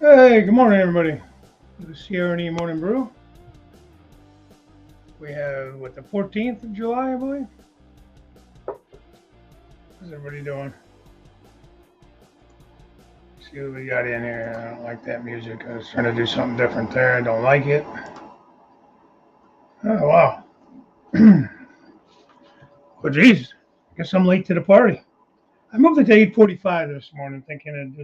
Hey, good morning, everybody. The CR&E Morning Brew. We have, the 14th of July, I believe. How's everybody doing? See what we got in here. I don't like that music. I was trying to do something different there. I don't like it. Oh, wow. Well, geez. Guess I'm late to the party. I moved it to 8:45 this morning, thinking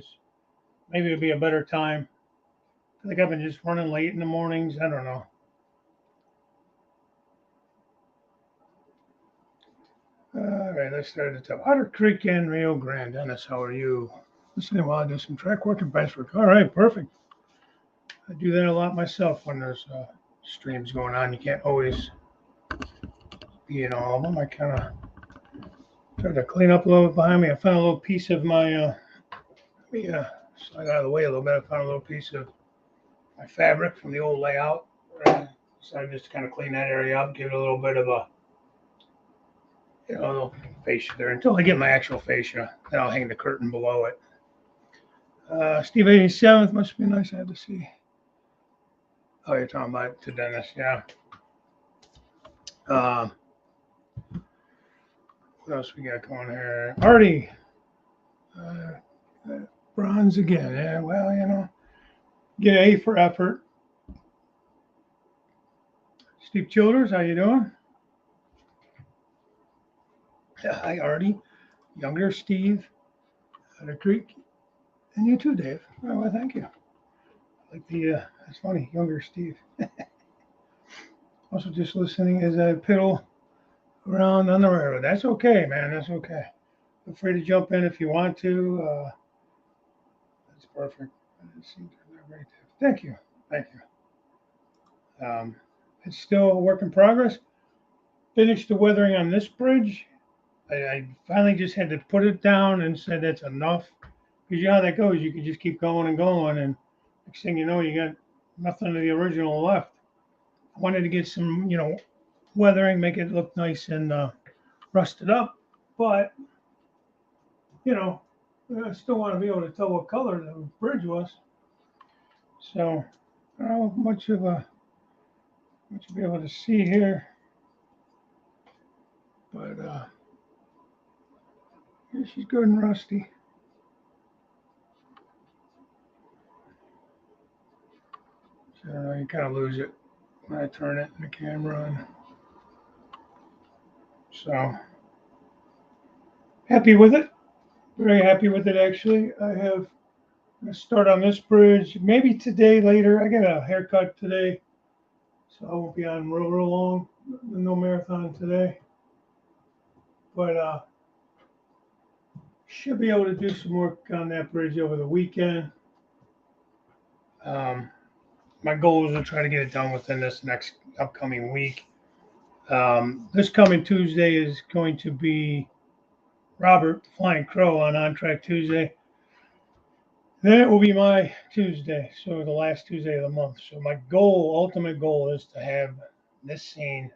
maybe it'd be a better time. I feel like I've been just running late in the mornings. I don't know. All right, let's start at the top. Otter Creek and Rio Grande. Dennis, how are you? Listening while I do some track work and bench work. All right, perfect. I do that a lot myself when there's streams going on. You can't always be in all of them. I kind of tried to clean up a little bit behind me. I found a little piece of my, let me slide out of the way a little bit. I found a little piece of my fabric from the old layout. So I just kind of clean that area up, give it a little bit of a little fascia there until I get my actual fascia. Then I'll hang the curtain below it. Steve 87th must be nice. I had to see. Oh, you're talking about to Dennis, yeah. What else we got going here? Artie, bronze again. Yeah, well, get an A for effort. Steve Childers, how you doing? Hi, Artie. Younger Steve, Otter Creek, and you too, Dave. Oh, well, thank you. Like that's funny, younger Steve. Also, just listening as I piddle around on the railroad. That's okay, man. That's okay. Feel free to jump in if you want to. That's perfect. Thank you. Thank you. It's still a work in progress. Finished the weathering on this bridge. I finally just had to put it down and said that's enough. Because you know how that goes. You can just keep going and going, and next thing you know, you got nothing of the original left. I wanted to get some, weathering, make it look nice and rusted up, but you know, I still want to be able to tell what color the bridge was. So, I don't know much of what you'll be able to see here, but yeah, she's good and rusty. So you kind of lose it when I turn it in the camera. So happy with it. Very happy with it, actually. I'm going to start on this bridge. Maybe today, later. I got a haircut today, so I won't be on real long. No marathon today. But should be able to do some work on that bridge over the weekend. My goal is to try to get it done within this next upcoming week. This coming Tuesday is going to be Robert the Flying Crow on Track Tuesday. Then it will be my Tuesday, so the last Tuesday of the month. So my ultimate goal, is to have this scene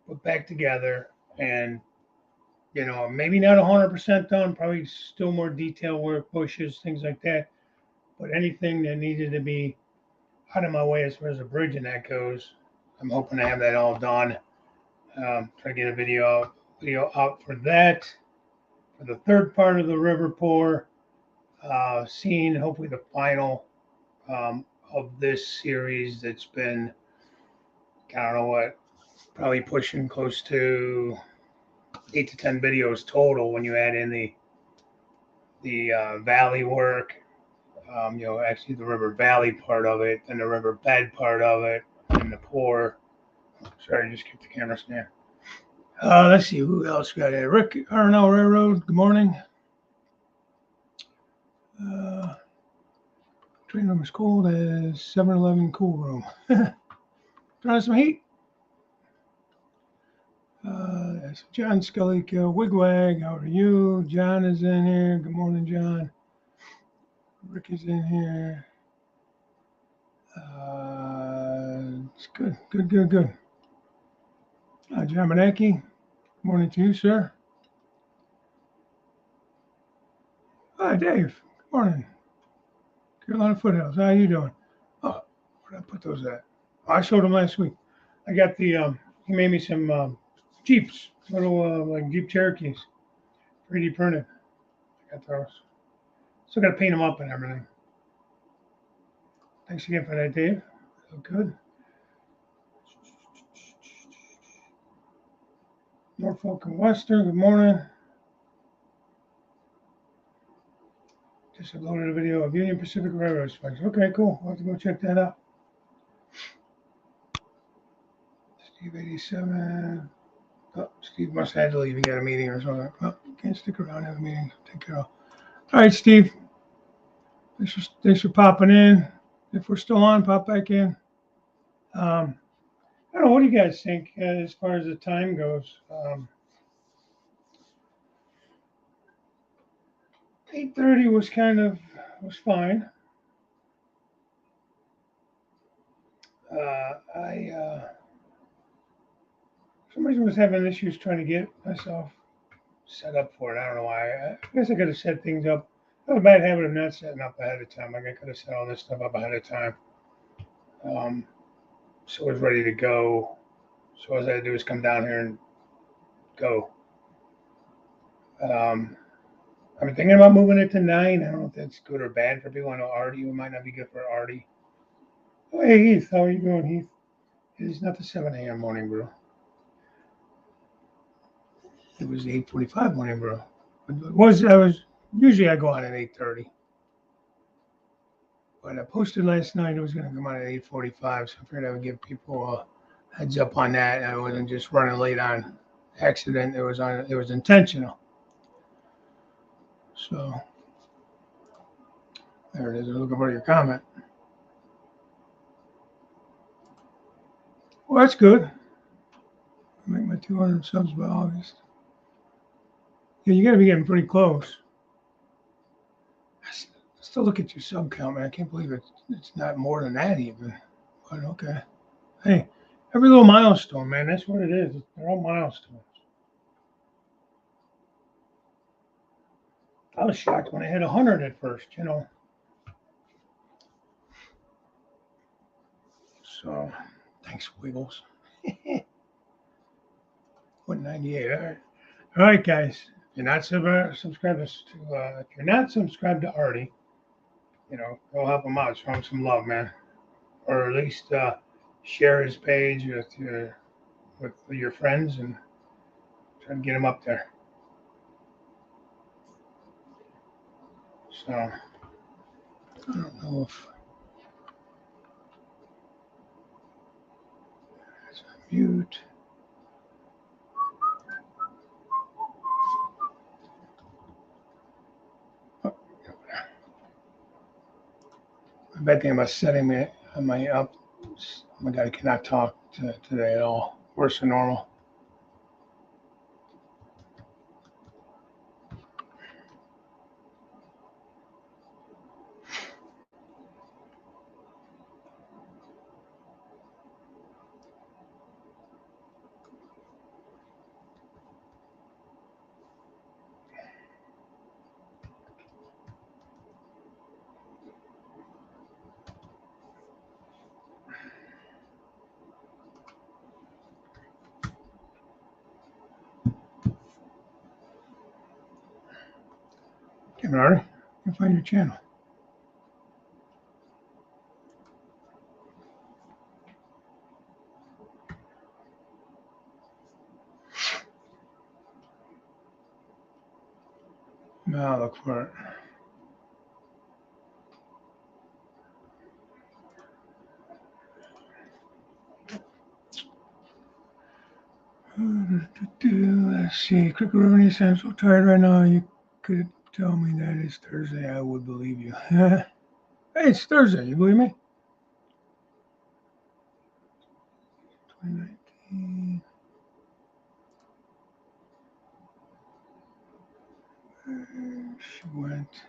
put back together and, maybe not 100% done, probably still more detail work, bushes, things like that. But anything that needed to be out of my way as far as the bridge and that goes, I'm hoping to have that all done. Try to get a video out for that. For the third part of the river pour scene, hopefully the final of this series that's been, I don't know what, probably pushing close to 8 to 10 videos total when you add in the valley work, actually the river valley part of it, and the river bed part of it, and the pour. Sorry, I just kicked the camera stand. Let's see who else got it. Rick Arnell Railroad. Good morning. Train room is cold as 7-Eleven cool room. Trying some heat. John Scully, Wigwag, how are you? John is in here. Good morning, John. Rick is in here. It's good. John Manaki, good morning to you, sir. Hi, Dave. Good morning. Carolina Foothills. How you doing? Oh, where did I put those at? Oh, I showed him last week. I got the, he made me some Jeeps, little like Jeep Cherokees, 3D printed. I got those. Still got to paint them up and everything. Thanks again for that, Dave. Look good. Norfolk and Western, good morning. Just uploaded a video of Union Pacific Railroad spikes. Okay, cool. We'll have to go check that out. Steve 87. Oh, Steve must have had to leave. He got a meeting or something. Oh, can't stick around, have a meeting. Take care of. All right, Steve. Thanks for popping in. If we're still on, pop back in. I don't know. What do you guys think as far as the time goes? 8:30 was fine. For some reason was having issues trying to get myself set up for it. I don't know why. I guess I could have set things up. I have a bad habit of not setting up ahead of time. Like I could have set all this stuff up ahead of time. So it was ready to go. So all I had to do is come down here and go. I've been thinking about moving it to 9. I don't know if that's good or bad for people. I know Artie, it might not be good for Artie. Oh, hey, Heath, how are you doing, Heath? It's not the 7 a.m. morning brew. It was the 8:45 morning brew. Usually I go on at 8:30. But I posted last night it was going to come on at 8:45, so I figured I would give people a heads up on that. I wasn't just running late on accident. It was intentional. So there it is. I'm looking for your comment. Well, that's good. I'll make my 200 subs by August. Yeah, you got to be getting pretty close. I still look at your sub count, man. I can't believe it's not more than that even. But okay. Hey, every little milestone, man. That's what it is. They're all milestones. I was shocked when I hit 100 at first, So, thanks, Wiggles. 198. All right, guys. If you're not subscribed if you're not subscribed to Artie, go help him out. Show him some love, man. Or at least share his page with your friends and try to get him up there. So, I don't know if that's a mute. I bet they about setting me up. Oh my God, I cannot talk today at all. Worse than normal. Damn it, Artie. You can find your channel. Now I'll look for it. Let's see. Cricket River East. I'm so tired right now. You could tell me that it's Thursday. I would believe you. Hey, it's Thursday. You believe me? 2019. She went to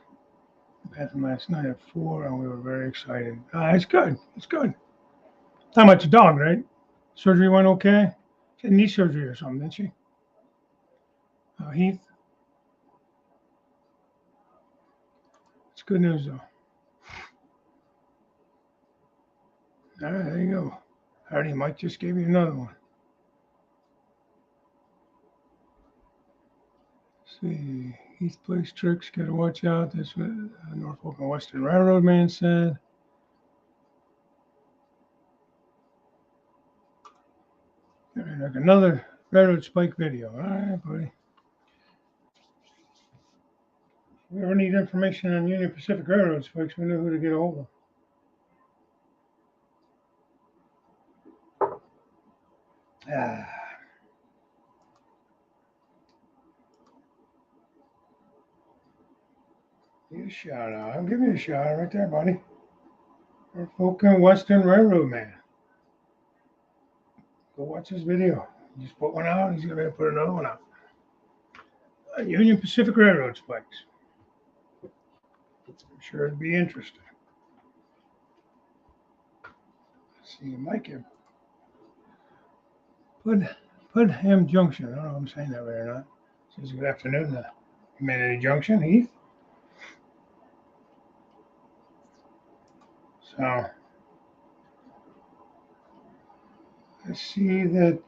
the bathroom last night at 4, and we were very excited. It's good. It's good. Talking about your dog, right? Surgery went okay? She had knee surgery or something, didn't she? Heath? It's good news, though. All right, there you go. Hardy, Mike just gave you another one. Let's see, Heath Place tricks, gotta watch out. That's what Norfolk and Western Railroad man said. All right, like another railroad spike video. All right, buddy. If we ever need information on Union Pacific Railroad spikes, we know who to get a hold of. Ah. Give you a shout out. I'll give you a shout out right there, buddy. Norfolk and Western Railroad man. Go watch this video. He just put one out. He's going to put another one out. Union Pacific Railroad spikes. I'm sure it'd be interesting. Let's see, Mike, Pudham Junction. I don't know if I'm saying that right or not. Says good afternoon, Humanity Junction, Heath. So, I see that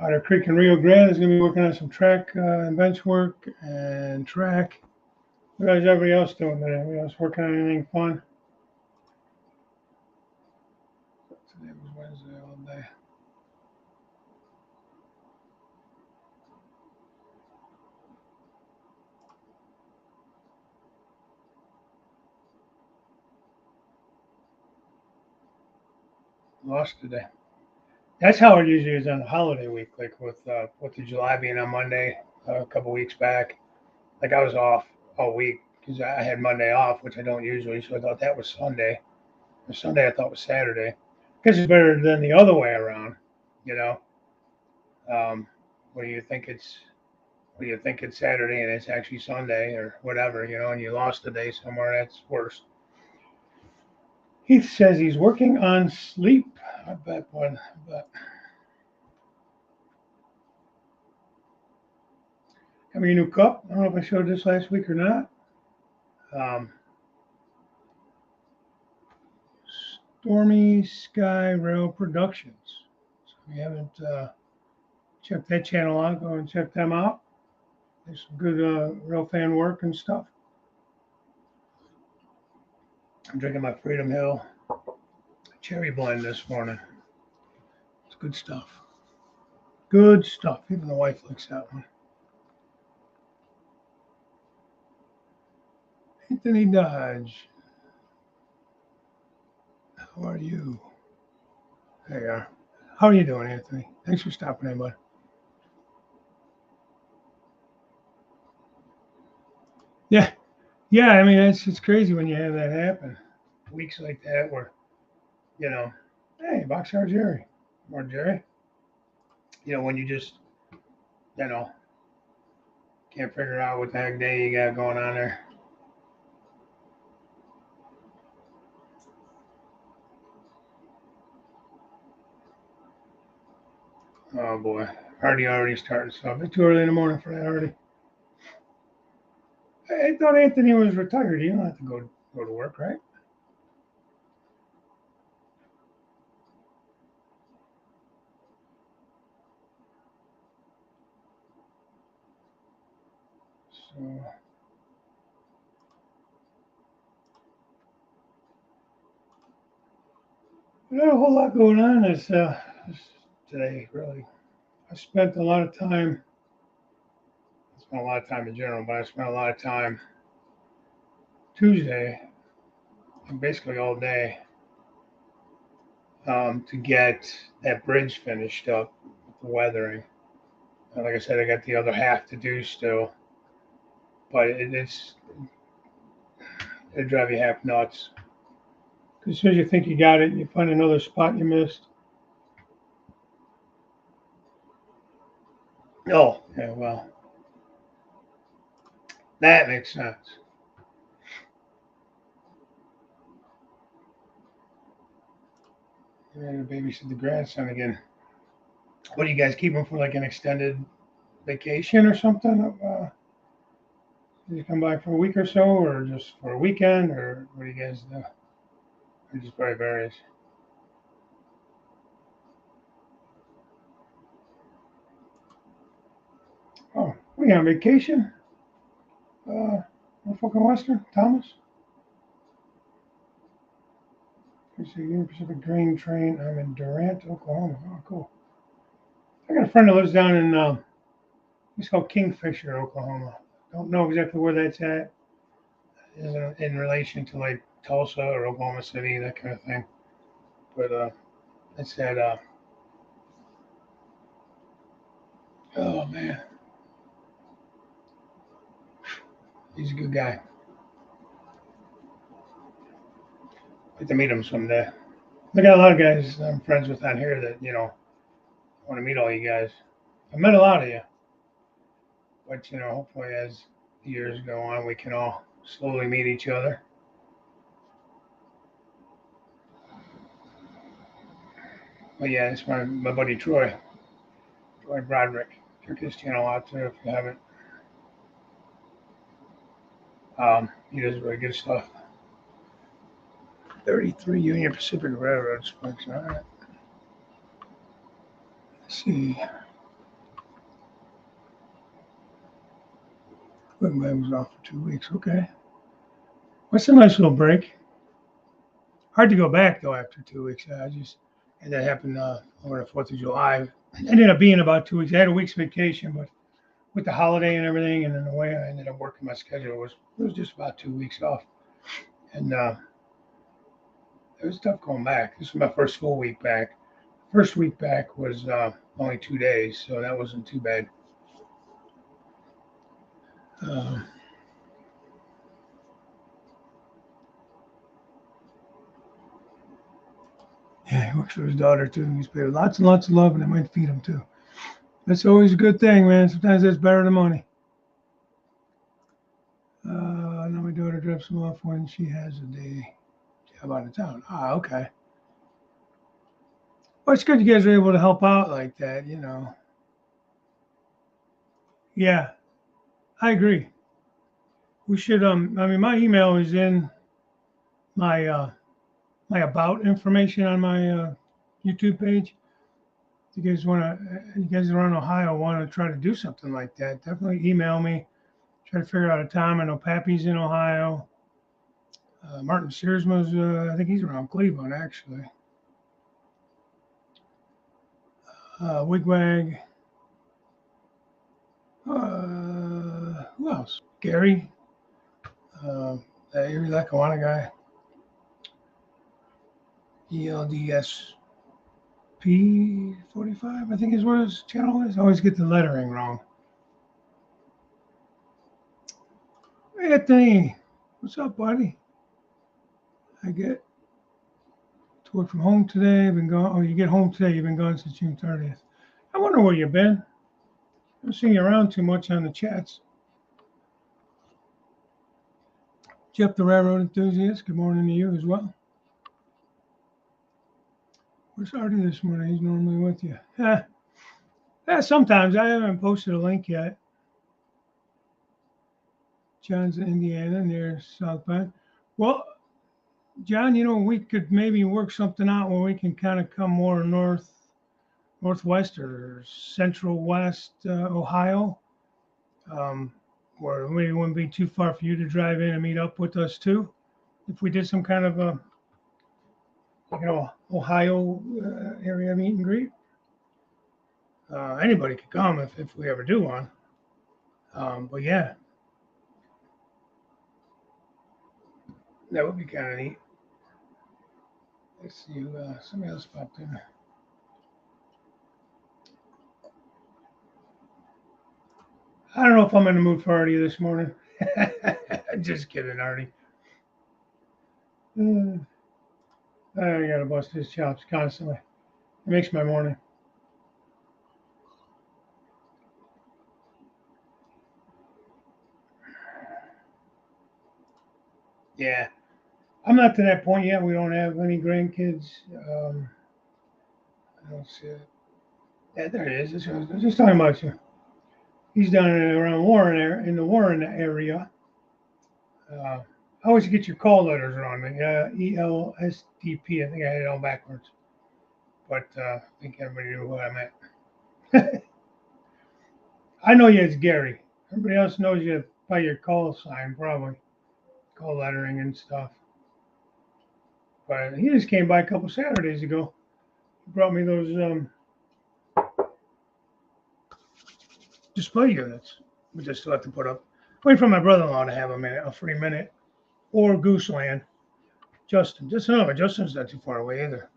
Otter Creek and Rio Grande is going to be working on some track and bench work and track. What is everybody else doing today? Everybody else working on anything fun? Today was Wednesday all day. Lost today. That's how it usually is on the holiday week, like with 4th of July being on Monday a couple weeks back. Like I was off all week because I had Monday off, which I don't usually, so I thought that was Sunday. And Sunday I thought was Saturday. Because it's better than the other way around, you know. Where you think it's Saturday and it's actually Sunday or whatever, you know, and you lost a day somewhere, that's worse. He says he's working on sleep. I bet one. Have a new cup. I don't know if I showed this last week or not. Stormy Sky Rail Productions. So if you haven't checked that channel out, go and check them out. There's some good rail fan work and stuff. I'm drinking my Freedom Hill cherry blend this morning. It's good stuff. Good stuff. Even the wife likes that one. Anthony Dodge. How are you? There you are. How are you doing, Anthony? Thanks for stopping in, bud. Yeah. Yeah, I mean, it's crazy when you have that happen. Weeks like that where, you know, hey, Boxcar Jerry. Or Jerry. You know, when you just, you know, can't figure out what the heck day you got going on there. Oh boy, Hardy already started stuff. It's too early in the morning for that, Hardy. I thought Anthony was retired. You don't have to go to work, right? So, not a whole lot going on this today, really. I spent a lot of time. I spent a lot of time in general, but I spent a lot of time Tuesday, basically all day, to get that bridge finished up with the weathering. And like I said, I got the other half to do still, but it'd drive you half nuts. Because as soon as you think you got it, you find another spot you missed. Oh, yeah, well, that makes sense. You're going to babysit the grandson again. What do you guys keep him for, like an extended vacation or something? Did you come by for a week or so, or just for a weekend, or what do you guys do? It just probably varies. Oh, we on vacation? Fucking Western? Thomas? Here's the Union Pacific Grain Train. I'm in Durant, Oklahoma. Oh, cool. I got a friend that lives down in, it's called Kingfisher, Oklahoma. Don't know exactly where that's at. In relation to like Tulsa or Oklahoma City, that kind of thing. But it's at oh man, he's a good guy. I'd like to meet him someday. I got a lot of guys I'm friends with on here that want to meet all you guys. I met a lot of you, but hopefully as the years go on, we can all slowly meet each other. But yeah, it's my buddy Troy Broderick. Check his channel out too if you haven't. He does really good stuff. 33 Union Pacific Railroad spokes. All right. Let's see. Wigwag was off for 2 weeks. Okay. What's a nice little break? Hard to go back though after 2 weeks. And that happened over the 4th of July. It ended up being about 2 weeks. I had a week's vacation, but with the holiday and everything, and then the way I ended up working my schedule it was just about 2 weeks off. And it was tough going back. This was my first full week back. First week back was only 2 days, so that wasn't too bad. Yeah, he works for his daughter too. He's paid lots and lots of love, and I might feed him too. That's always a good thing, man. Sometimes that's better than money. Now my daughter drops him off when she has a day job out of town. Ah, okay. Well, it's good you guys are able to help out like that, Yeah, I agree. We should. I mean, my email is in my my about information on my YouTube page. If you guys around Ohio want to try to do something like that, definitely email me. Try to figure out a time. I know Pappy's in Ohio. Martin Searsma's, I think he's around Cleveland, actually. Wigwag. Who else? Gary. That Erie Lackawanna guy. ELDS P45, I think is what his channel is. I always get the lettering wrong. Anthony, what's up, buddy? I get to work from home today. I've been gone. Oh, you get home today. You've been gone since June 30th. I wonder where you've been. I haven't seen you around too much on the chats. Jeff, the railroad enthusiast. Good morning to you as well. Where's Artie this morning? He's normally with you. Yeah, sometimes I haven't posted a link yet. John's in Indiana near South Bend. Well, John, we could maybe work something out where we can kind of come more northwest or central west Ohio, where maybe it wouldn't be too far for you to drive in and meet up with us too. If we did some kind of a, Ohio area meet and greet. Anybody could come if we ever do one. But yeah, that would be kind of neat. Let's see, somebody else popped in. I don't know if I'm in the mood for Artie this morning. Just kidding, Artie. I gotta bust his chops constantly. It makes my morning. Yeah, I'm not to that point yet. We don't have any grandkids. I don't see it. Yeah, there it is. I was just talking about you. He's down around Warren, in the Warren area. I always get your call letters wrong. ELSDP. I think I had it all backwards. But I think everybody knew what I meant. I know you as Gary. Everybody else knows you by your call sign, probably. Call lettering and stuff. But he just came by a couple Saturdays ago. He brought me those display units, which I still have to put up. Waiting for my brother-in-law to have a free minute, or Gooseland. Justin, just no, Justin's not too far away either.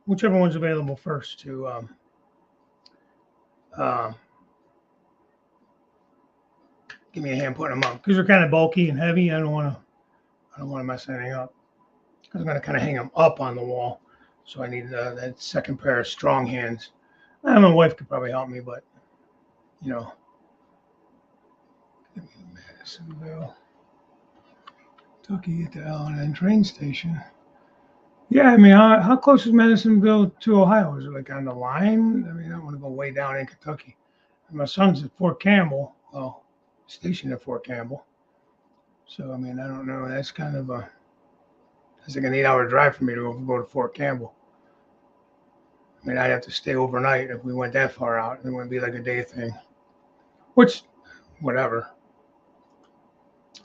Whichever one's available first to give me a hand putting them up, because they're kind of bulky and heavy. I don't want to mess anything up, because I'm going to kind of hang them up on the wall. So I need that second pair of strong hands. My wife could probably help me, but you know, Madisonville, Kentucky at the L&N train station. Yeah, I mean, how close is Madisonville to Ohio? Is it like on the line? I mean, I don't want to go way down in Kentucky. And my son's at Fort Campbell, well, stationed at Fort Campbell. So, I mean, I don't know. That's kind of it's like an 8-hour drive for me to go to Fort Campbell. I mean, I'd have to stay overnight if we went that far out. It wouldn't be like a day thing. Which, whatever. I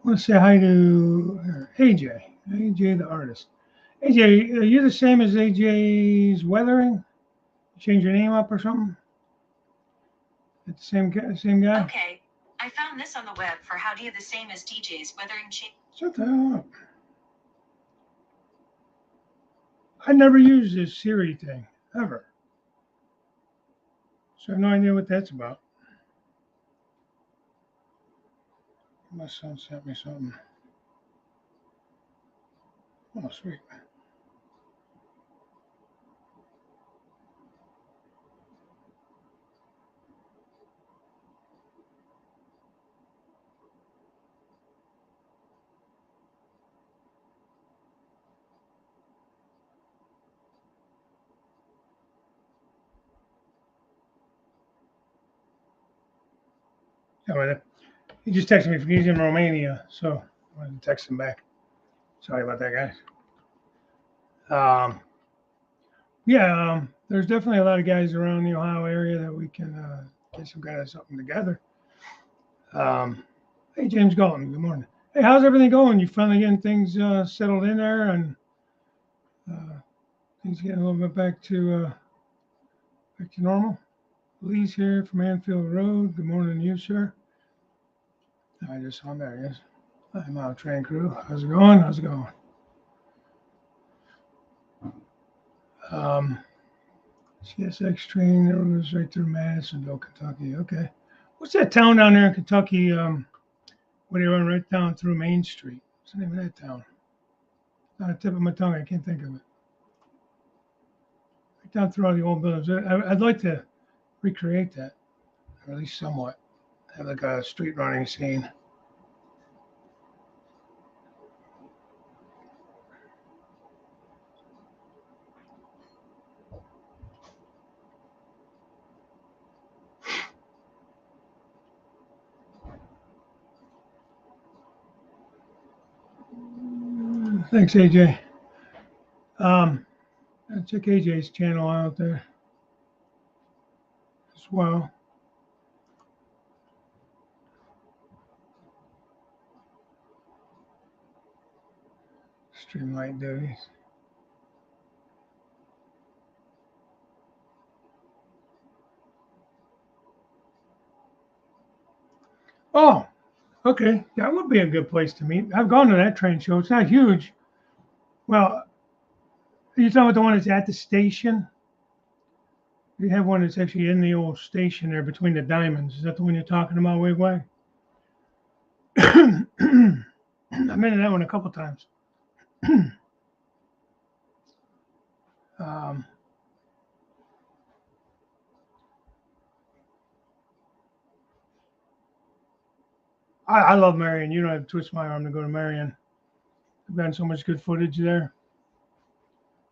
want to say hi to AJ the artist. AJ, are you the same as AJ's Weathering? Change your name up or something? It's the same guy? Okay. I found this on the web for how do you the same as DJ's Weathering change. Shut the hell up. I never used this Siri thing, ever. So I have no idea what that's about. My son sent me something. Oh, sweet. Yeah, he just texted me. He's in Romania, so I wanted to text him back. Sorry about that, guys. There's definitely a lot of guys around the Ohio area that we can get some kind of something together. Hey, James Galton, good morning. Hey, how's everything going? You finally getting things settled in there, and things getting a little bit back to normal? Lee's here from Anfield Road. Good morning to you, sir. I just saw him there, yes. I'm out train crew. How's it going? CSX train that goes right through Madisonville, Kentucky. Okay. What's that town down there in Kentucky where they run right down through Main Street? What's the name of that town? On the tip of my tongue, I can't think of it. Right down through all the old buildings. I'd like to recreate that, or at least somewhat. Have like a street running scene. Thanks, AJ. Check AJ's channel out there as well. Streamlight duties. Oh, okay. That would be a good place to meet. I've gone to that train show. It's not huge. Well, are you talking about the one that's at the station? We have one that's actually in the old station there between the diamonds. Is that the one you're talking about, Wig Wag? I've been to that one a couple times. I love Marion. You don't have to twist my arm to go to Marion. I've gotten so much good footage there.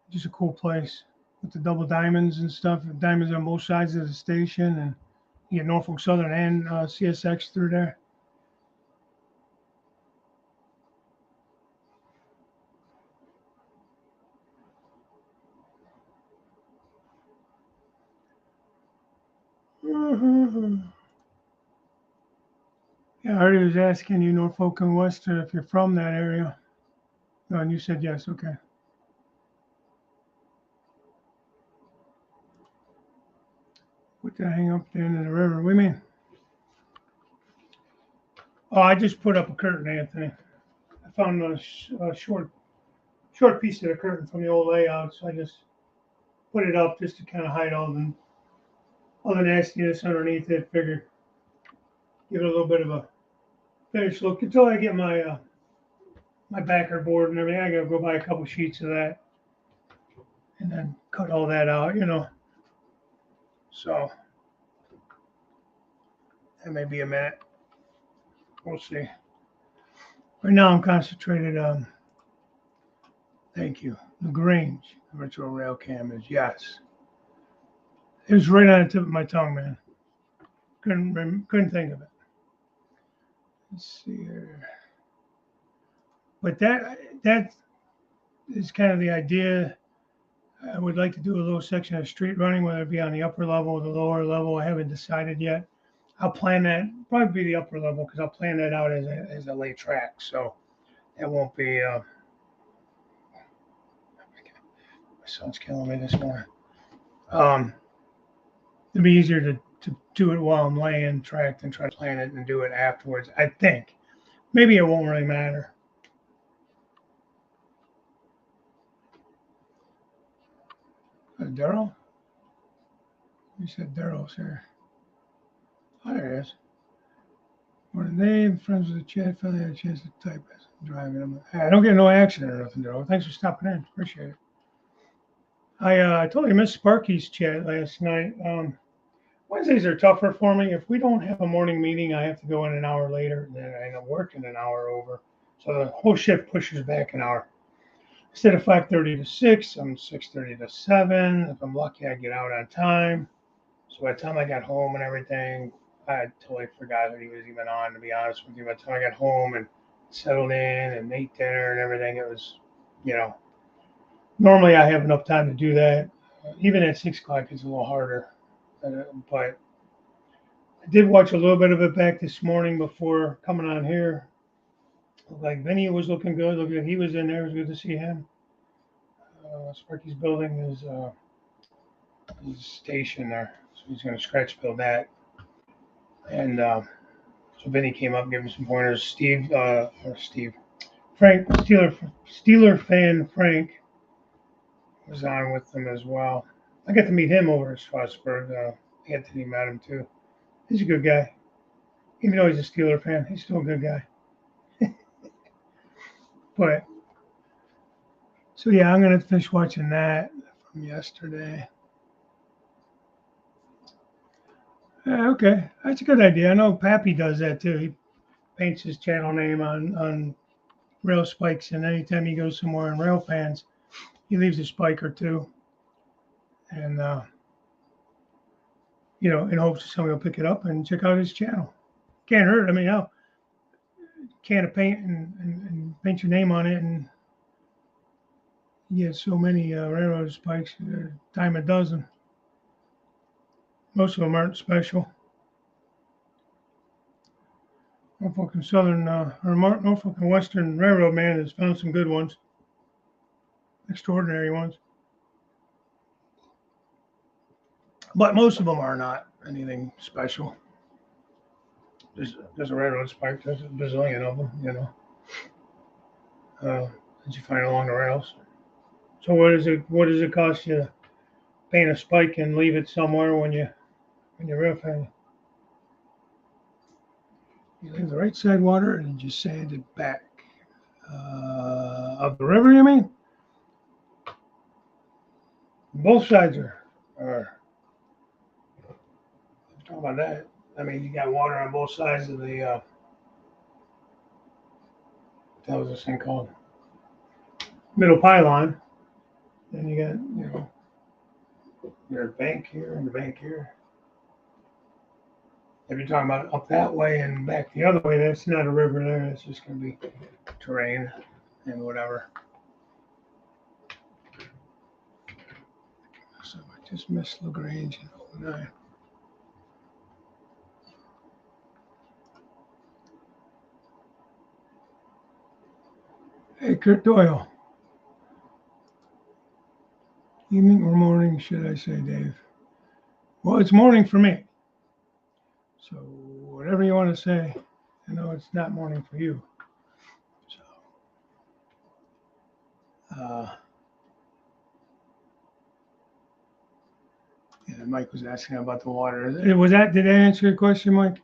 Just a cool place with the double diamonds and stuff. Diamonds on both sides of the station, and you get Norfolk Southern and CSX through there. Yeah, I already was asking you, Norfolk and Western, if you're from that area. Oh, and you said yes. Okay. What did I hang up there in the river? What do you mean? Oh, I just put up a curtain, Anthony. I found a short piece of the curtain from the old layout, so I just put it up just to kind of hide all the nastiness underneath it. Figured give it a little bit of a finished look until I get my backer board and everything. I gotta go buy a couple sheets of that and then cut all that out, So that may be a minute. We'll see. Right now I'm concentrated on, thank you, LaGrange virtual rail cam is yes. It was right on the tip of my tongue, man. Couldn't think of it. Let's see here. But that is kind of the idea. I would like to do a little section of street running, whether it be on the upper level or the lower level. I haven't decided yet. I'll plan that, probably be the upper level, because I'll plan that out as a lay track. So it won't be, my son's killing me this morning. It'll be easier to do it while I'm laying track than try to plan it and do it afterwards, I think. Maybe it won't really matter. Daryl? You said Daryl's here. Oh, there it is. Morning, Dave. Friends with the chat. Finally had a chance to type as I'm driving. I don't get no action or nothing, Daryl. Thanks for stopping in. Appreciate it. I totally missed Sparky's chat last night. Wednesdays are tougher for me. If we don't have a morning meeting, I have to go in an hour later, and then I end up working an hour over. So the whole shift pushes back an hour. Instead of 5:30 to 6, I'm 6:30 to 7. If I'm lucky, I get out on time. So by the time I got home and everything, I totally forgot that he was even on, to be honest with you. By the time I got home and settled in and ate dinner and everything, it was, normally I have enough time to do that. Even at 6 o'clock, it's a little harder. But I did watch a little bit of it back this morning before coming on here. Like Vinny was looking good. Looked like he was in there. It was good to see him. Sparky's building his station there, so he's going to scratch build that. And so Vinny came up, gave him some pointers. Frank, Steeler fan Frank was on with them as well. I got to meet him over at Strasburg. Anthony met him too. He's a good guy. Even though he's a Steeler fan, he's still a good guy. But so yeah, I'm gonna finish watching that from yesterday. Okay, that's a good idea. I know Pappy does that too. He paints his channel name on rail spikes, and anytime he goes somewhere in rail fans, he leaves a spike or two, and in hopes that somebody will pick it up and check out his channel. Can't hurt. I mean, how can of paint and paint your name on it, and you get so many railroad spikes, dime a dozen. Most of them aren't special. Norfolk and Southern, or Norfolk and Western Railroad man has found some good ones, extraordinary ones. But most of them are not anything special. There's a railroad spike. There's a bazillion of them, that you find along the rails. So what does it cost you to paint a spike and leave it somewhere when you're rail fan? You leave the right side water and just sand it back. Of the river, you mean? Both sides are talk about that. I mean, you got water on both sides of the, what the hell is this thing called? Middle pylon. Then you got, your bank here and the bank here. If you're talking about up that way and back the other way, that's not a river there. That's just going to be terrain and whatever. So I just missed LaGrange and 09. Hey, Kurt Doyle. Evening or morning, should I say, Dave? Well, it's morning for me. So whatever you want to say. I know it's not morning for you. So, yeah, Mike was asking about the water. Did I answer your question, Mike?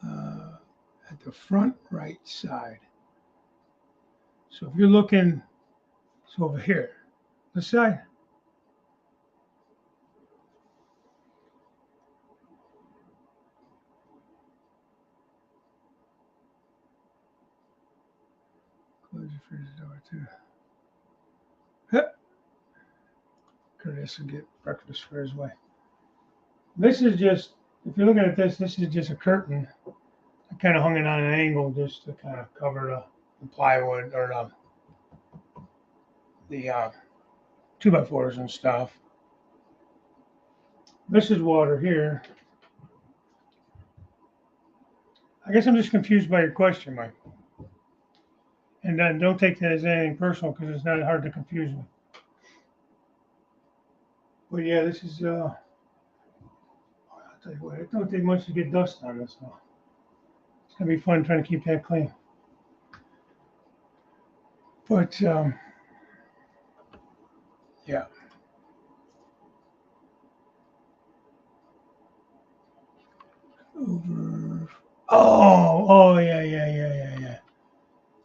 At the front right side. So if you're looking, so over here, this side. Close your fridge door too. Yep. Curtis will get breakfast for his wife. This is just, if you're looking at this is just a curtain. I kind of hung it on an angle just to kind of cover the plywood or the 2x4s and stuff. This is water here. I guess I'm just confused by your question, Mike. And then don't take that as anything personal because it's not hard to confuse me. But yeah, this is, I'll tell you what, it don't take much to get dust on this. So it's going to be fun trying to keep that clean. But yeah. Yeah.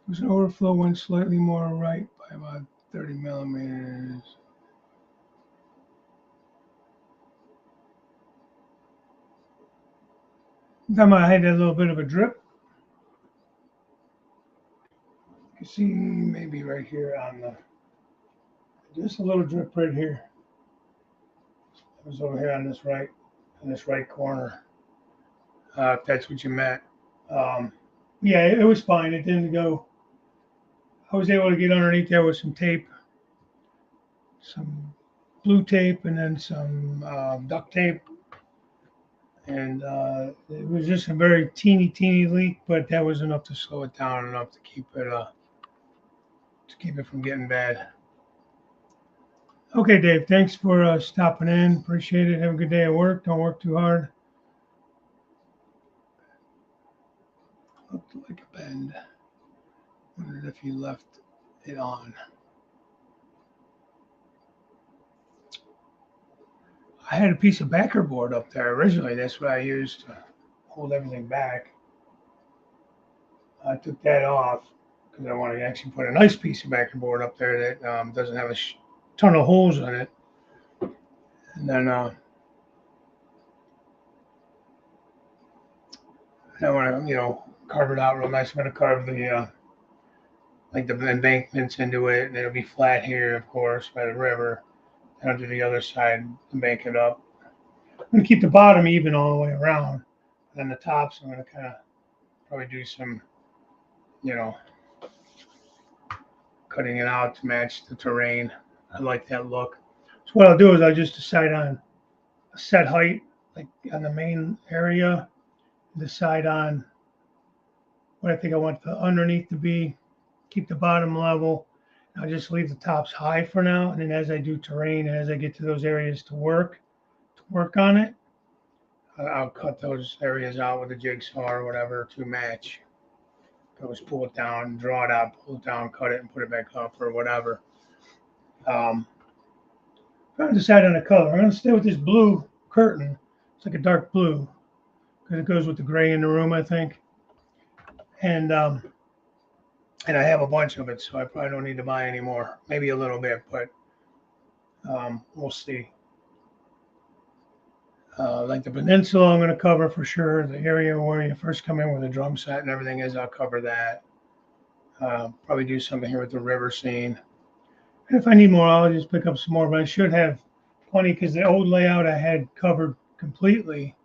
There's an overflow went slightly more right by about 30 millimeters. Then I had a little bit of a drip. You can see maybe right here on the, just a little drip right here. It was over here on this right corner. If that's what you meant. Yeah, it was fine. It didn't go. I was able to get underneath there with some tape, some blue tape, and then some duct tape. And it was just a very teeny leak, but that was enough to slow it down, enough to keep it from getting bad. Okay, Dave, thanks for stopping in. Appreciate it. Have a good day at work. Don't work too hard. Looked like a bend. Wondered if you left it on. I had a piece of backer board up there originally. That's what I used to hold everything back. I took that off because I wanted to actually put a nice piece of backer board up there that doesn't have a ton of holes in it. And then I want to, carve it out real nice. I'm going to carve the like the embankments into it, and it'll be flat here, of course, by the river. And I'll do the other side and bank it up. I'm going to keep the bottom even all the way around. And then the tops, I'm going to kind of probably do some, cutting it out to match the terrain. I like that look. So what I'll do is I'll just decide on a set height, like on the main area, decide on what I think I want the underneath to be, keep the bottom level. I'll just leave the tops high for now. And then as I do terrain, and as I get to those areas to work on it, I'll cut those areas out with a jigsaw or whatever to match. Just pull it down, draw it out, pull it down, cut it, and put it back up or whatever. I'm trying to decide on a color. I'm going to stay with this blue curtain. It's like a dark blue because it goes with the gray in the room, I think. And I have a bunch of it, so I probably don't need to buy any more. Maybe a little bit, but we'll see. Like the peninsula, I'm going to cover for sure. The area where you first come in where the drum set and everything is, I'll cover that. Probably do something here with the river scene. And if I need more, I'll just pick up some more. But I should have plenty because the old layout I had covered completely.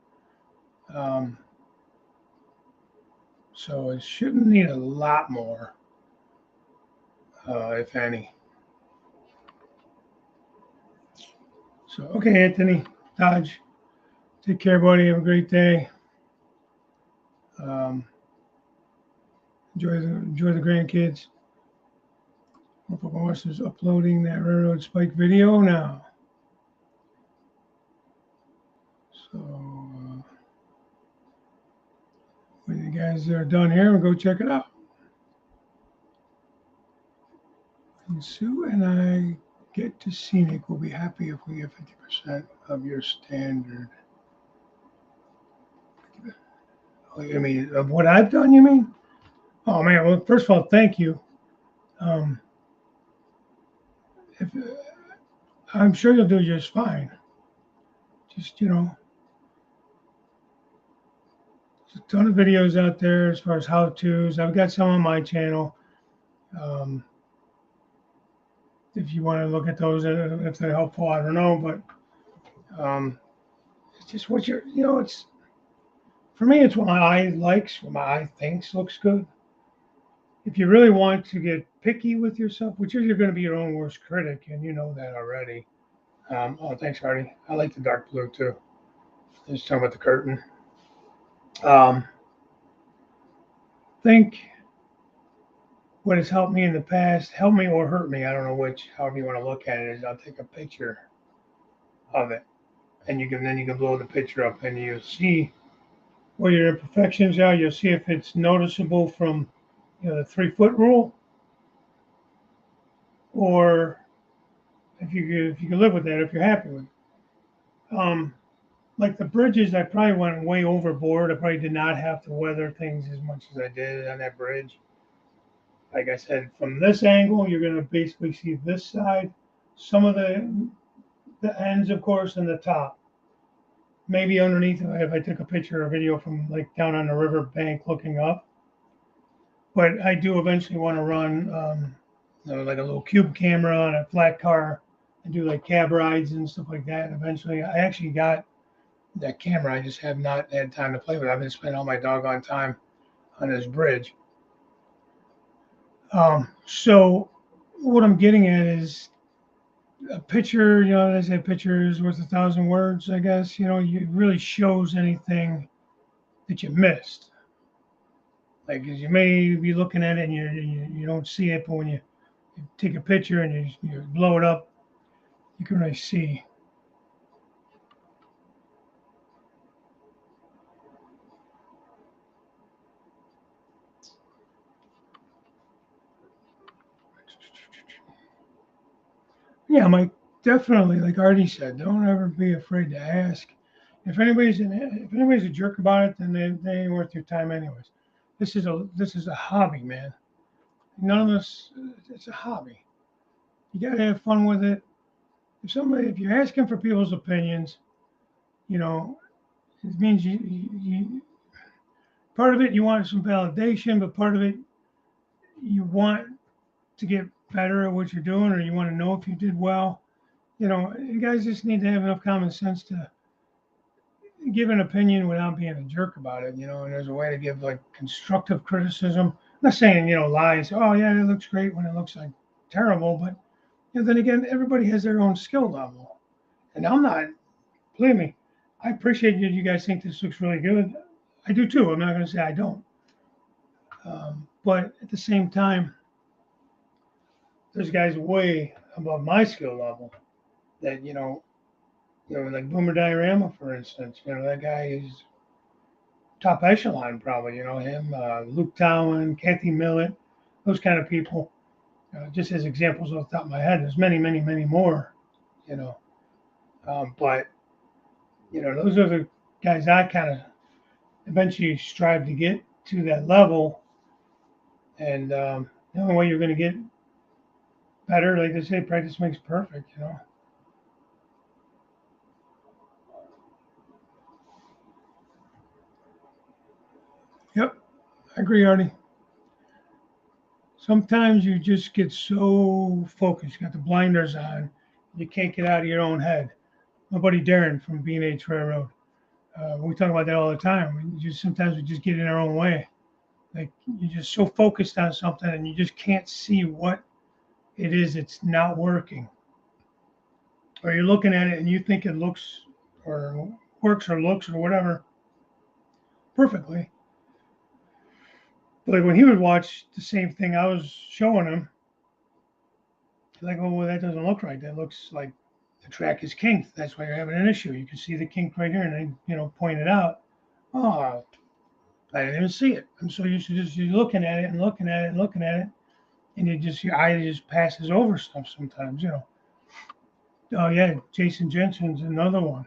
So it shouldn't need a lot more, if any. So, okay, Anthony, Dodge, take care, buddy. Have a great day. Enjoy the grandkids. Uncle Boss is uploading that railroad spike video now. So when you guys are done here, we'll go check it out. And Sue and I get to scenic. We'll be happy if we get 50% of your standard. I mean, of what I've done, you mean? Oh man, well, first of all, thank you. If, I'm sure you'll do just fine. Just, you know, there's a ton of videos out there as far as how-tos. I've got some on my channel. If you want to look at those, if they're helpful, I don't know, but it's just what you're, you know, it's, for me, it's what my eye likes, what my eye thinks looks good. If you really want to get picky with yourself, which is you're going to be your own worst critic, and you know that already. Oh, thanks, Hardy. I like the dark blue too. Just talking about the curtain. Think what has helped me in the past, help me or hurt me, I don't know which, however you want to look at it, is I'll take a picture of it, and then you can blow the picture up, and you'll see where your imperfections are. You'll see if it's noticeable from, you know, the 3-foot rule, or if you can live with that, if you're happy with it. Like the bridges, I probably went way overboard. I probably did not have to weather things as much as I did on that bridge. Like I said, from this angle, you're going to basically see this side, some of the ends, of course, and the top. Maybe underneath, if I took a picture or video from like down on the river bank looking up. But I do eventually want to run you know, like a little cube camera on a flat car and do like cab rides and stuff like that. And eventually, I actually got that camera. I just have not had time to play with it. I've been spending all my doggone time on this bridge. So what I'm getting at is a picture, you know, they say a picture is worth 1,000 words, I guess. You know, it really shows anything that you missed. Like, 'cause you may be looking at it and you don't see it, but when you take a picture and you blow it up, you can really see. Yeah, Mike, definitely. Like Artie said, don't ever be afraid to ask. If anybody's a jerk about it, then they ain't worth your time, anyways. This is a hobby, man. None of this. It's a hobby. You gotta have fun with it. If you're asking for people's opinions, you know, it means you part of it you want some validation, but part of it you want to get better at what you're doing, or you want to know if you did well. You know, you guys just need to have enough common sense to give an opinion without being a jerk about it. You know, and there's a way to give like constructive criticism. I'm not saying, you know, lies. Oh yeah, it looks great when it looks like terrible, but you know, then again, everybody has their own skill level, and I'm not. Believe me, I appreciate you guys think this looks really good. I do too. I'm not going to say I don't. But at the same time, there's guys way above my skill level that, like Boomer Diorama, for instance. You know, that guy is top echelon, probably. You know, him, Luke Towan, Kathy Millett, those kind of people. Just as examples off the top of my head, there's many, many, many more. You know, but you know, those are the guys I kind of eventually strive to get to that level. And the only way you're going to get better, like they say, practice makes perfect, you know. Yep, I agree, Artie. Sometimes you just get so focused, you got the blinders on, you can't get out of your own head. My buddy Darren from B&H Railroad, we talk about that all the time. Sometimes we just get in our own way. Like you're just so focused on something and you just can't see what it is that's not working. Or you're looking at it and you think it looks or works or looks or whatever perfectly. But like when he would watch the same thing I was showing him, he's like, oh, well, that doesn't look right. That looks like the track is kinked. That's why you're having an issue. You can see the kink right here. And I, point it out. Oh, I didn't even see it. I'm so used to just you looking at it and looking at it and looking at it. And your eye just passes over stuff sometimes. Oh, yeah, Jason Jensen's another one.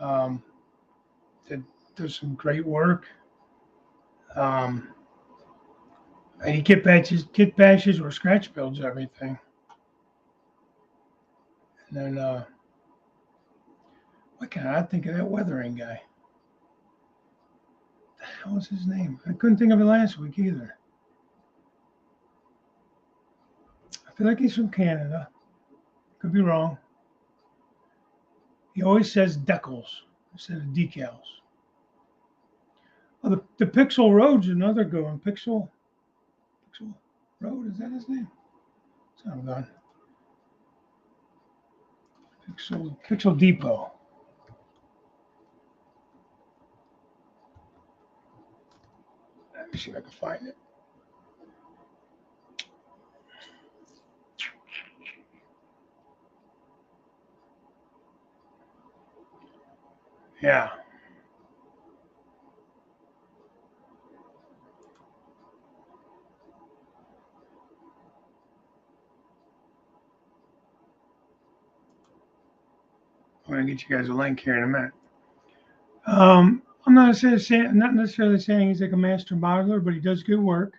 That does some great work. And he kit bashes or scratch builds everything. And then, why can't I think of that weathering guy? What the hell was his name? I couldn't think of it last week either. I feel like he's from Canada. Could be wrong. He always says decals instead of decals. Oh, the Pixel Road's another good one. Pixel Road, is that his name? So I'm done. Pixel Depot. Let me see if I can find it. Yeah. I'm going to get you guys a link here in a minute. I'm not necessarily saying he's like a master modeler, but he does good work.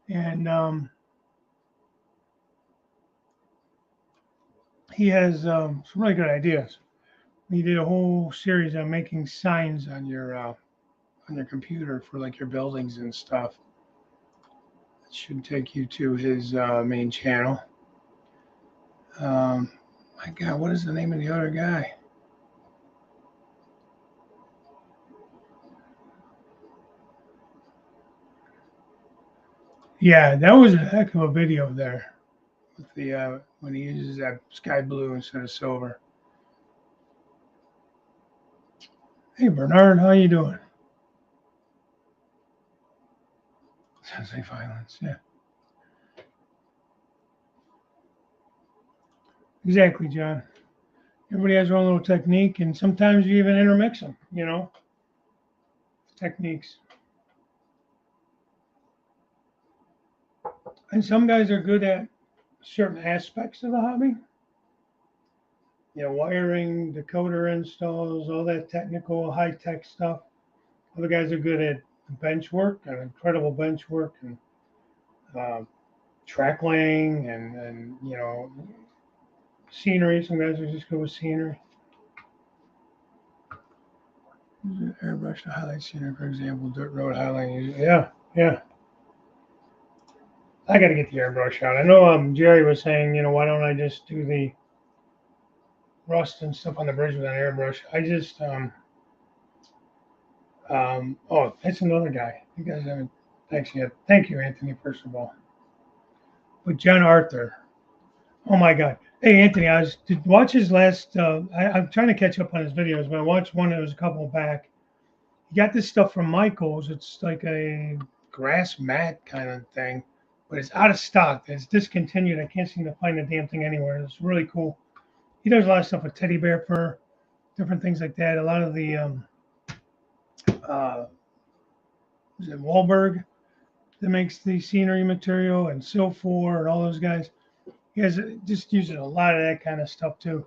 And he has some really good ideas. He did a whole series on making signs on your computer for like your buildings and stuff. It should take you to his main channel. My God, what is the name of the other guy? Yeah, that was a heck of a video there with the when he uses that sky blue instead of silver. Hey Bernard, how you doing? Sounds like violence, yeah. Exactly, John. Everybody has their own little technique, and sometimes you even intermix them, techniques. And some guys are good at certain aspects of the hobby. Wiring, decoder installs, all that technical, high-tech stuff. Other guys are good at bench work, and incredible bench work, and track laying, and scenery. Some guys are just good with scenery. Airbrush to highlight scenery, for example, dirt road highlighting. Yeah. I got to get the airbrush out. I know Jerry was saying, why don't I just do the rust and stuff on the bridge with an airbrush? I just, oh, that's another guy. You guys haven't, thanks yet. Thank you, Anthony, first of all. But John Arthur, oh my God. Hey, Anthony, did watch his last, I'm trying to catch up on his videos, but I watched one that was a couple back. He got this stuff from Michael's. It's like a grass mat kind of thing, but it's out of stock. It's discontinued. I can't seem to find the damn thing anywhere. It's really cool. He does a lot of stuff with teddy bear fur, different things like that. A lot of the is it Wahlberg that makes the scenery material, and Silfor and all those guys. He has just uses a lot of that kind of stuff too.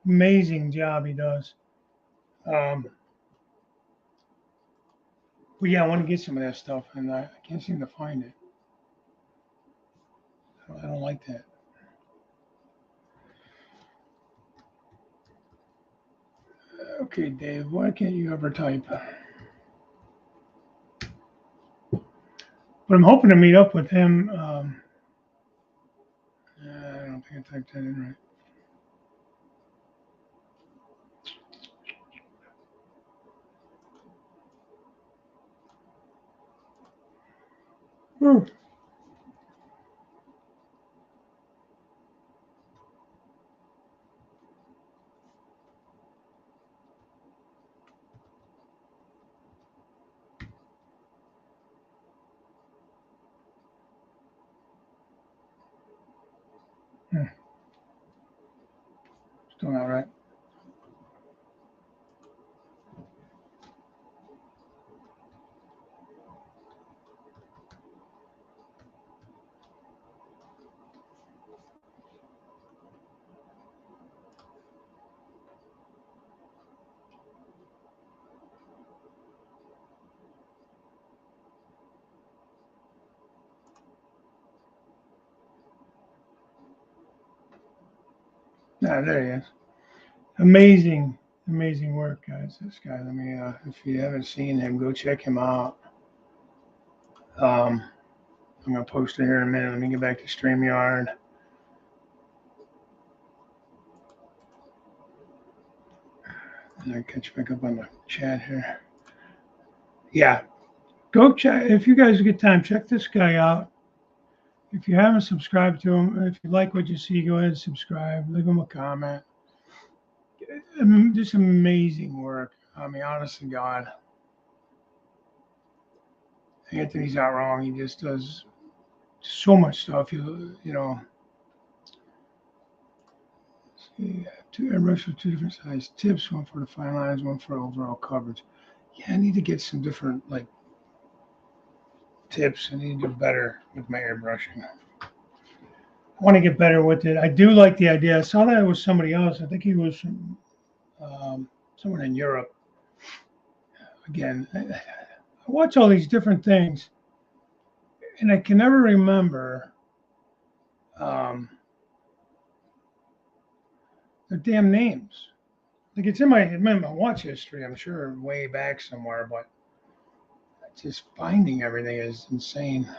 Amazing job he does. But yeah, I want to get some of that stuff, and I can't seem to find it. I don't like that. Okay, Dave, why can't you ever type? But I'm hoping to meet up with him. I don't think I typed that in right. Hmm. Doing all right. Ah, there he is. Amazing, amazing work, guys. This guy. Let me, if you haven't seen him, go check him out. I'm gonna post it here in a minute. Let me get back to StreamYard. And I catch back up on the chat here. Yeah, go check. If you guys get time, check this guy out. If you haven't subscribed to him, if you like what you see, go ahead and subscribe. Leave him a comment. Just amazing work. I mean, honest to God, Anthony's not wrong. He just does so much stuff. You know, see, two airbrushes with two different size tips, one for the fine lines, one for overall coverage. Yeah, I need to get some different like tips. I need to do better with my airbrushing. I want to get better with it. I do like the idea. I saw that it was somebody else. I think he was from someone in Europe. Again, I watch all these different things, and I can never remember their damn names. Like it's in my watch history, I'm sure, way back somewhere, but just finding everything is insane.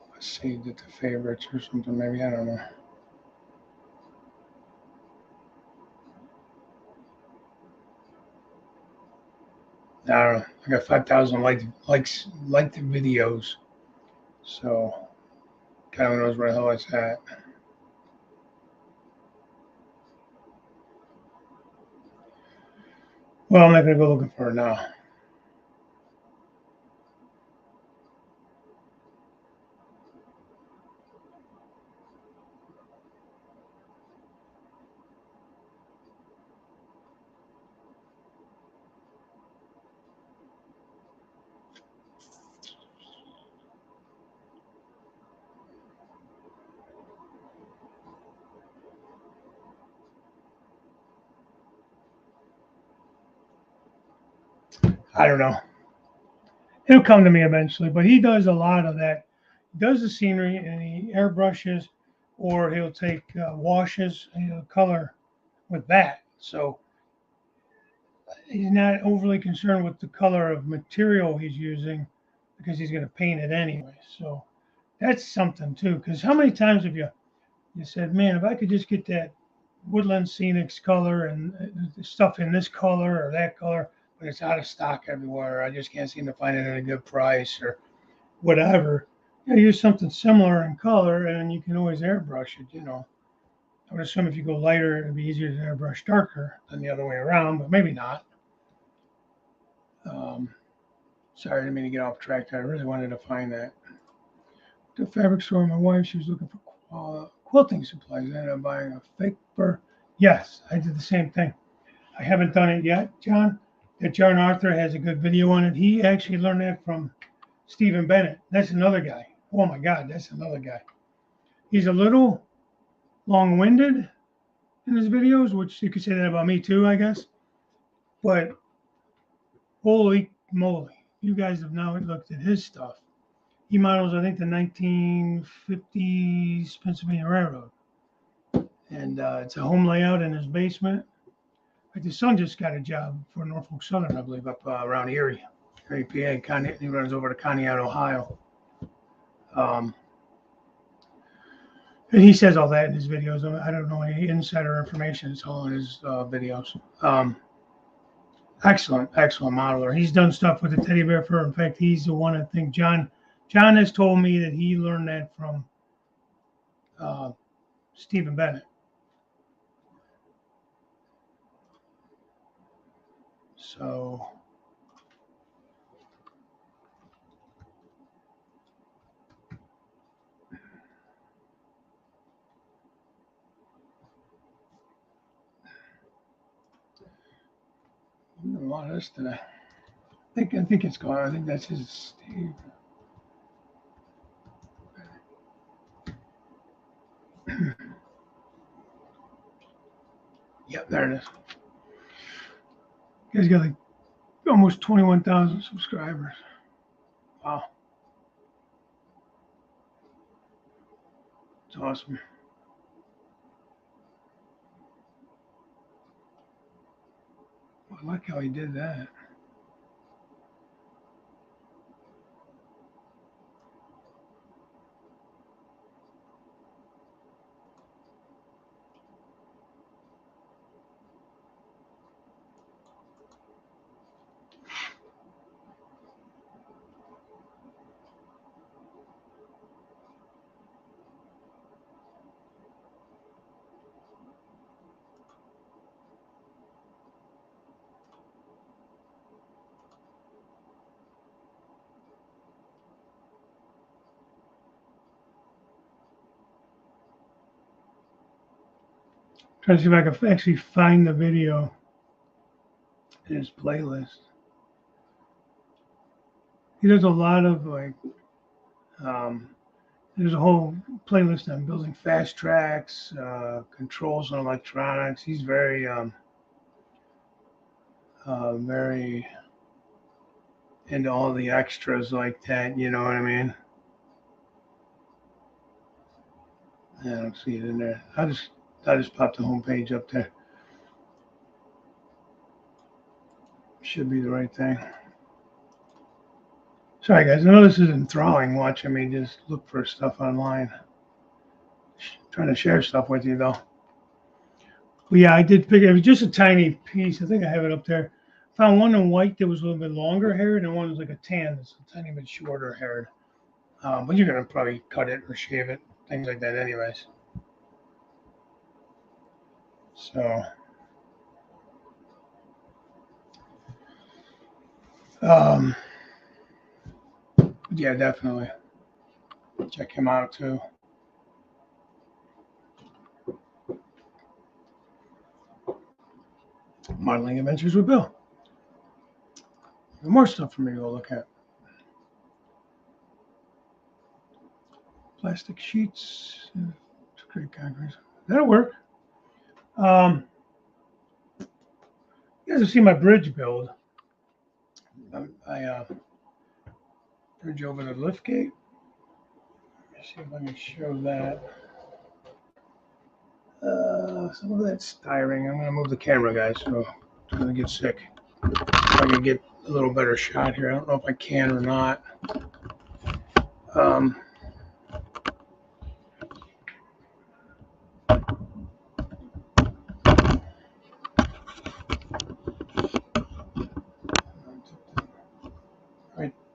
I saved it to favorites or something, maybe. I don't know. I don't know. I got 5,000 liked videos, so kind of knows where the hell it's at. Well, I'm not gonna go looking for it now. I don't know. It'll come to me eventually, but he does a lot of that. He does the scenery and he airbrushes, or he'll take washes and he'll color with that. So he's not overly concerned with the color of material he's using because he's going to paint it anyway. So that's something too. Because how many times have you said, man, if I could just get that woodland scenics color and stuff in this color or that color, but it's out of stock everywhere. I just can't seem to find it at a good price or whatever. Use something similar in color, and you can always airbrush it. I would assume if you go lighter, it'd be easier to airbrush darker than the other way around, but maybe not. Sorry, I didn't mean to get off track. I really wanted to find that. The fabric store, my wife, she was looking for quilting supplies. I ended up buying a fake fur. Yes, I did the same thing. I haven't done it yet, John. That John Arthur has a good video on it. He actually learned that from Stephen Bennett. That's another guy. Oh my God, that's another guy. He's a little long-winded in his videos, which you could say that about me too, I guess. But holy moly, you guys have now looked at his stuff. He models, I think, the 1950s Pennsylvania Railroad. And it's a home layout in his basement. Like his son just got a job for Norfolk Southern, I believe, up around Erie, PA. He runs over to Conneaut, Ohio. And he says all that in his videos. I don't know any insider information. It's all in his videos. Excellent modeler. He's done stuff with the teddy bear fur. In fact, he's the one I think John has told me that he learned that from Stephen Bennett. So a lot of this today. I think it's gone. I think that's his Steve. Yep, there it is. You guys got like almost 21,000 subscribers. Wow. It's awesome. I like how he did that. Trying to see if I can actually find the video in his playlist. He does a lot of like, there's a whole playlist on building fast tracks, controls on electronics. He's very, very into all the extras like that. You know what I mean? I don't see it in there. I just popped the homepage up there. Should be the right thing. Sorry, guys. I know this is enthralling watching me just look for stuff online. Trying to share stuff with you, though. But yeah, I did pick it. It was just a tiny piece. I think I have it up there. Found one in white that was a little bit longer haired, and one was like a tan that's a tiny bit shorter haired. But you're going to probably cut it or shave it, things like that, anyways. So, yeah, definitely check him out too. Modeling Adventures with Bill. More stuff for me to go look at. Plastic sheets to create concrete. That'll work. You guys have seen my bridge build. I bridge over the lift gate. Let's see if I can show that. Some of that styring. I'm going to move the camera, guys, so I'm going to get sick. If I can get a little better shot here. I don't know if I can or not.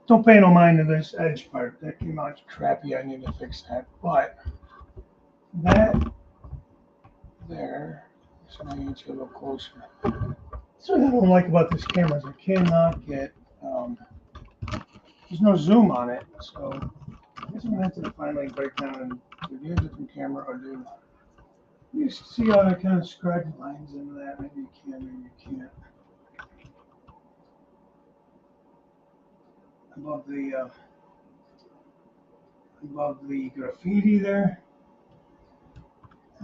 Don't pay no mind to this edge part. That came out crappy. I need to fix that. But that there, so I need to get a little closer. That's what I don't like about this camera is I cannot get, there's no zoom on it. So I guess I'm going to have to finally break down and do a different camera or do, you see how I kind of scratch lines into that. Maybe you can, maybe you can't. Above the graffiti there.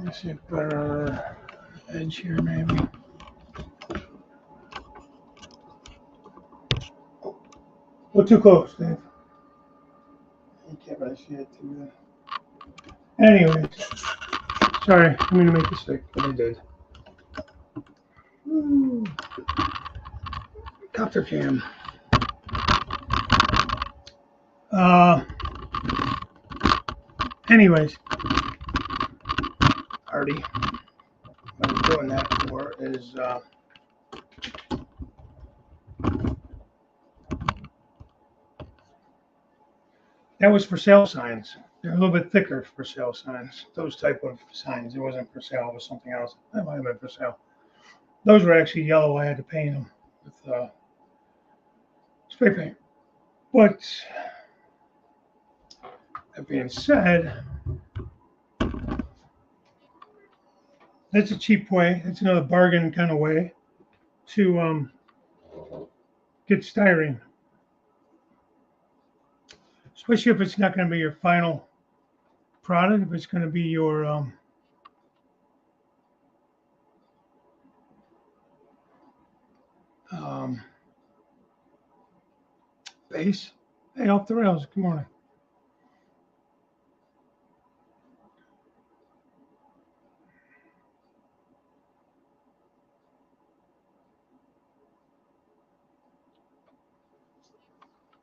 Let's see a better edge here, maybe. A little too close, Dave. You can't really see it too good. Anyway, sorry, I'm gonna make a mistake, but I did. Copter cam. Anyways, Artie, what I'm doing that for is that was for sale signs. They're a little bit thicker for sale signs. Those type of signs. It wasn't for sale. It was something else. That might have been for sale. Those were actually yellow. I had to paint them with spray paint. But that being said, that's a cheap way. It's another bargain kind of way to get styrene, especially if it's not going to be your final product. If it's going to be your base. Hey, off the rails. Good morning.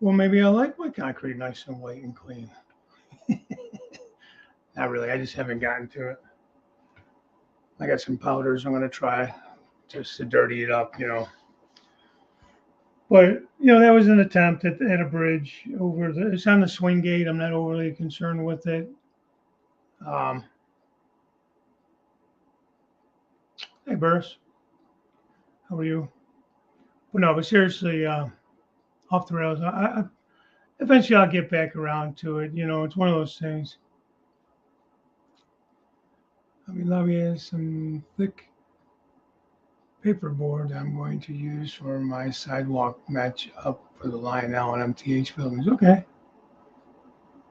Well, maybe I like my concrete nice and white and clean. Not really. I just haven't gotten to it. I got some powders I'm going to try just to dirty it up, you know. But, you know, that was an attempt at a bridge over the, it's on the swing gate. I'm not overly concerned with it. Hey, Burris. How are you? But no, but seriously, off the rails. Eventually I'll get back around to it. You know, it's one of those things. I mean, Lobby has some thick paperboard I'm going to use for my sidewalk match up for the Lionel and MTH buildings. Okay.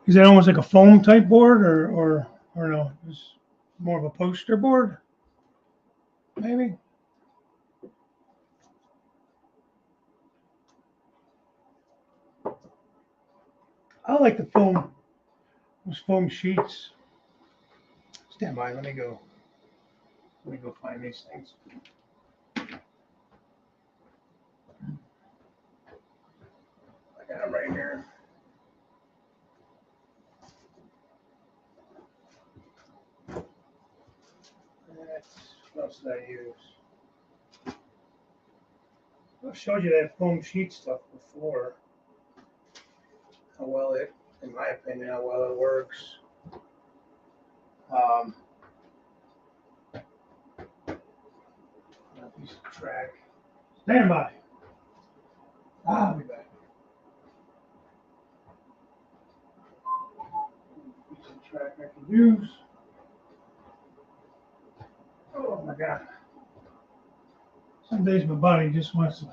Is that almost like a foam type board or no? It's more of a poster board? Maybe. I like the foam, those foam sheets. Stand by, let me go find these things. I got them right here. What else did I use? I showed you that foam sheet stuff before. How well it, in my opinion, how well it works. A piece of track. Stand by. I'll be back. Piece of track I can use. Oh my God. Some days my body just wants to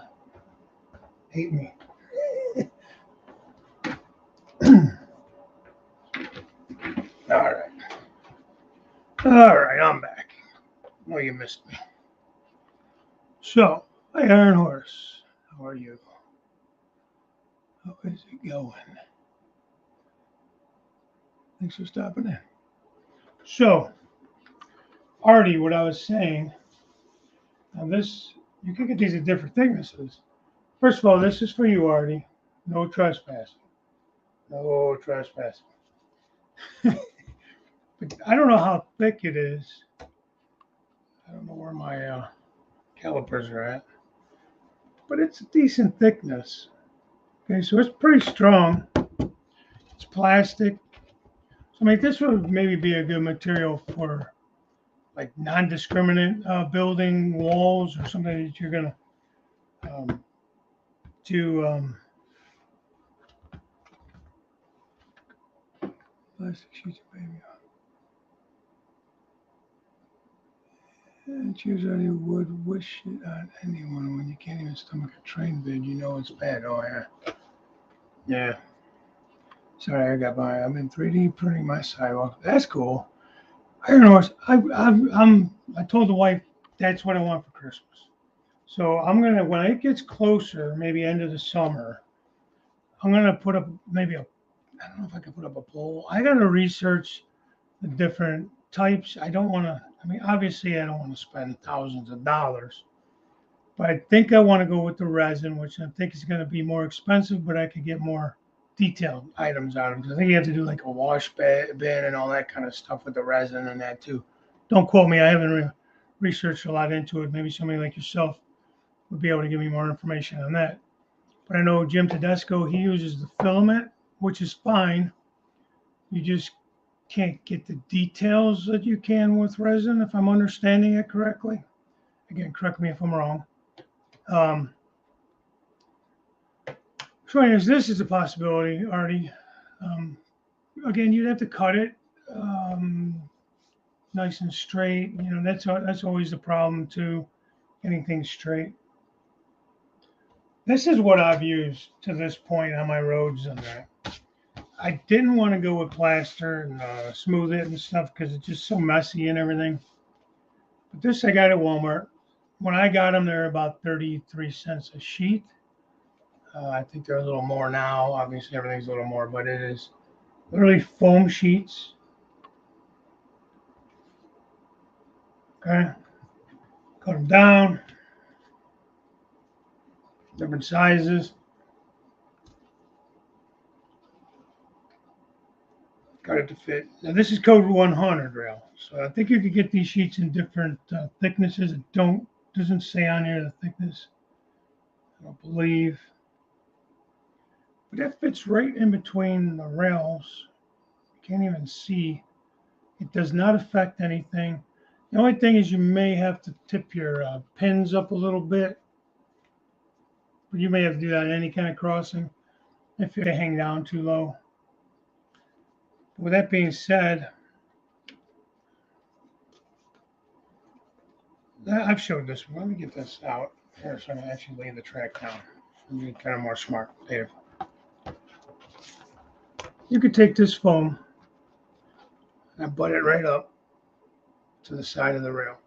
hate me. All right, I'm back. Oh, you missed me. So, hi, Iron Horse. How are you? How is it going? Thanks for stopping in. So, Artie, what I was saying, now this, you can get these at different thicknesses. First of all, this is for you, Artie. No trespassing. No trespassing. But I don't know how thick it is. I don't know where my calipers are at. But it's a decent thickness. Okay, so it's pretty strong. It's plastic. So, I mean, this would maybe be a good material for like non-discriminate building walls or something that you're gonna do plastic sheets of baby. And choose any wood, wish it on anyone when you can't even stomach a train bid. You know it's bad. Oh yeah. Yeah. Sorry, I've been 3D printing my sidewalk. That's cool. I don't know. I told the wife that's what I want for Christmas. So I'm gonna, when it gets closer, maybe end of the summer, I'm gonna put up maybe I don't know if I can put up a poll. I gotta research the different types. I don't want to. I mean, obviously, I don't want to spend thousands of dollars, but I think I want to go with the resin, which I think is going to be more expensive, but I could get more detailed items out of them. Because I think you have to do like a wash bin and all that kind of stuff with the resin and that too. Don't quote me. I haven't researched a lot into it. Maybe somebody like yourself would be able to give me more information on that. But I know Jim Tedesco, he uses the filament, which is fine. You just can't get the details that you can with resin, if I'm understanding it correctly. Again, correct me if I'm wrong. So anyways, this is a possibility, Artie. Again, you'd have to cut it nice and straight. You know, that's always the problem too, getting things straight. This is what I've used to this point on my roads and that. I didn't want to go with plaster and smooth it and stuff because it's just so messy and everything. But this I got at Walmart. When I got them, they're about 33 cents a sheet. I think they're a little more now. Obviously, everything's a little more, but it is literally foam sheets. Okay. Cut them down. Different sizes. Got it to fit. Now this is code 100 rail. So I think you could get these sheets in different thicknesses. It doesn't say on here the thickness. I don't believe. But that fits right in between the rails. You can't even see. It does not affect anything. The only thing is you may have to tip your pins up a little bit. But you may have to do that in any kind of crossing if they hang down too low. With that being said, I've showed this. Let me get this out here so I can actually lay the track down. I'm being kind of more smart later. You could take this foam and butt it right up to the side of the rail.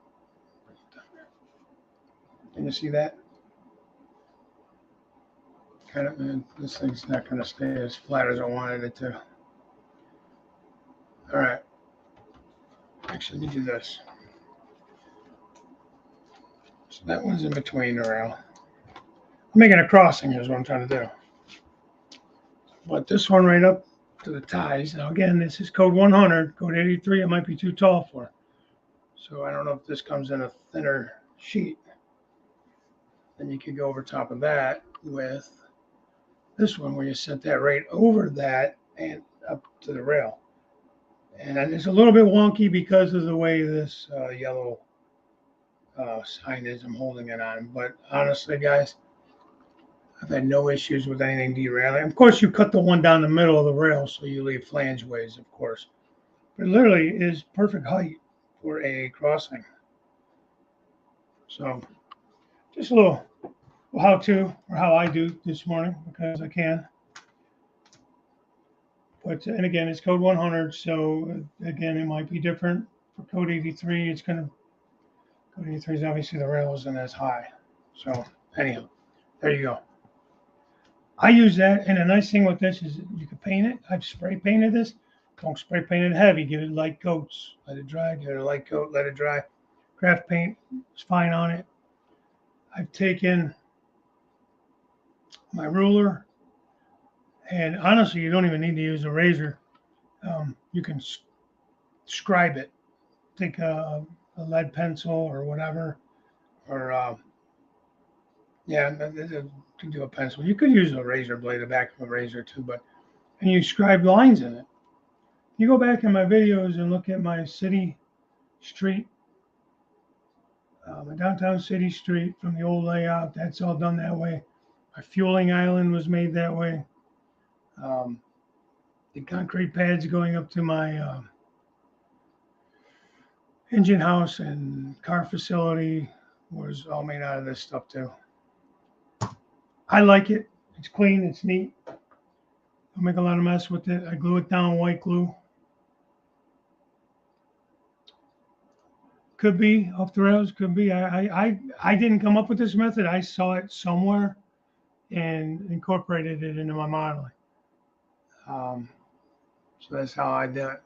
Can you see that? Kind of, this thing's not going to stay as flat as I wanted it to. All right. Actually, let me do this. So that one's in between the rail. I'm making a crossing is what I'm trying to do. But this one right up to the ties. Now again, this is code 100. Code 83, it might be too tall for. So I don't know if this comes in a thinner sheet. Then you could go over top of that with this one where you set that right over that and up to the rail. And it's a little bit wonky because of the way this yellow sign is I'm holding it on. But honestly, guys, I've had no issues with anything derailing. Of course, you cut the one down the middle of the rail, so you leave flange ways, of course. But it literally is perfect height for a crossing. So just a little how-to, or how I do this morning, because I can. But, and again, it's code 100, so again, it might be different. For code 83, it's going to, code 83 is obviously the rail isn't as high. So anyhow, there you go. I use that, and the nice thing with this is you can paint it. I've spray painted this. Don't spray paint it heavy. Give it light coats. Let it dry. Give it a light coat. Let it dry. Craft paint is fine on it. I've taken my ruler, and honestly, you don't even need to use a razor. You can scribe it. Take a lead pencil or whatever, or yeah, you can do a pencil. You could use a razor blade, the back of a razor too, and you scribe lines in it. You go back in my videos and look at my city street, my downtown city street from the old layout. That's all done that way. My fueling island was made that way. The concrete pads going up to my engine house and car facility was all made out of this stuff too. I like it. It's clean. It's neat. Don't make a lot of mess with it. I glue it down white glue. Could be off the rails. Could be. I didn't come up with this method. I saw it somewhere and incorporated it into my modeling. So that's how I do it.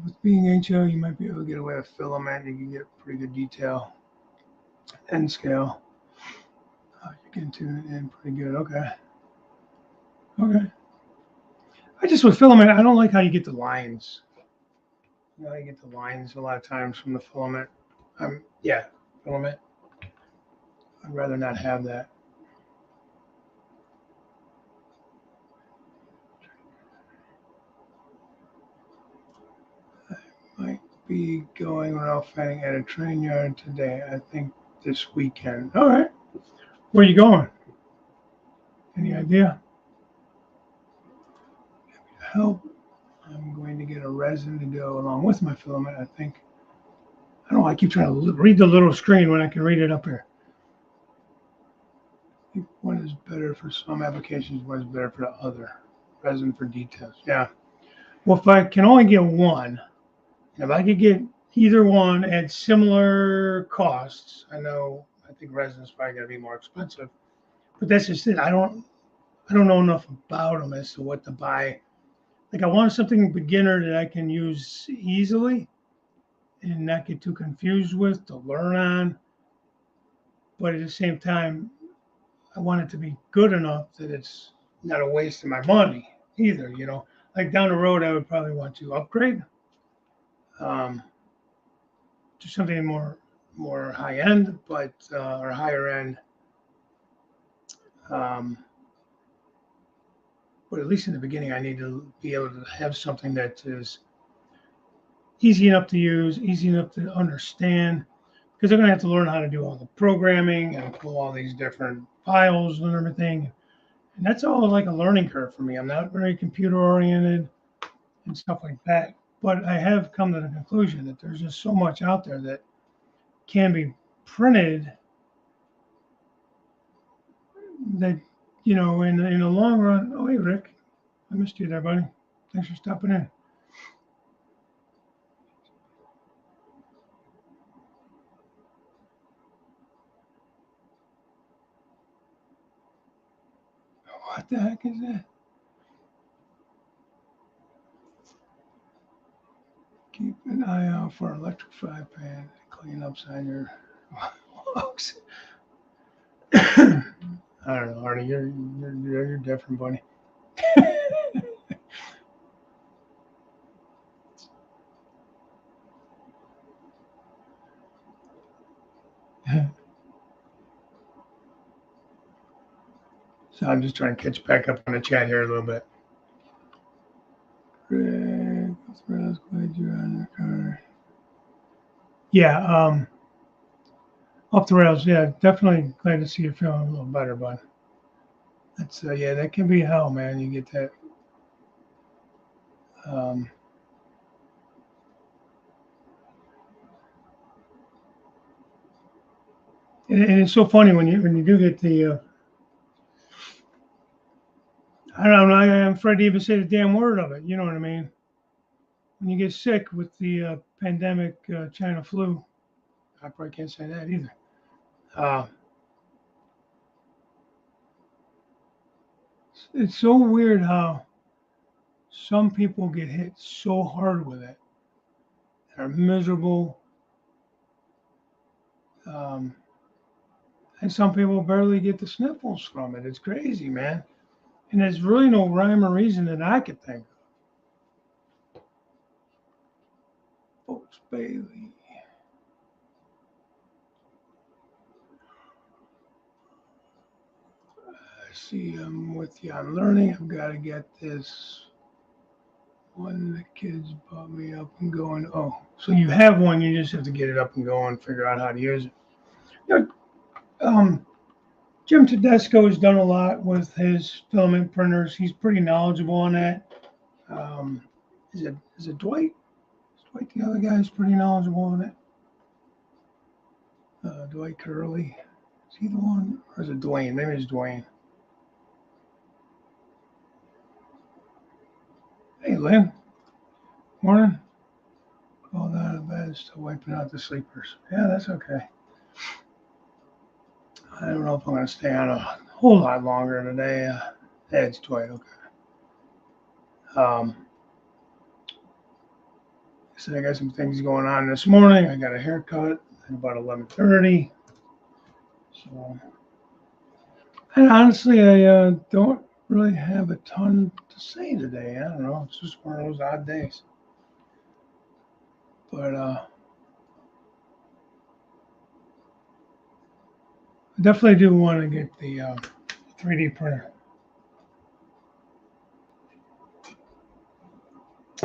With being HO, you might be able to get away with filament. You can get pretty good detail and scale. You can tune it in pretty good. Okay. I just with filament, I don't like how you get the lines. You know, you get the lines a lot of times from the filament. Yeah, filament. I'd rather not have that. Might be going rail fanning at a train yard today. I think this weekend. All right. Where are you going? Any idea? Help. I'm going to get a resin to go along with my filament, I think. I don't know, I keep trying to read the little screen when I can read it up here. I think one is better for some applications, one is better for the other. Resin for details. Yeah. Well, if I can only get one, if I could get either one at similar costs, I think resin is probably going to be more expensive, but that's just it. I don't know enough about them as to what to buy. Like I want something beginner that I can use easily and not get too confused with to learn on. But at the same time, I want it to be good enough that it's not a waste of my money either. Like down the road, I would probably want to upgrade to something more high end, but or higher end. But at least in the beginning, I need to be able to have something that is easy enough to use, easy enough to understand, because they're going to have to learn how to do all the programming and pull all these different files and everything. And that's all like a learning curve for me. I'm not very computer oriented and stuff like that. But I have come to the conclusion that there's just so much out there that can be printed that, in the long run. Oh, hey, Rick, I missed you there, buddy. Thanks for stopping in. What the heck is that? Keep an eye out for electric fry pan. Clean upside your hooks. I don't know, Artie. You're different, buddy. So I'm just trying to catch back up on the chat here a little bit. Greg, glad you're on the car. Yeah, off the rails. Yeah, definitely glad to see you feeling a little better, bud. That's yeah, that can be hell, man. You get that. And it's so funny when you do get the. I don't know. I'm afraid to even say the damn word of it. You know what I mean? When you get sick with the pandemic China flu, I probably can't say that either. It's so weird how some people get hit so hard with it. They're miserable. And some people barely get the sniffles from it. It's crazy, man. And there's really no rhyme or reason that I could think of. Folks Bailey. I see I'm with you on learning. I've got to get this one the kids brought me up and going. Oh, so you have one, you just have to get it up and going, figure out how to use it. Jim Tedesco has done a lot with his filament printers. He's pretty knowledgeable on that. Is it Dwight? Is Dwight the other guy who's pretty knowledgeable on it? Dwight Curley. Is he the one? Or is it Dwayne? Maybe it's Dwayne. Hey, Lynn. Morning. Called out of bed, still wiping out the sleepers. Yeah, that's okay. I don't know if I'm going to stay on a whole lot longer today. Yeah, it's Dwight. Okay. So I got some things going on this morning. I got a haircut at about 11:30. So, and honestly, I don't really have a ton to say today. I don't know. It's just one of those odd days. But I definitely do want to get the 3D printer.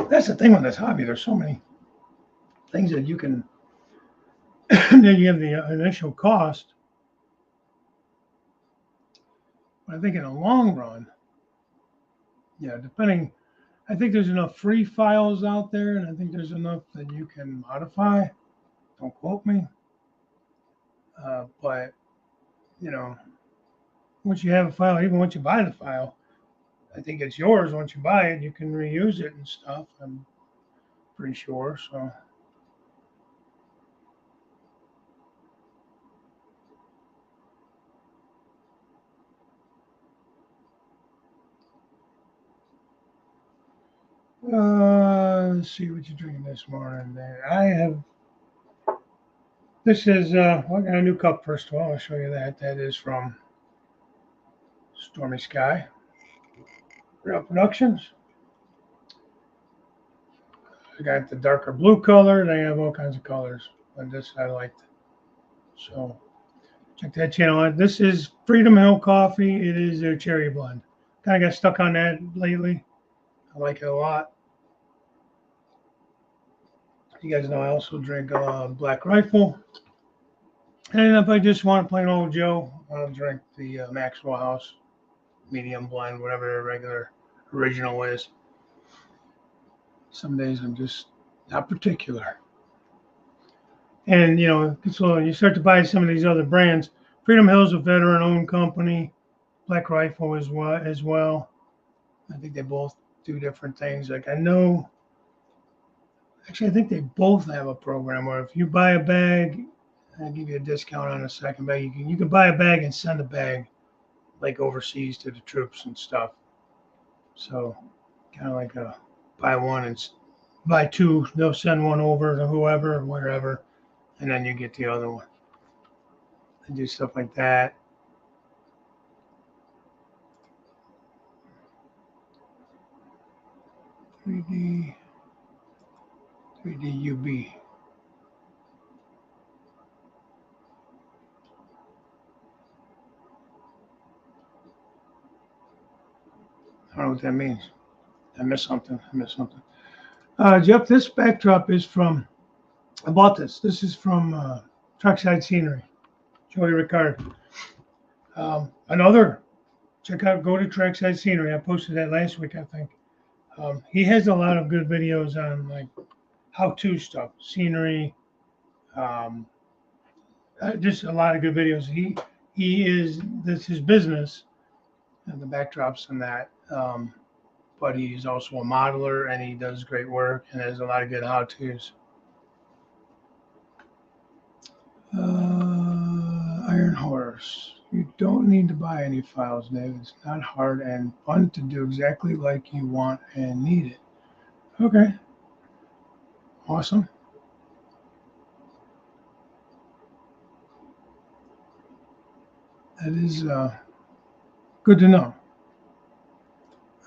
That's the thing with this hobby. There's so many things that you can. Then you have the initial cost, But I think in the long run, yeah, depending, I think there's enough free files out there, and I think there's enough that you can modify. Don't quote me. But, you know, once you have a file, even once you buy the file, I think it's yours once you buy it. You can reuse it and stuff, I'm pretty sure. So, let's see what you're drinking this morning. This is, well, I got a new cup first of all. I'll show you that. That is from Stormy Sky Real Productions. I got the darker blue color. They have all kinds of colors, and this I liked. So check that channel out. This is Freedom Hill Coffee. It is their cherry blend. Kind of got stuck on that lately. I like it a lot. You guys know I also drink Black Rifle. And if I just want plain old Joe, I'll drink the Maxwell House medium blend, whatever their regular original is. Some days I'm just not particular. And, you know, so you start to buy some of these other brands. Freedom Hill's a veteran-owned company. Black Rifle as well. I think they both do different things. Like I know, actually, I think they both have a program where if you buy a bag, I'll give you a discount on the second bag. You can buy a bag and send a bag like overseas to the troops and stuff. So kind of like a buy one and buy two. They'll send one over to whoever, wherever, and then you get the other one. They do stuff like that. $3D UB. I don't know what that means. I missed something. Jeff, this backdrop is from, I bought this. This is from Trackside Scenery, Joey Ricard. Go to Trackside Scenery. I posted that last week, I think. He has a lot of good videos on like how-to stuff, scenery, just a lot of good videos. This is his business, and the backdrops and that. But he's also a modeler and he does great work and has a lot of good how-tos. Iron Horse. You don't need to buy any files, Dave. It's not hard and fun to do exactly like you want and need it. Okay. Awesome. That is good to know.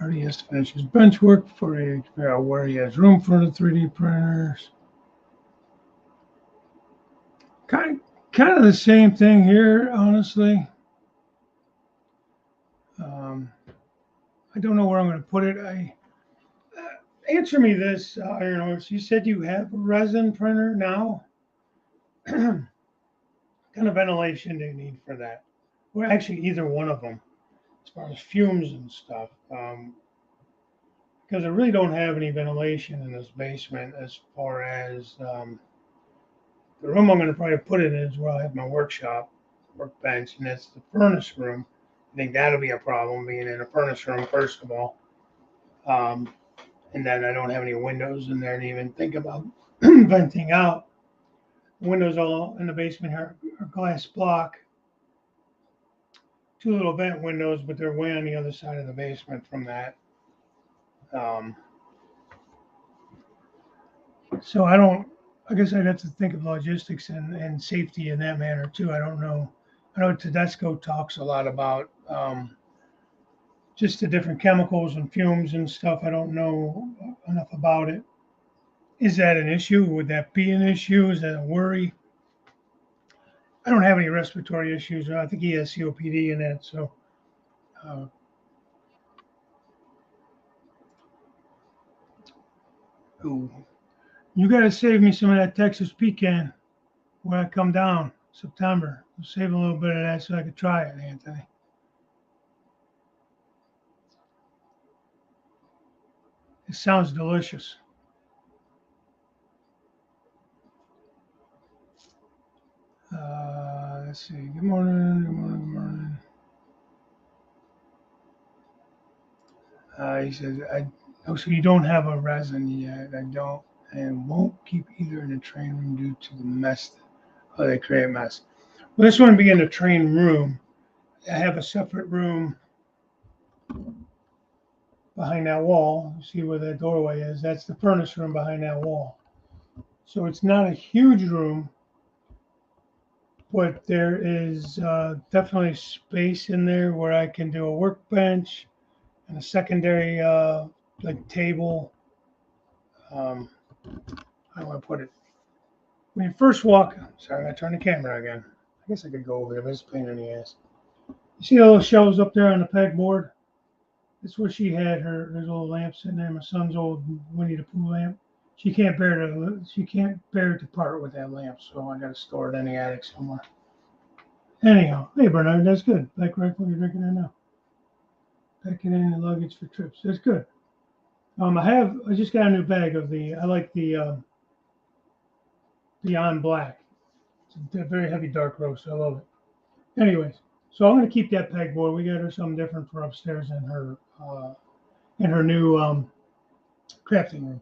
Already has to finish his bench work before he figure out where he has room for the 3D printers. Kind of the same thing here, honestly. I don't know where I'm going to put it. Answer me this, Iron Horse. You said you have a resin printer now. What kind of ventilation do you need for that? Well, actually, either one of them, as far as fumes and stuff. Because I really don't have any ventilation in this basement as far as the room I'm going to probably put it in is where I have my workbench, and that's the furnace room. I think that'll be a problem being in a furnace room, first of all. And then I don't have any windows in there to even think about venting out. Windows all in the basement are glass block. 2 little vent windows, but they're way on the other side of the basement from that. So I guess I'd have to think of logistics and safety in that manner too. I don't know. I know Tedesco talks a lot about just the different chemicals and fumes and stuff. I don't know enough about it. Is that an issue? Would that be an issue? Is that a worry? I don't have any respiratory issues. I think he has COPD in that. So, you got to save me some of that Texas pecan when I come down September. I'll save a little bit of that so I could try it, Anthony. It sounds delicious. Let's see. Good morning. Good morning. Good morning. He says, oh, so you don't have a resin yet. I don't, and won't keep either in the train room due to the mess. Oh, they create a mess. Well, this wouldn't be in the train room. I have a separate room behind that wall. See where that doorway is? That's the furnace room behind that wall. So it's not a huge room, but there is definitely space in there where I can do a workbench and a secondary like table. How do I put it? When you first walk, sorry, I turned the camera again. I guess I could go over there, but it's a pain in the ass. You see the little shelves up there on the pegboard? That's where she had her little lamp sitting there. My son's old Winnie the Pooh lamp. She can't bear to part with that lamp, so I got to store it in the attic somewhere. Anyhow, hey Bernard, that's good. Black Rifle, you're drinking that now. Pack it in the luggage for trips. That's good. I just got a new bag of I like the Beyond Black. It's a very heavy dark roast. I love it. Anyways, so I'm going to keep that pegboard. We got her something different for upstairs in her new crafting room.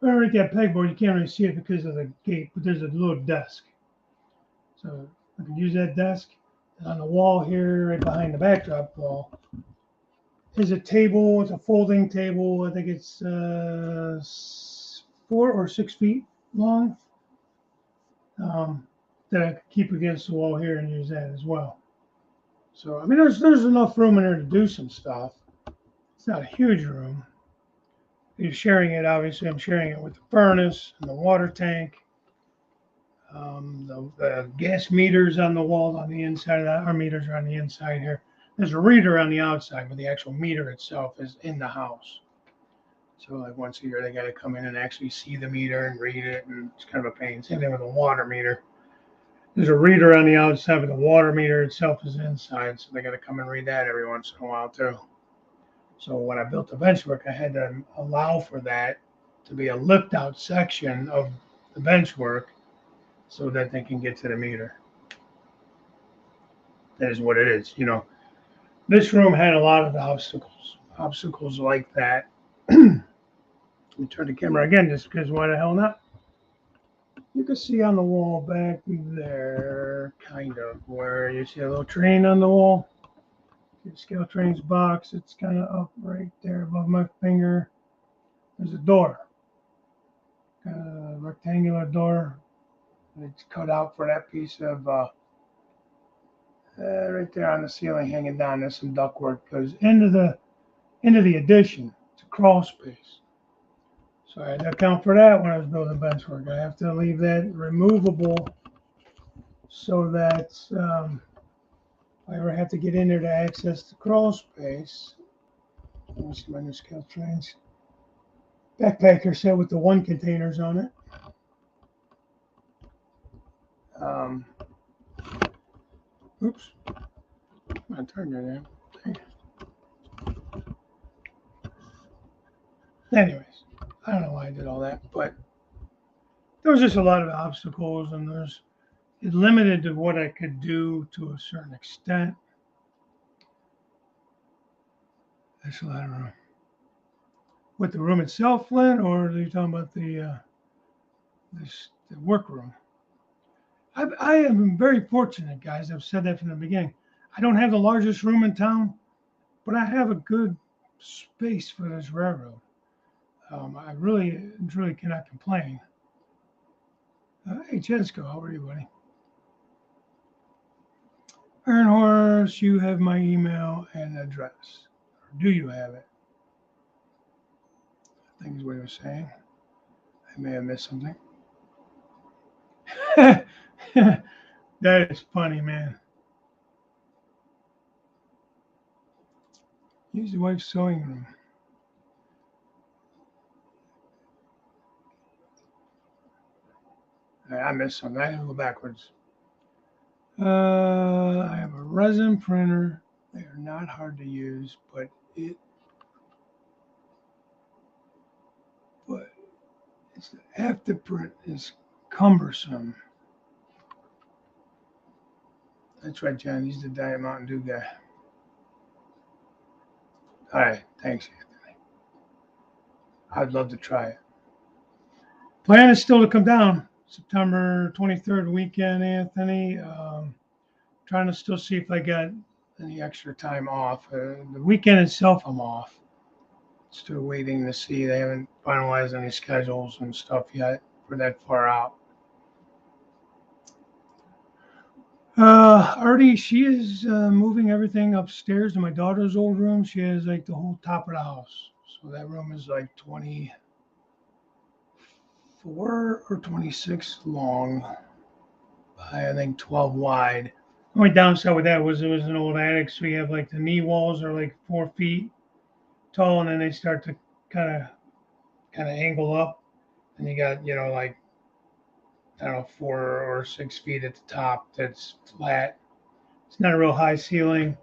Right, that pegboard, you can't really see it because of the gate, but there's a little desk. So I can use that desk. And on the wall here, right behind the backdrop wall, is a table. It's a folding table. I think it's 4 or 6 feet long. That I could keep against the wall here and use that as well. So I mean, there's enough room in there to do some stuff. It's not a huge room. You're sharing it, obviously. I'm sharing it with the furnace and the water tank. The gas meters on the wall on the inside of that. Our meters are on the inside here. There's a reader on the outside, but the actual meter itself is in the house. So like once a year, they got to come in and actually see the meter and read it, and it's kind of a pain. Same thing with the water meter. There's a reader on the outside, but the water meter itself is inside, so they got to come and read that every once in a while too. So when I built the benchwork, I had to allow for that to be a lift-out section of the benchwork so that they can get to the meter. That is what it is. You know, this room had a lot of obstacles like that. Let me turn the camera again just because why the hell not? You can see on the wall back there, kind of, where you see a little train on the wall. The scale train's box, it's kind of up right there above my finger. There's a door, a rectangular door. It's cut out for that piece of right there on the ceiling hanging down. There's some ductwork goes into the addition. It's a crawl space. So I had to account for that when I was building benchwork. I have to leave that removable so that if I ever have to get in there to access the crawl space. Let me see my new scale trains. Backpacker set with the 1 containers on it. Oops. I turned it in. Anyways, I don't know why I did all that, but there was just a lot of obstacles, and it limited to what I could do to a certain extent. That's a lot of room. With the room itself, Flynn, or are you talking about the workroom? I am very fortunate, guys. I've said that from the beginning. I don't have the largest room in town, but I have a good space for this railroad. I really cannot complain. Hey, Chesko, how are you, buddy? Iron Horse, you have my email and address. Or do you have it? I think is what he was saying. I may have missed something. That is funny, man. Use the wife's sewing room. I missed something. I have to go backwards. I have a resin printer. They are not hard to use, but It's the afterprint is cumbersome. That's right, John. He's the Diet Mountain Dew guy. All right. Thanks, Anthony. I'd love to try it. Plan is still to come down September 23rd weekend, Anthony. Trying to still see if I got any extra time off. The weekend itself, I'm off. Still waiting to see. They haven't finalized any schedules and stuff yet for that far out. Artie, she is moving everything upstairs to my daughter's old room. She has like the whole top of the house. So that room is like 24 or 26 long by I think 12 wide. The only downside with that was it was an old attic, so you have like the knee walls are like 4 feet tall, and then they start to kind of angle up, and you got like I don't know 4 or 6 feet at the top that's flat. It's not a real high ceiling.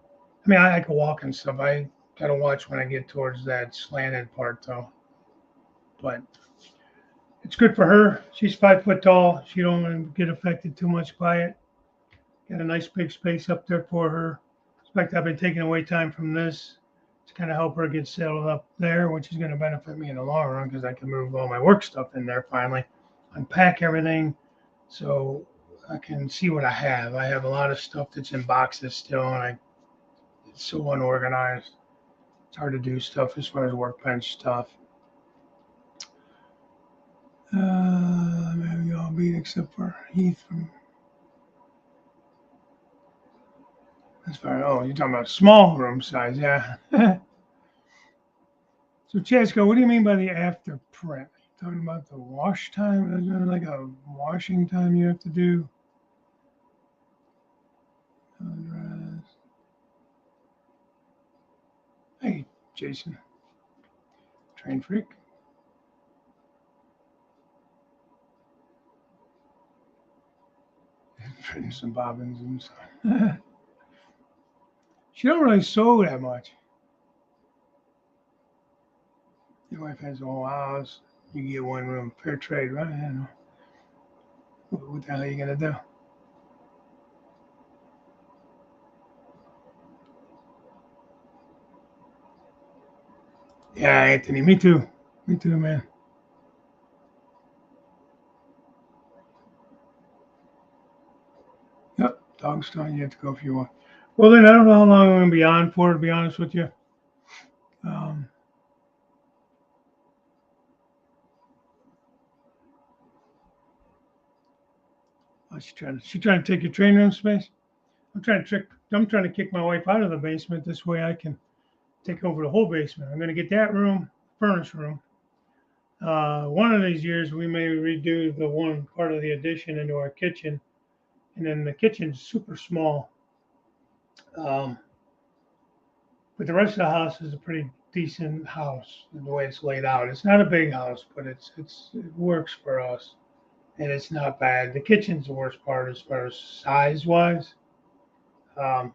I mean, I could walk and stuff. I gotta watch when I get towards that slanted part though. But it's good for her. She's 5 foot tall. She don't get affected too much by it. Got a nice big space up there for her. In fact, I've been taking away time from this to kind of help her get settled up there, which is going to benefit me in the long run because I can move all my work stuff in there finally, unpack everything, so I can see what I have. I have a lot of stuff that's in boxes still, and it's so unorganized. It's hard to do stuff as far as workbench stuff. Maybe all beat except for Heath from. As far you're talking about small room size, yeah. So Chaska, what do you mean by the after print? Talking about the wash time? Is there like a washing time you have to do? Hey, Jason. Train freak. Printing some bobbins and stuff. She don't really sew that much. Your wife has a whole house. You get one room, fair trade, right? I don't know. What the hell are you gonna do? Yeah, Anthony, me too. Me too, man. Yep, dog's telling you have to go if you want. Well, then I don't know how long I'm gonna be on for, to be honest with you. She trying to take your train room space? I'm trying to kick my wife out of the basement. This way I can take over the whole basement. I'm going to get that room, furnace room. One of these years we may redo the one part of the addition into our kitchen, and then the kitchen's super small. But the rest of the house is a pretty decent house the way it's laid out. It's not a big house, but it works for us, and it's not bad. The kitchen's the worst part as far as size wise. But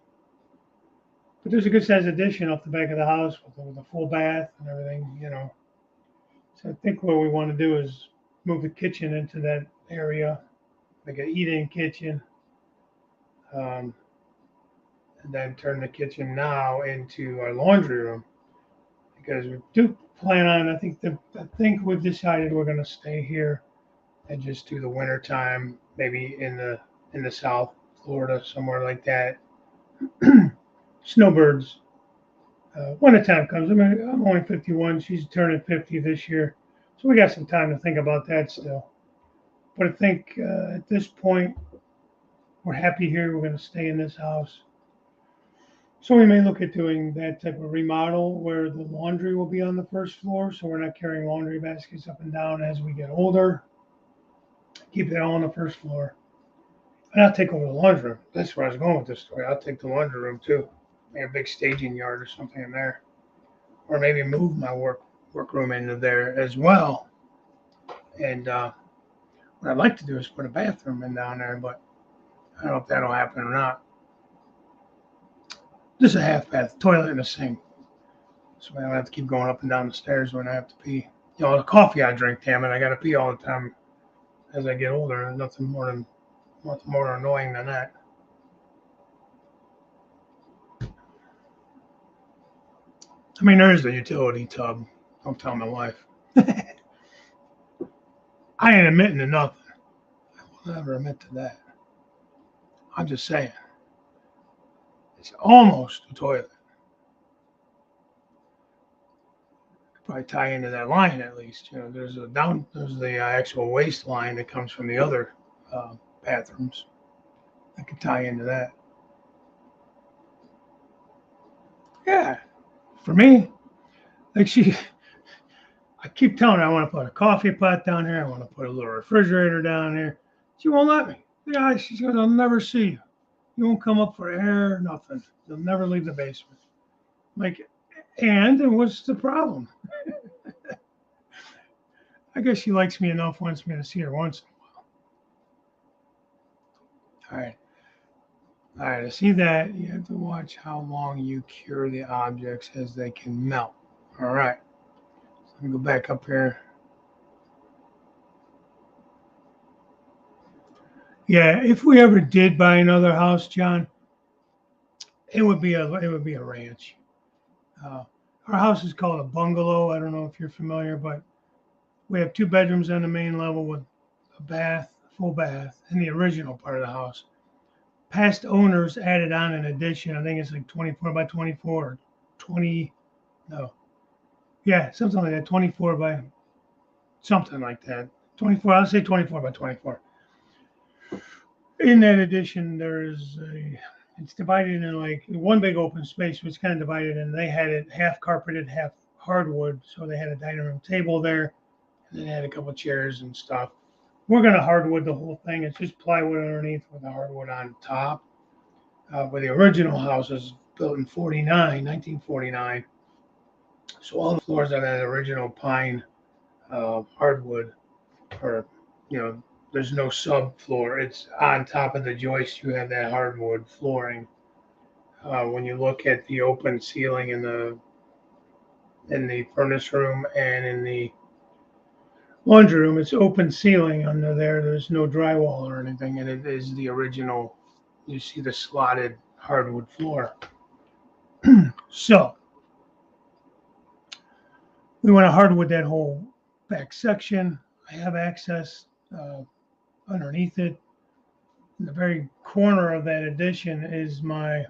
there's a good sized addition off the back of the house with a full bath and everything. So I think what we want to do is move the kitchen into that area, like an eat-in kitchen, and then turn the kitchen now into our laundry room because we do plan on. I think we've decided we're going to stay here and just do the winter time, maybe in the South Florida, somewhere like that. Snowbirds. When the time comes, I'm only 51. She's turning 50 this year, so we got some time to think about that still. But I think at this point, we're happy here. We're going to stay in this house. So we may look at doing that type of remodel where the laundry will be on the first floor, so we're not carrying laundry baskets up and down as we get older. Keep it all on the first floor. And I'll take over the laundry room. That's where I was going with this story. I'll take the laundry room too. Maybe a big staging yard or something in there. Or maybe move my workroom into there as well. And what I'd like to do is put a bathroom in down there, but I don't know if that'll happen or not. Just a half bath, toilet and a sink. So I don't have to keep going up and down the stairs when I have to pee. the coffee I drink, damn it, I gotta pee all the time as I get older, and nothing more annoying than that. I mean, there's the utility tub. Don't tell my wife. I ain't admitting to nothing. I will never admit to that. I'm just saying. It's almost a toilet. Could probably tie into that line at least. There's the actual waste line that comes from the other bathrooms. I could tie into that. Yeah, for me, like I keep telling her I want to put a coffee pot down here. I want to put a little refrigerator down here. She won't let me. Yeah, she goes, I'll never see you. You won't come up for air, nothing. You'll never leave the basement. Like, and what's the problem? I guess she likes me enough, wants me to see her once in a while. All right. All right, to see that, you have to watch how long you cure the objects as they can melt. All right. So let me go back up here. Yeah, if we ever did buy another house, John, it would be a ranch. Uh, our house is called a bungalow. I don't know if you're familiar, but we have 2 bedrooms on the main level with a bath, full bath, in the original part of the house. Past owners added on an addition. I think it's like 24 by 24 or 20. No, yeah, something like that. 24 by something like that. 24. I'll say 24 by 24. In that addition, it's divided in like one big open space, which kind of divided, and they had it half carpeted, half hardwood. So they had a dining room table there, and then they had a couple chairs and stuff. We're gonna hardwood the whole thing. It's just plywood underneath with the hardwood on top. But the original house was built in 1949. So all the floors are that original pine hardwood, or there's no subfloor. It's on top of the joist. You have that hardwood flooring. When you look at the open ceiling in the furnace room and in the laundry room, it's open ceiling under there. There's no drywall or anything, and it is the original. You see the slotted hardwood floor. So we want to hardwood that whole back section. I have access underneath it. In the very corner of that addition is my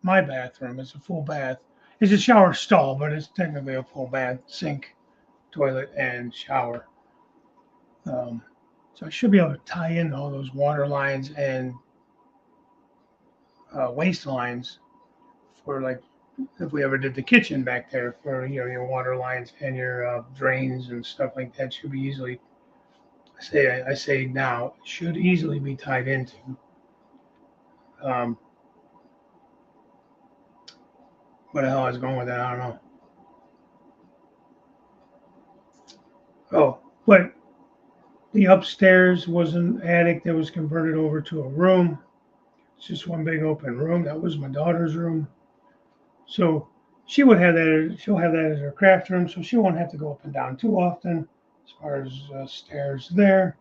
bathroom. It's a full bath. It's a shower stall, but it's technically a full bath, sink, toilet, and shower. So I should be able to tie in all those water lines and waste lines for, like, if we ever did the kitchen back there, for your water lines and your drains and stuff like that should be easily. I say now should easily be tied into. Where the hell I was going with that, I don't know. Oh, but the upstairs was an attic that was converted over to a room. It's just one big open room. That was my daughter's room. So she'll have that as her craft room, so she won't have to go up and down too often as far as stairs there.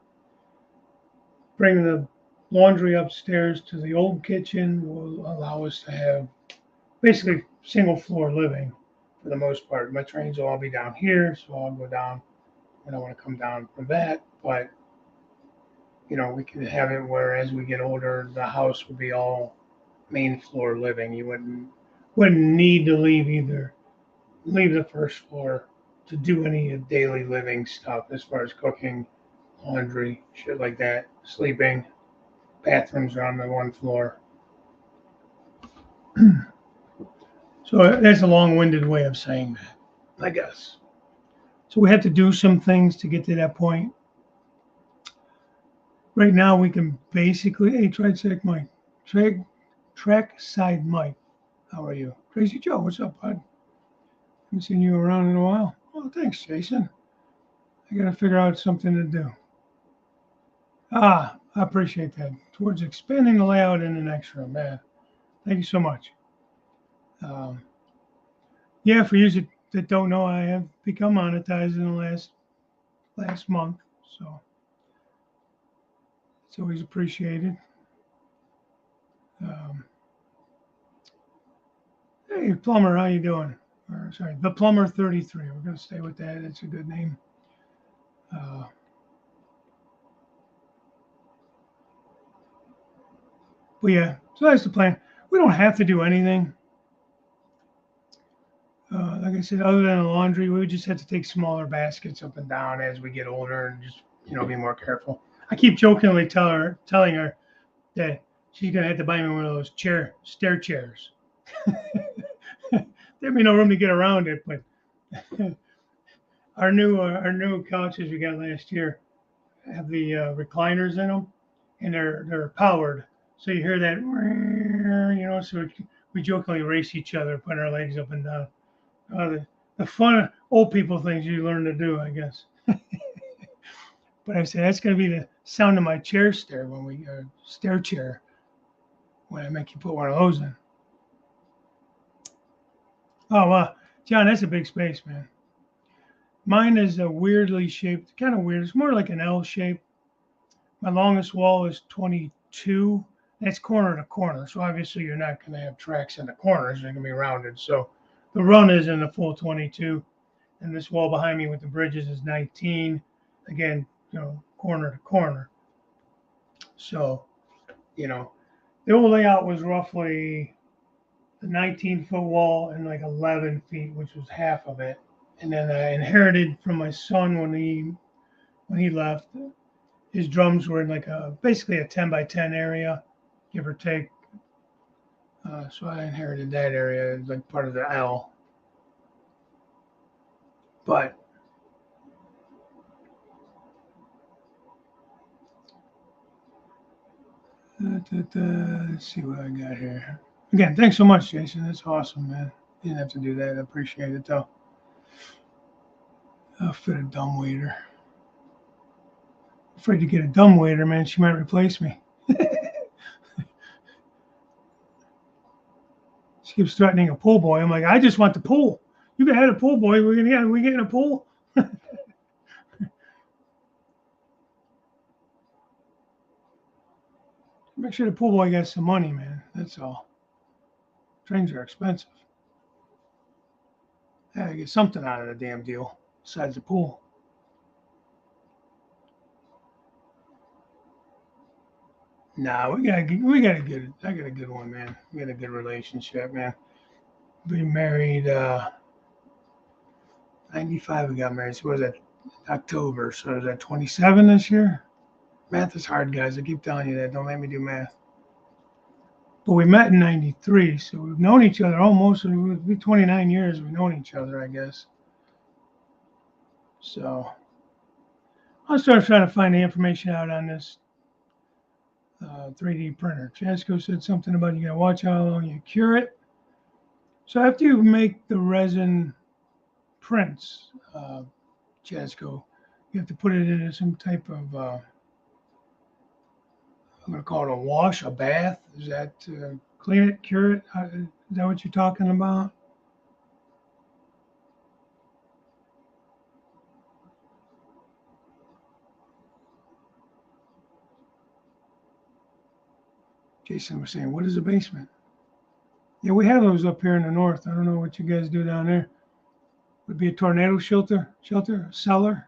Bringing the laundry upstairs to the old kitchen will allow us to have basically single floor living for the most part. My trains will all be down here, so I'll go down and I want to come down for that. But we can have it where as we get older, the house will be all main floor living. You wouldn't need to leave the first floor to do any daily living stuff as far as cooking, laundry, shit like that, sleeping. Bathrooms are on the one floor. So that's a long-winded way of saying that, I guess. So we have to do some things to get to that point. Right now, we can basically, hey, trackside Mike, how are you? Crazy Joe, what's up, bud? Haven't seen you around in a while. Oh, thanks, Jason. I got to figure out something to do. I appreciate that. Towards expanding the layout in the next room, man. Thank you so much. Yeah, for you that don't know, I have become monetized in the last last month, so it's always appreciated. Um, hey, Plumber, how you doing? Or sorry, the Plumber 33. We're gonna stay with that. It's a good name. Uh, but yeah, so that's the plan. We don't have to do anything. Like I said, other than the laundry, we just have to take smaller baskets up and down as we get older and just, be more careful. I keep jokingly telling her that she's gonna have to buy me one of those stair chairs. There'd be no room to get around it, but our new couches we got last year have the recliners in them, and they're powered, so you hear that, So we jokingly race each other, putting our legs up and down. The fun old people things you learn to do, I guess. But I said that's going to be the sound of my chair stair when we stair chair when I make you put one of those in. Oh wow, John, that's a big space, man. Mine is a weirdly shaped, kind of weird. It's more like an L shape. My longest wall is 22. That's corner to corner, so obviously you're not going to have tracks in the corners. They're going to be rounded. So the run is in the full 22, and this wall behind me with the bridges is 19. Again, corner to corner. So, the old layout was roughly the 19-foot wall and like 11 feet, which was half of it. And then I inherited from my son when he left. His drums were in like basically a 10 by 10 area, give or take. So I inherited that area as like part of the L. But let's see what I got here. Again, thanks so much, Jason. That's awesome, man. You didn't have to do that. I appreciate it, though. I'll fit a dumb waiter. Afraid to get a dumb waiter, man. She might replace me. She keeps threatening a pool boy. I'm like, I just want the pool. You can have a pool boy. We getting a pool. Make sure the pool boy gets some money, man. That's all. Trains are expensive. I gotta get something out of the damn deal besides the pool. Nah, I got a good one, man. We got a good relationship, man. We married 95 we got married. So was that October? So is that 27 this year? Math is hard, guys. I keep telling you that. Don't make me do math. But we met in 93, so we've known each other almost, it would be 29 years we've known each other, I guess. So I'll start trying to find the information out on this 3D printer. Chasco said something about you got to watch how long you cure it. So after you make the resin prints, Chasco, you have to put it into some type of, I'm going to call it a wash, a bath. Is that clean it, cure it? Is that what you're talking about? Jason was saying, what is a basement? Yeah, we have those up here in the north. I don't know what you guys do down there. Would be a tornado shelter, cellar.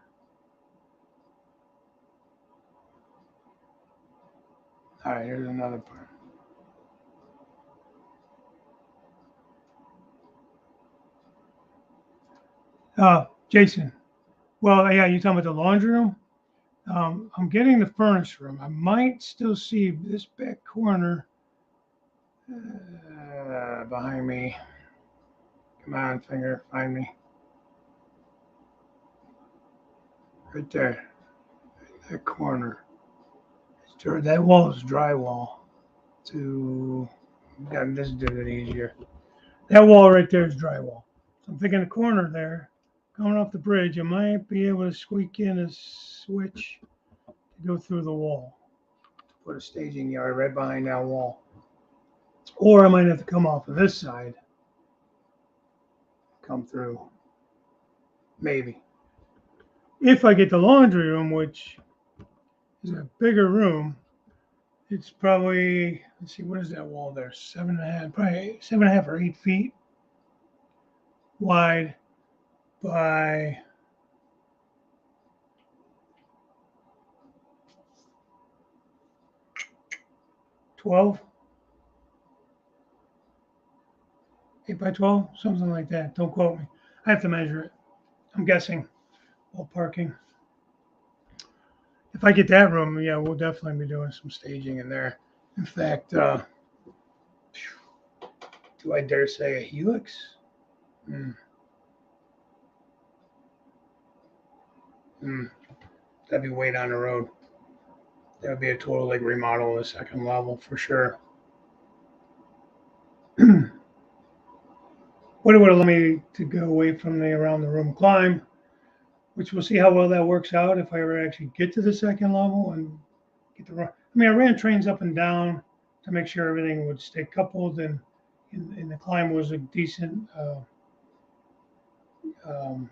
All right, here's another part. Jason. Well, yeah, you're talking about the laundry room? I'm getting the furnace room. I might still see this back corner behind me. Come on, finger, find me. Right there. That corner. That wall is drywall. Got this did it easier. That wall right there is drywall. So I'm thinking the corner there, coming off the bridge, I might be able to squeak in a switch to go through the wall. Put a staging yard right behind that wall. Or I might have to come off of this side. Come through. Maybe. If I get the laundry room, which is a bigger room, it's probably, let's see, what is that wall there? 7.5, probably 7.5 or 8 feet wide by 12, 8 by 12, something like that. Don't quote me. I have to measure it. I'm guessing while parking. If I get that room, yeah, we'll definitely be doing some staging in there. In fact, do I dare say a helix? Mm, that'd be way down the road. That would be a total like remodel of the second level for sure. What it would allow me to go away from the around the room climb, which we'll see how well that works out if I ever actually get to the second level and get the run. I mean, I ran trains up and down to make sure everything would stay coupled, and the climb was a decent um,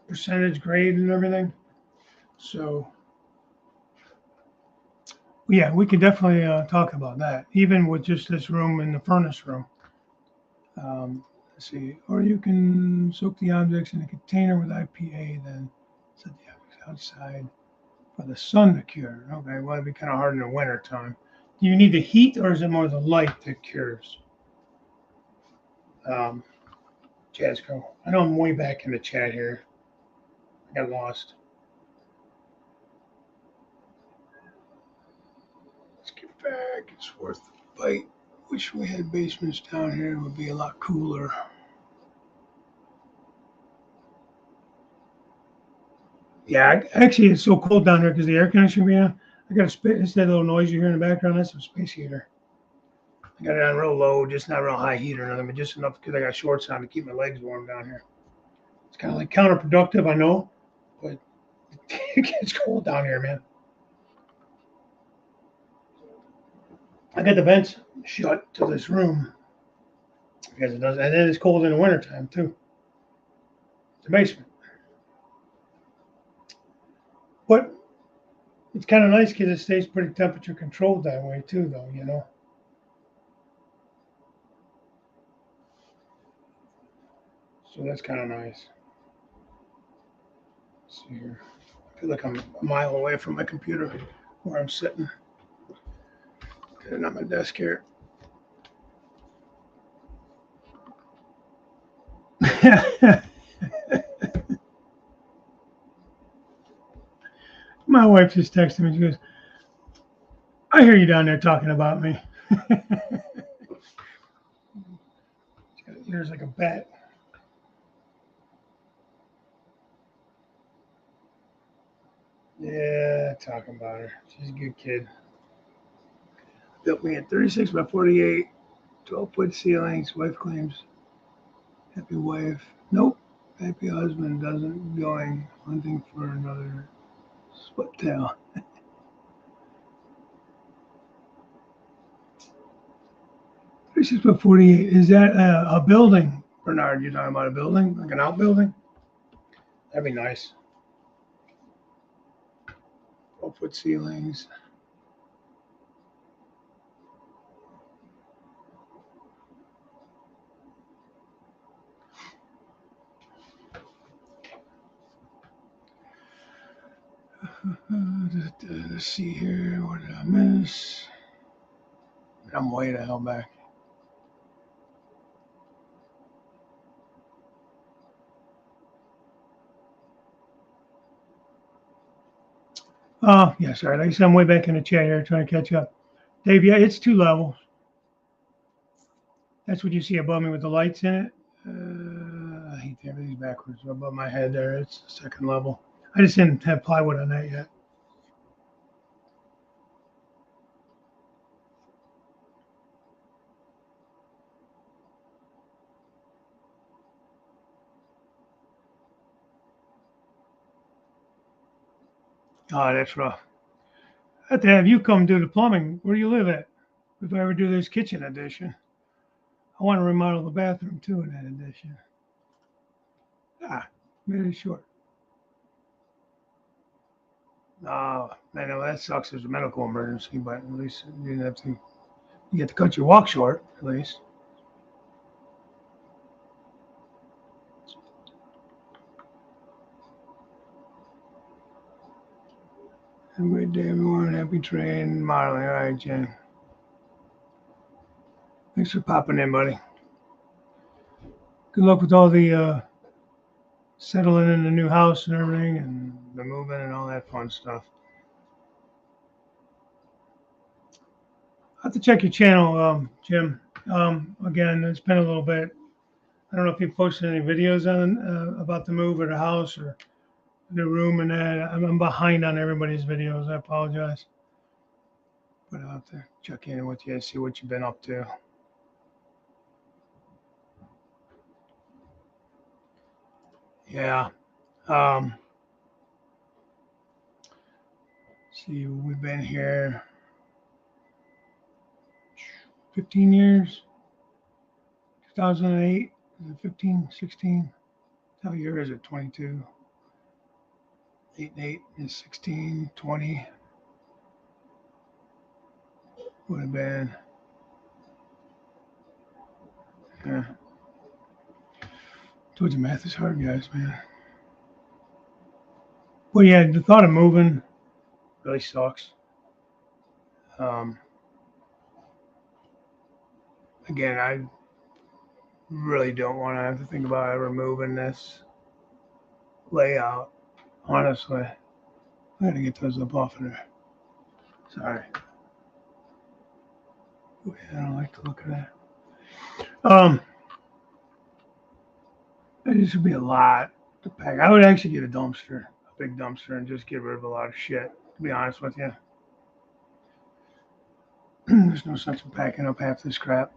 percentage grade and everything. So yeah, we can definitely talk about that, even with just this room and the furnace room. Let's see, or you can soak the objects in a container with IPA, then set the objects outside for the sun to cure. Okay, well, it'd be kind of hard in the winter time. Do you need the heat, or is it more the light that cures? Um, Jasco, I know I'm way back in the chat here. I got lost. Let's get back. It's worth the fight. Wish we had basements down here. It would be a lot cooler. Yeah, actually, it's so cold down there because the air conditioning being on. I got it's that little noise you hear in the background. That's a space heater. I got it on real low, just not real high heat or nothing, but just enough because I got shorts on to keep my legs warm down here. It's kind of like counterproductive, I know, but it gets cold down here, man. I got the vents shut to this room because it does, and it is cold in the wintertime too. The basement. But it's kind of nice because it stays pretty temperature controlled that way too, though, you know. So that's kind of nice. Let's see here. I feel like I'm a mile away from my computer where I'm sitting. Sitting at my desk here. My wife just texted me. She goes, I hear you down there talking about me. She's got ears like a bat. Yeah, talking about her. She's a good kid. Built me at 36 by 48, 12-foot ceilings. Wife claims happy wife. Nope. Happy husband doesn't going hunting for another split tail. 36 by 48. Is that a building, Bernard? You're talking about a building? Like an outbuilding? That'd be nice. 12-foot ceilings. Let's see here. What did I miss? I'm way the hell back. Oh, yeah, sorry. Like I said, I'm way back in the chat here trying to catch up. Dave, yeah, it's 2 levels. That's what you see above me with the lights in it. I hate everything's backwards above my head there. It's the second level. I just didn't have plywood on that yet. Oh, that's rough. I have to have you come do the plumbing. Where do you live at? If I ever do this kitchen addition, I want to remodel the bathroom too in that addition. Ah, Made it short. Oh, man, well, that sucks. There's a medical emergency, but at least you didn't have to. You get to cut your walk short, at least. Have a great day, everyone. Happy train, Marley. All right, Jen. Thanks for popping in, buddy. Good luck with all the settling in the new house and everything, and the moving and all that fun stuff. I have to check your channel, Jim. Again, it's been a little bit. I don't know if you posted any videos on about the move or the house or the room and that. I'm behind on everybody's videos. I apologize. But I'll have to check in with you and see what you've been up to. Yeah. See, we've been here 15 years. 2008, 15, 16. How year is it? 22. 8 and 8 is 16, 20. Would have been. Yeah. Told you math is hard, guys, man. Well, yeah, the thought of moving really sucks. Again, I really don't want to have to think about ever moving this layout. Honestly, I gotta get those up off of there. Sorry. Oh, yeah, I don't like the look of that. This would be a lot to pack. I would actually get a dumpster, a big dumpster, and just get rid of a lot of shit. To be honest with you, there's no sense in packing up half this crap.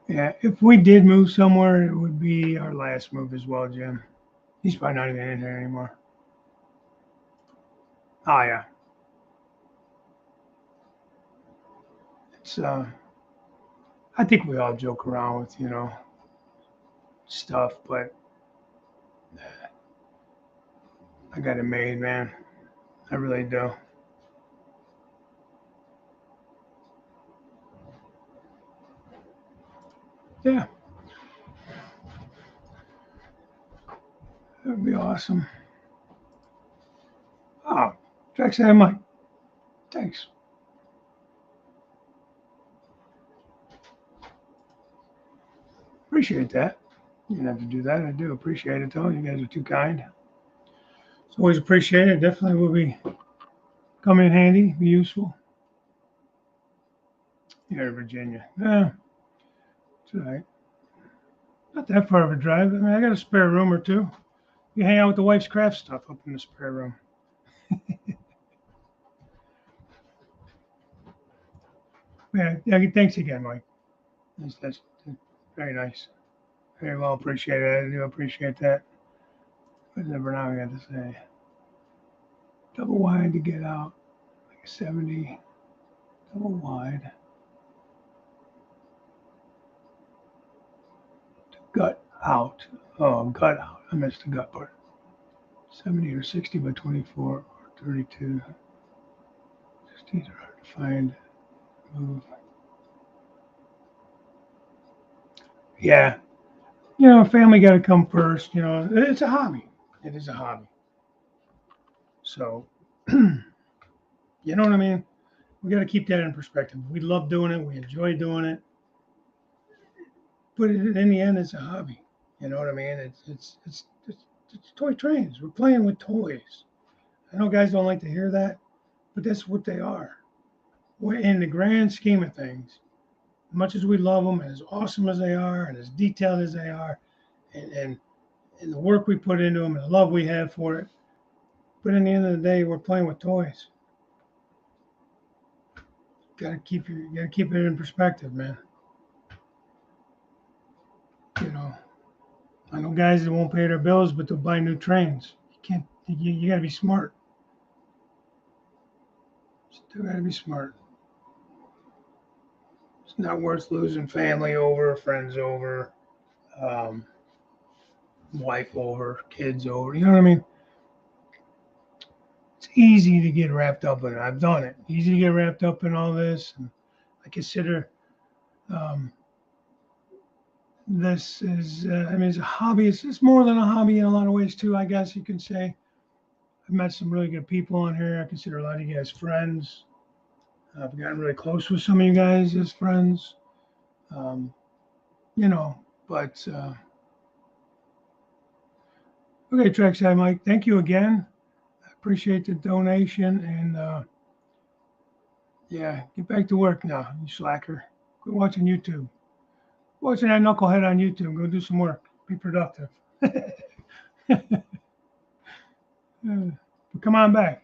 Yeah, if we did move somewhere, it would be our last move as well, Jim. He's probably not even in here anymore. Oh yeah. It's I think we all joke around with, stuff, but I got it made, man. I really do. Yeah. That would be awesome. Oh, Jackson, I might. Thanks. Appreciate that. You didn't have to do that. I do appreciate it, though. You guys are too kind. It's always appreciated. Definitely will be come in handy, be useful. Here, Virginia. Yeah, it's all right. Not that far of a drive. I mean, I got a spare room or two. You hang out with the wife's craft stuff up in the spare room. Yeah, thanks again, Mike. That's very nice. Very well appreciated. I do appreciate that. But never now I got to say. Double wide to get out. Like a 70. Double wide. Gut out. Oh, gut out. I missed the gut part. 70 or 60 by 24 or 32. 16 are hard to find. Move. Yeah. Family got to come first. It's a hobby. It is a hobby. So, you know what I mean? We got to keep that in perspective. We love doing it. We enjoy doing it. But in the end, it's a hobby. You know what I mean? It's toy trains. We're playing with toys. I know guys don't like to hear that, but that's what they are. In the grand scheme of things, much as we love them and as awesome as they are and as detailed as they are, and the work we put into them and the love we have for it, but in the end of the day, we're playing with toys. You gotta keep it in perspective, man. I know guys that won't pay their bills, but they'll buy new trains. You can't. You gotta be smart. Still gotta be smart. not worth losing family over, friends over, um, wife over, kids over. You know what I mean? It's easy to get wrapped up in it. I've done it. Easy to get wrapped up in all this. And I consider um, this is, I mean, it's a hobby. It's more than a hobby in a lot of ways too, I guess you can say. I've met some really good people on here. I consider a lot of you guys friends. I've gotten really close with some of you guys as friends. Um, you know, but okay, Trackside Mike, thank you again. I appreciate the donation and yeah, get back to work now, you slacker. Quit watching YouTube. Watching that knucklehead on YouTube. Go do some work. Be productive. But come on back.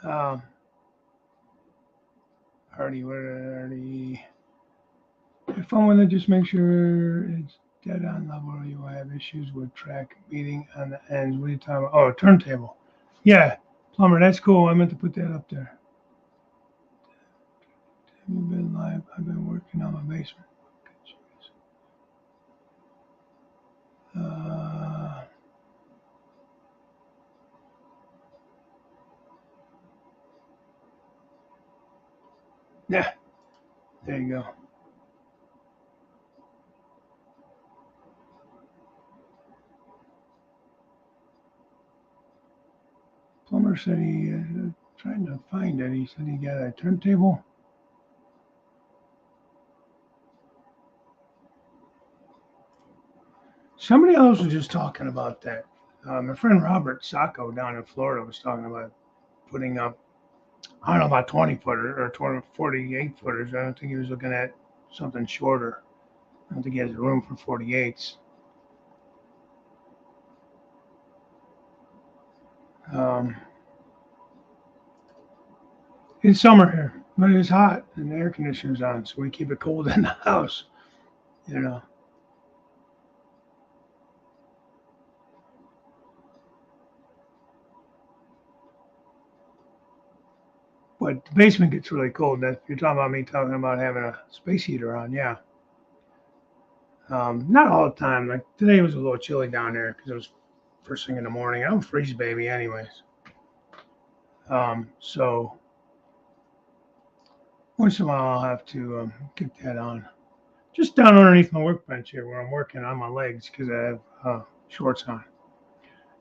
Um, already. Have fun with it. Just make sure it's dead on level. You will have issues with track beating on the ends. What are you talking about? Oh, turntable. Yeah, plumber. That's cool. I meant to put that up there. Have you been live? I've been working on my basement. Yeah, there you go. Plumber said he trying to find it. He said he got a turntable. Somebody else was just talking about that. My friend Robert Sacco down in Florida was talking about putting up, I don't know, about 20 footer or 20, 48 footers. I don't think he was looking at something shorter. I don't think he has room for 48s. Um, it's summer here, but it's hot and the air conditioner's on, so we keep it cold in the house, you know. But the basement gets really cold. That you're talking about me talking about having a space heater on, yeah. Not all the time. Like today was a little chilly down there because it was first thing in the morning. I'm a freeze baby, anyways. So once in a while I'll have to get that on. Just down underneath my workbench here where I'm working on my legs because I have shorts on.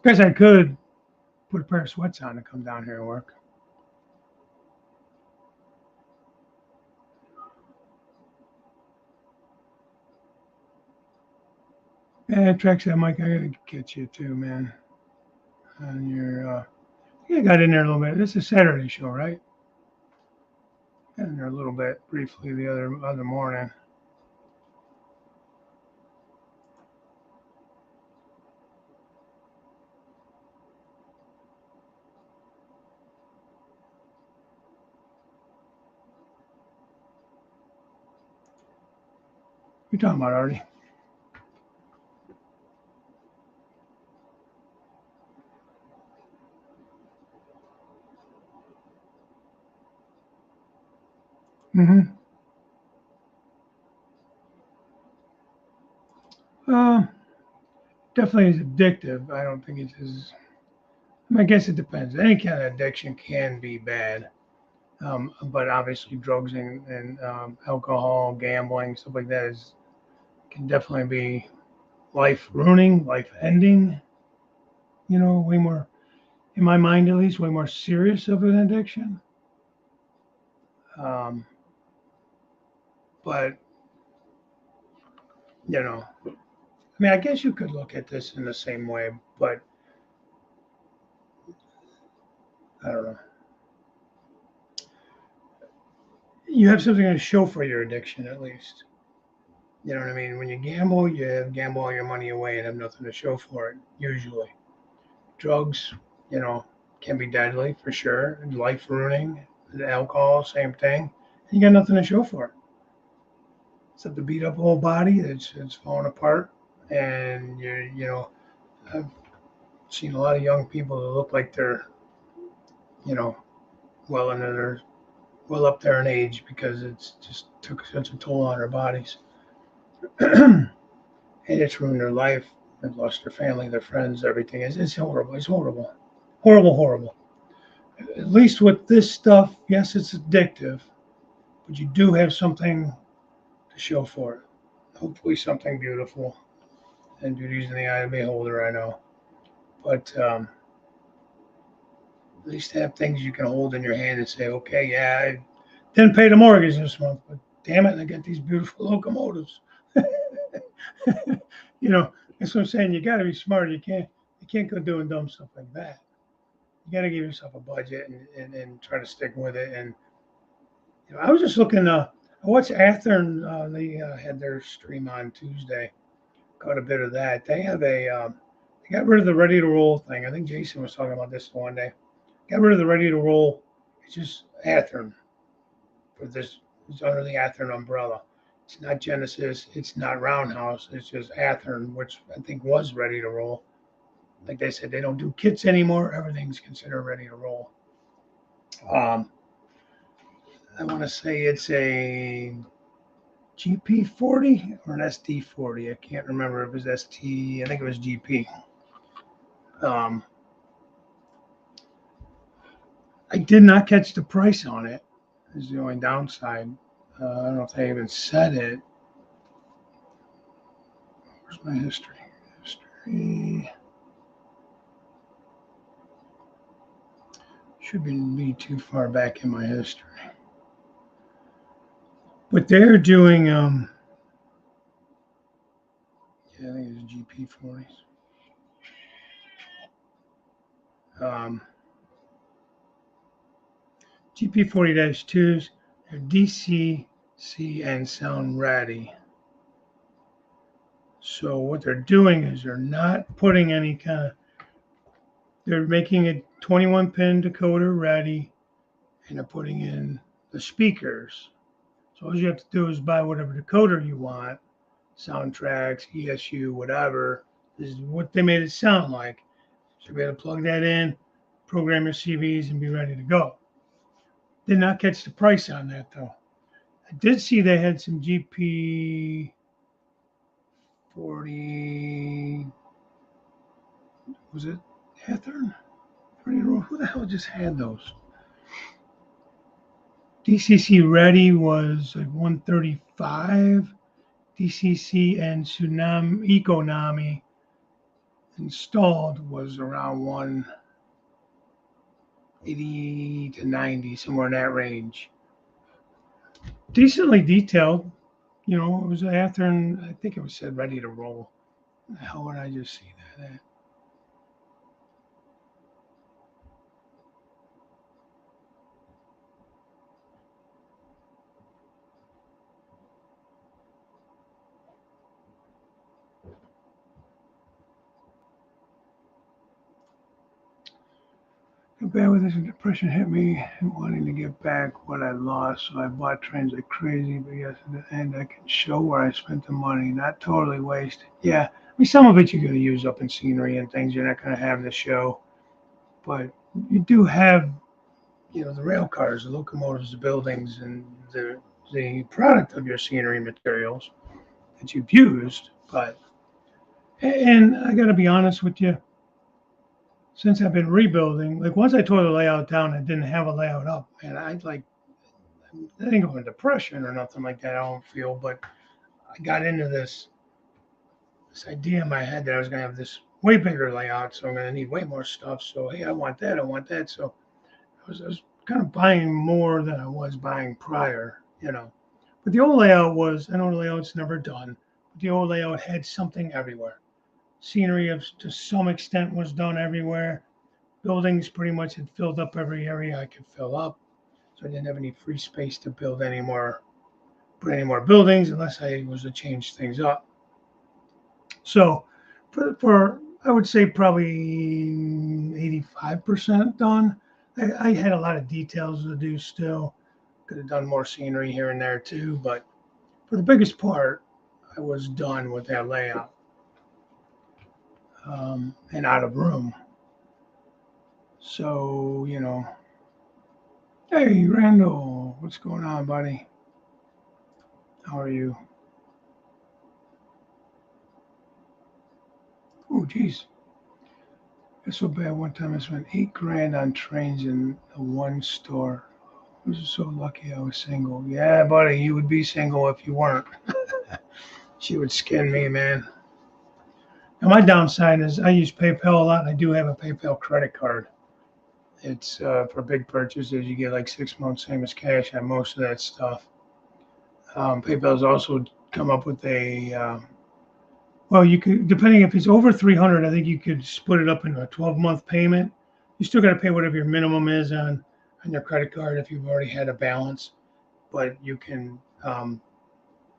Guess I could put a pair of sweats on to come down here and work. Yeah, Trex, that Mike, I gotta get you too, man. On your, I got in there a little bit. This is a Saturday show, right? Got in there a little bit briefly the other morning. You're talking about Artie. Mm-hmm. Uh, Definitely is addictive. I don't think it's as. I guess it depends. Any kind of addiction can be bad, but obviously drugs and alcohol, gambling, stuff like that can definitely be life ruining, life ending. You know, way more, in my mind at least, way more serious of an addiction. Um, but you know, I mean, I guess you could look at this in the same way, but I don't know. You have something to show for your addiction, at least. You know what I mean? When you gamble, you gamble all your money away and have nothing to show for it, usually. Drugs, you know, can be deadly for sure, life ruining. Alcohol, same thing. You got nothing to show for it. Except the beat up whole body, it's falling apart. And I've seen a lot of young people that look like they're, you know, well into their well up there in age because it's just took such a toll on our bodies. And it's ruined their life. They've lost their family, their friends, everything. It's horrible. It's horrible. Horrible, horrible. At least with this stuff, yes, it's addictive, but you do have something to show for it. Hopefully, something beautiful. And beauty's in the eye of the beholder, I know. But at least have things you can hold in your hand and say, okay, yeah, I didn't pay the mortgage this month, but damn it, I got these beautiful locomotives. You know, that's what I'm saying. You got to be smart. You can't go doing dumb stuff like that. You got to give yourself a budget and try to stick with it. And I was just looking. I watched Athern. They had their stream on Tuesday. Caught a bit of that. They have they got rid of the ready to roll thing. I think Jason was talking about this one day. Got rid of the ready to roll. It's just Athern for this. It's under the Athern umbrella. It's not Genesis. It's not Roundhouse. It's just Athern, which I think was ready to roll. Like they said, they don't do kits anymore. Everything's considered ready to roll. Um, I want to say it's a GP40 or an SD40. I can't remember if it was ST. I think it was GP. Um, I did not catch the price on it. Is the only downside. I don't know if they even said it. Where's my history? History shouldn't be too far back in my history. But they're doing, yeah, I think it's GP40s. GP40-2s, they're DCC and sound ready. So what they're doing is they're not putting any kind of, they're making a 21-pin decoder ready, and they're putting in the speakers. So all you have to do is buy whatever decoder you want, soundtracks, ESU, whatever. This is what they made it sound like. So you'll be able to plug that in, program your CVs, and be ready to go. Did not catch the price on that though. I did see they had some GP 40. Was it Athern? Who the hell just had those? DCC ready was like 135. DCC and Tsunami Econami installed was around 180 to 90, somewhere in that range. Decently detailed. It was after, and I think it was said ready to roll. How would I just see that at? Bad with this, depression hit me and wanting to get back what I lost, so I bought trains like crazy, but yes, in the end I can show where I spent the money, not totally wasted. Yeah, I mean, some of it you're going to use up in scenery and things you're not going to have in the show, but you do have, the rail cars, the locomotives, the buildings, and the product of your scenery materials that you've used. And I got to be honest with you, since I've been rebuilding, like once I tore the layout down, I didn't have a layout up, and I didn't go into depression or nothing like that. I don't feel, but I got into this idea in my head that I was gonna have this way bigger layout, so I'm gonna need way more stuff. So hey, I want that, I want that. So I was kind of buying more than I was buying prior. But the old layout was, I know the layout's never done, but the old layout had something everywhere. Scenery to some extent was done everywhere. Buildings pretty much had filled up every area I could fill up. So I didn't have any free space to put any more buildings unless I was to change things up. So for I would say probably 85% done. I had a lot of details to do still. Could have done more scenery here and there too, but for the biggest part, I was done with that layout and out of room. So, hey, Randall, what's going on, buddy? How are you? Oh, geez. It's so bad. One time I spent $8,000 on trains in the one store. I was so lucky I was single. Yeah, buddy, you would be single if you weren't. She would skin me, man. Now, my downside is I use PayPal a lot, and I do have a PayPal credit card. It's for big purchases. You get like 6 months, same as cash on most of that stuff. PayPal's also come up with a well, you could, depending if it's over 300, I think you could split it up into a 12-month payment. You still got to pay whatever your minimum is on your credit card if you've already had a balance, but you can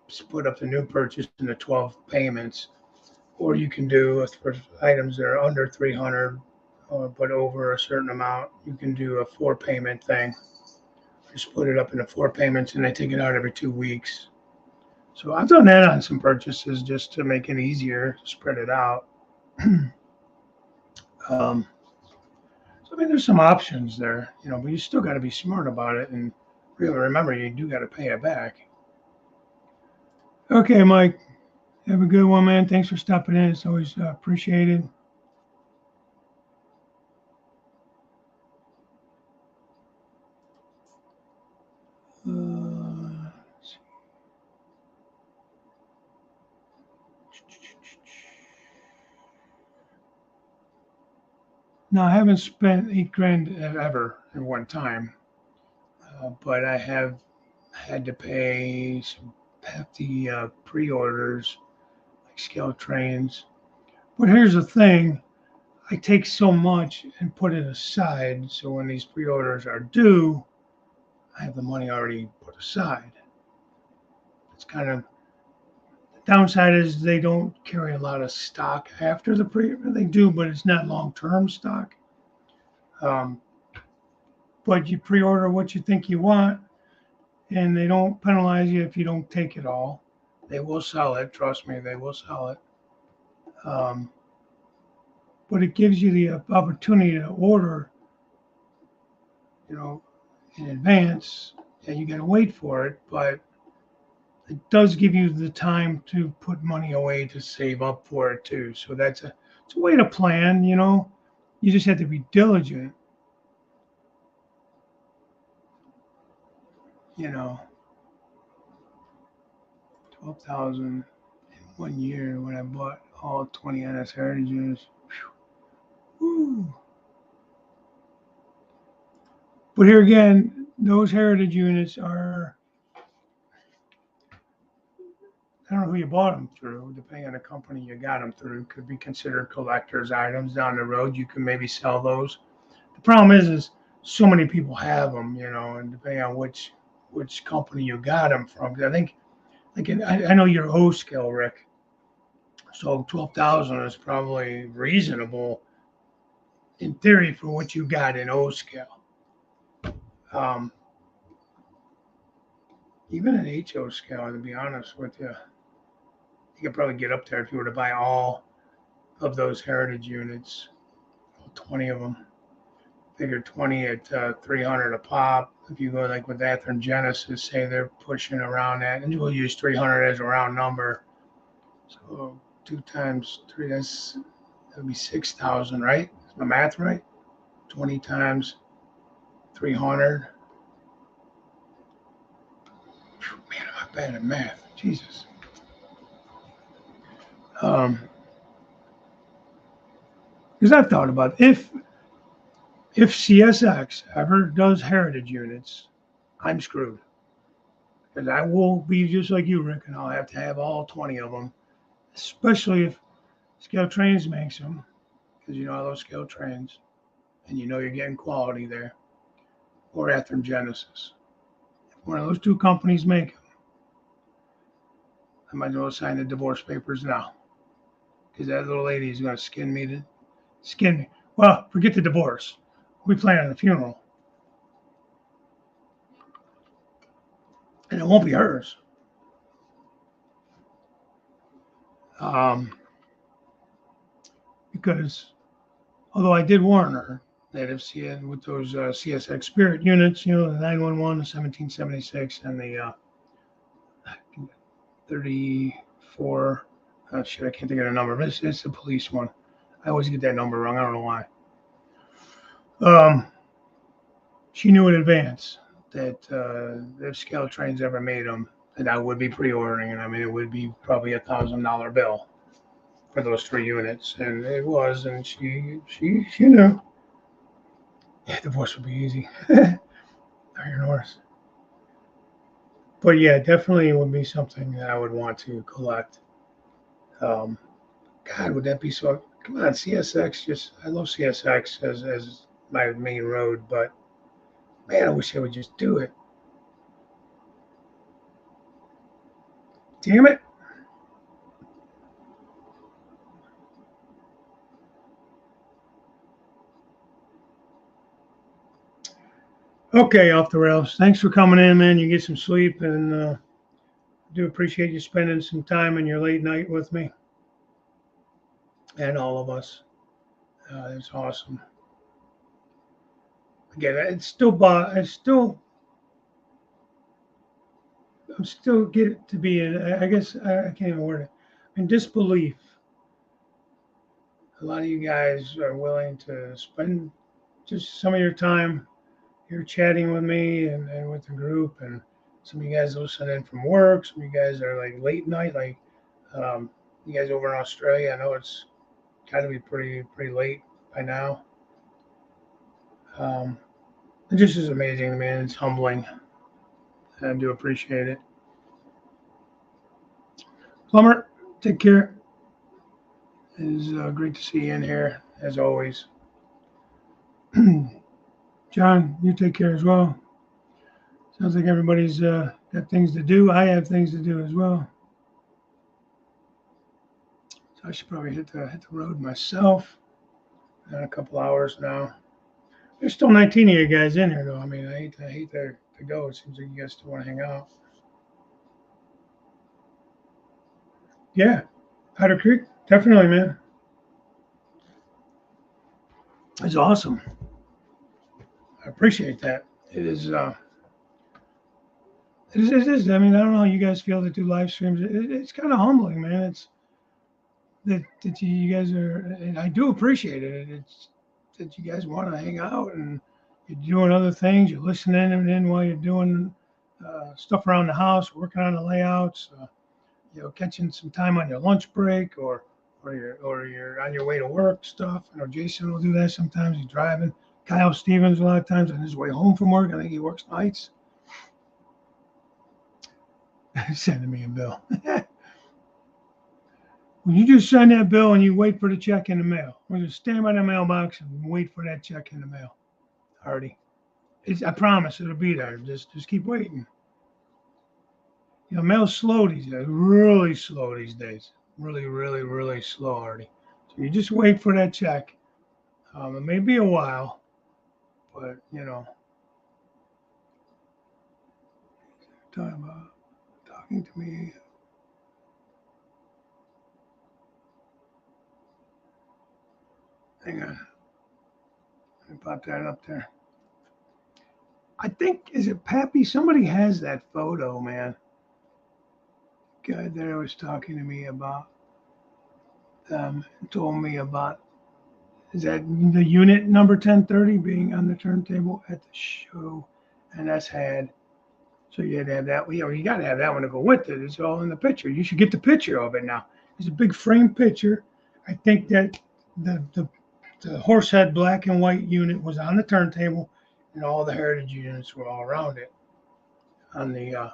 split up the new purchase into 12 payments, or you can do for items that are under 300, but over a certain amount, you can do a 4-payment thing. You split it up into 4 payments, and they take it out every 2 weeks. So I've done that on some purchases just to make it easier to spread it out. So I mean, there's some options there, but you still got to be smart about it and really remember you do got to pay it back. Okay, Mike, have a good one, man. Thanks for stopping in. It's always appreciated. Let's see. No, I haven't spent $8,000 ever at one time, but I have had to pay some hefty pre-orders, like scale trains. But here's the thing: I take so much and put it aside, so when these pre-orders are due, I have the money already put aside. It's kind of the downside is they don't carry a lot of stock after the pre. They do, but it's not long-term stock. Um, but you pre-order what you think you want, and they don't penalize you if you don't take it all. They will sell it. Trust me, they will sell it. Um, but it gives you the opportunity to order, in advance, and you got to wait for it. But it does give you the time to put money away to save up for it too. So it's a way to plan. You just have to be diligent. 12,000 in 1 year when I bought all 20 NS Heritages. Woo. But here again, those Heritage units are, I don't know who you bought them through, depending on the company you got them through, could be considered collector's items down the road. You can maybe sell those. The problem is so many people have them, and depending on which company you got them from. I think, I know you're O scale, Rick. So 12,000 is probably reasonable in theory for what you got in O scale. Even at HO scale, to be honest with you, you could probably get up there if you were to buy all of those Heritage units, 20 of them. Figure 20 at 300 a pop. If you go like with Athearn Genesis, say they're pushing around that, and we'll use 300 as a round number. So 2 times 3, that would be 6,000, right? Is my math right? 20 times 300. Man, I'm not bad at math. Jesus. Because I've thought about if CSX ever does Heritage units, I'm screwed. Because I will be just like you, Rick, and I'll have to have all 20 of them, especially if Scale Trains makes them, because I love Scale Trains, and you're getting quality there, or Athearn Genesis. If one of those two companies make them, I might as well sign the divorce papers now, because that little lady is going to skin me. Well, forget the divorce. We plan on the funeral. And it won't be hers. Because although I did warn her, that have seen with those CSX Spirit units, you know, the 911, the 1776, and the 34. Shit, I can't think of the number. But it's the police one. I always get that number wrong. I don't know why. She knew in advance that if Scout Trains ever made them, that I would be pre-ordering, and I mean it would be probably $1,000 bill for those 3 units, and it was, and she knew. Yeah, divorce would be easy. Iron horse. But yeah, definitely it would be something that I would want to collect. Um, God, would that be so? Come on, CSX. I love CSX as my main road, but man, I wish I would just do it. Damn it. Okay, off the rails. Thanks for coming in, man. You get some sleep, and do appreciate you spending some time in your late night with me and all of us. It's awesome. Again, I'm still get to be in. I guess I can't even word it. In disbelief. A lot of you guys are willing to spend just some of your time here chatting with me and with the group, and some of you guys listen in from work. Some of you guys are like late night, like you guys over in Australia. I know it's got to be pretty late by now. It just is amazing to me, and it's humbling. And I do appreciate it. Plumber, take care. It is great to see you in here, as always. John, you take care as well. Sounds like everybody's got things to do. I have things to do as well. So I should probably hit the road myself in a couple hours now. There's still 19 of you guys in here, though. I mean, I hate to go. It seems like you guys still want to hang out. Yeah, Powder Creek, definitely, man. It's awesome. I appreciate that. It is. It is. I mean, I don't know how you guys feel that do live streams. It's kind of humbling, man. It's that you guys are, and I do appreciate it. It's that you guys want to hang out and you're doing other things. You're listening in while you're doing stuff around the house, working on the layouts. Catching some time on your lunch break or you're on your way to work stuff. I know Jason will do that sometimes. He's driving. Kyle Stevens a lot of times on his way home from work. I think he works nights. Sending me a bill. When you just send that bill and you wait for the check in the mail, we'll just stand by the mailbox and wait for that check in the mail. Artie, I promise it'll be there. Just keep waiting. Mail's slow these days. Really slow these days. Really, really, really slow, Artie. So you just wait for that check. It may be a while, but talking to me. Hang on. Let me pop that up there. I think, is it Pappy? Somebody has that photo, man. Guy there was talking to me about, told me about, is that the unit number 1030 being on the turntable at the show, and that's had. So you had to have that. You got to have that one to go with it. It's all in the picture. You should get the picture of it now. It's a big frame picture. I think that the Horsehead black and white unit was on the turntable, and all the Heritage units were all around it on the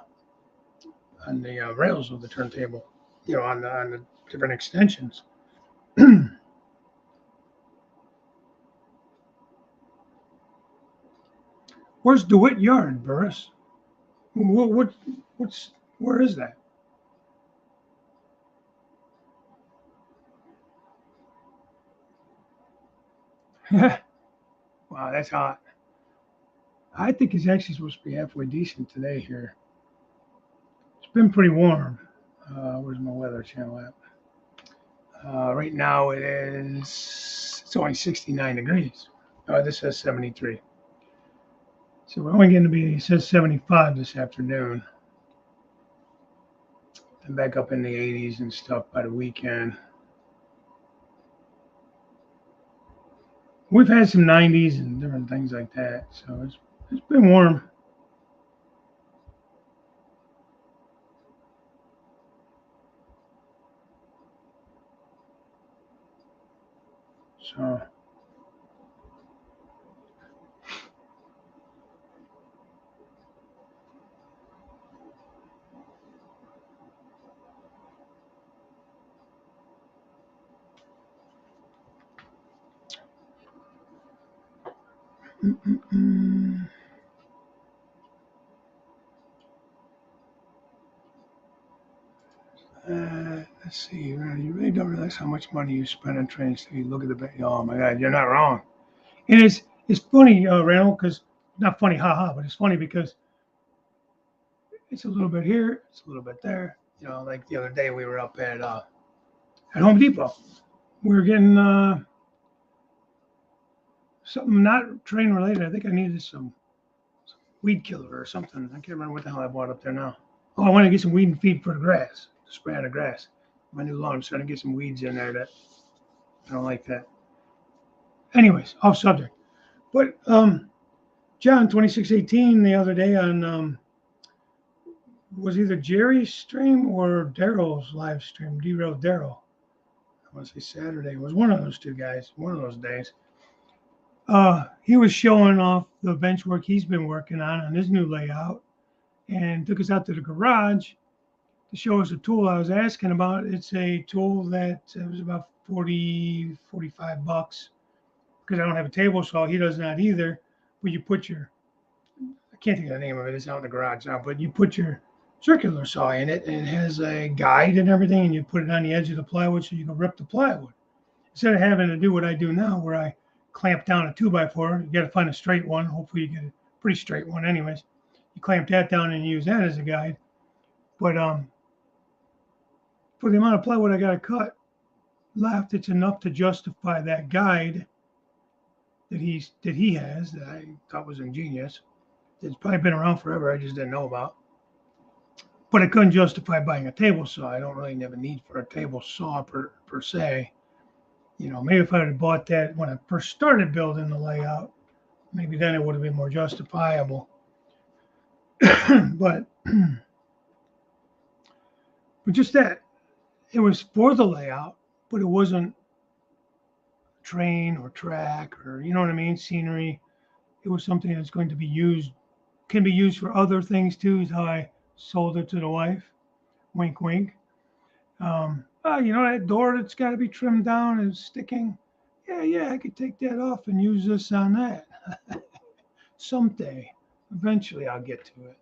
rails of the turntable. On the different extensions. Where's DeWitt Yard, Burris? Where is that? Wow, that's hot. I think it's actually supposed to be halfway decent today here. It's been pretty warm. Where's my weather channel at? Right now it's only 69 degrees. Oh, this says 73. So we're only going to be, it says 75 this afternoon. And back up in the 80s and stuff by the weekend. We've had some 90s and different things like that. So it's been warm. So let's see. You really don't realize how much money you spend on trains till you look at the. Oh my God, you're not wrong. And it's funny, Randall, because not funny, haha, but it's funny because it's a little bit here, it's a little bit there. Like the other day we were up at Home Depot. We were getting something not train related. I think I needed some weed killer or something. I can't remember what the hell I bought up there now. Oh, I want to get some weed and feed for the grass, to spray on the grass. My new lawn, I'm trying to get some weeds in there that I don't like that. Anyways, off subject. But John 2618 the other day on was either Jerry's stream or Daryl's live stream, Derailed Daryl. I want to say Saturday. It was one of those two guys, one of those days. He was showing off the bench work he's been working on his new layout and took us out to the garage to show us a tool I was asking about. It's a tool that was about 40, 45 bucks because I don't have a table saw. He does not either. But you put your, I can't think of the name of it. It's out in the garage now, but you put your circular saw in it and it has a guide and everything, and you put it on the edge of the plywood so you can rip the plywood. Instead of having to do what I do now where I clamp down a 2x4, you got to find a straight one. Hopefully you get a pretty straight one anyways. You clamp that down and use that as a guide. But for the amount of plywood I got to cut left, it's enough to justify that guide that he has that I thought was ingenious. It's probably been around forever. I just didn't know about. But I couldn't justify buying a table saw. I don't really have a need for a table saw per se. Maybe if I had bought that when I first started building the layout, maybe then it would have been more justifiable. but just that, it was for the layout, but it wasn't train or track or, you know what I mean, scenery. It was something that's going to be used, can be used for other things too, is how I sold it to the wife. Wink, wink. That door that's got to be trimmed down is sticking. Yeah, I could take that off and use this on that. Someday, eventually I'll get to it.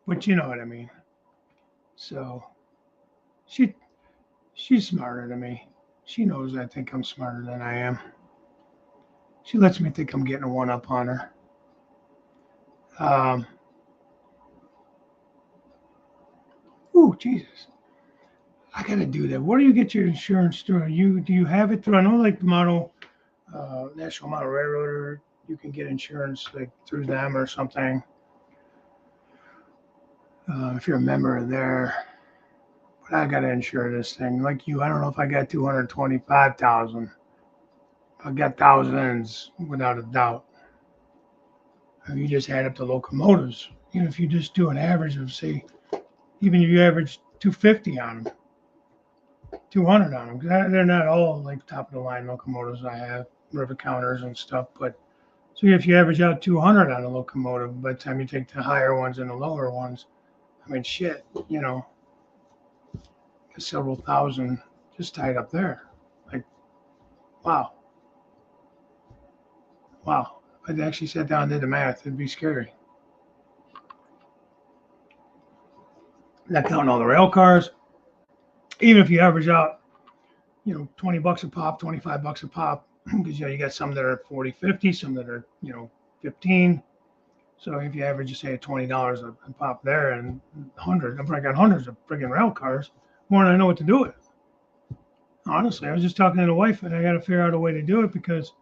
But you know what I mean. So she's smarter than me. She knows I think I'm smarter than I am. She lets me think I'm getting a one up on her. Jesus. I gotta do that. Where do you get your insurance through? Do you have it through? I know like the National Model Railroader, you can get insurance like through them or something. If you're a member of there. But I gotta insure this thing. Like you, I don't know if I got 225,000. I got thousands without a doubt. You just add up the locomotives. If you just do an average of say, even if you average 250 on them. 200 on them, because they're not all like top of the line locomotives I have, river counters and stuff. But so if you average out 200 on a locomotive, by the time you take the higher ones and the lower ones, I mean, shit, several thousand just tied up there. Like, wow. If I actually sat down and did the math, it'd be scary. Not counting all the rail cars. Even if you average out, $20 a pop, $25 a pop, because you got some that are 40, 50, some that are 15. So if you average, say, $20 a pop there and 100, I've got hundreds of friggin' rail cars, more than I know what to do with. Honestly, I was just talking to the wife, and I got to figure out a way to do it because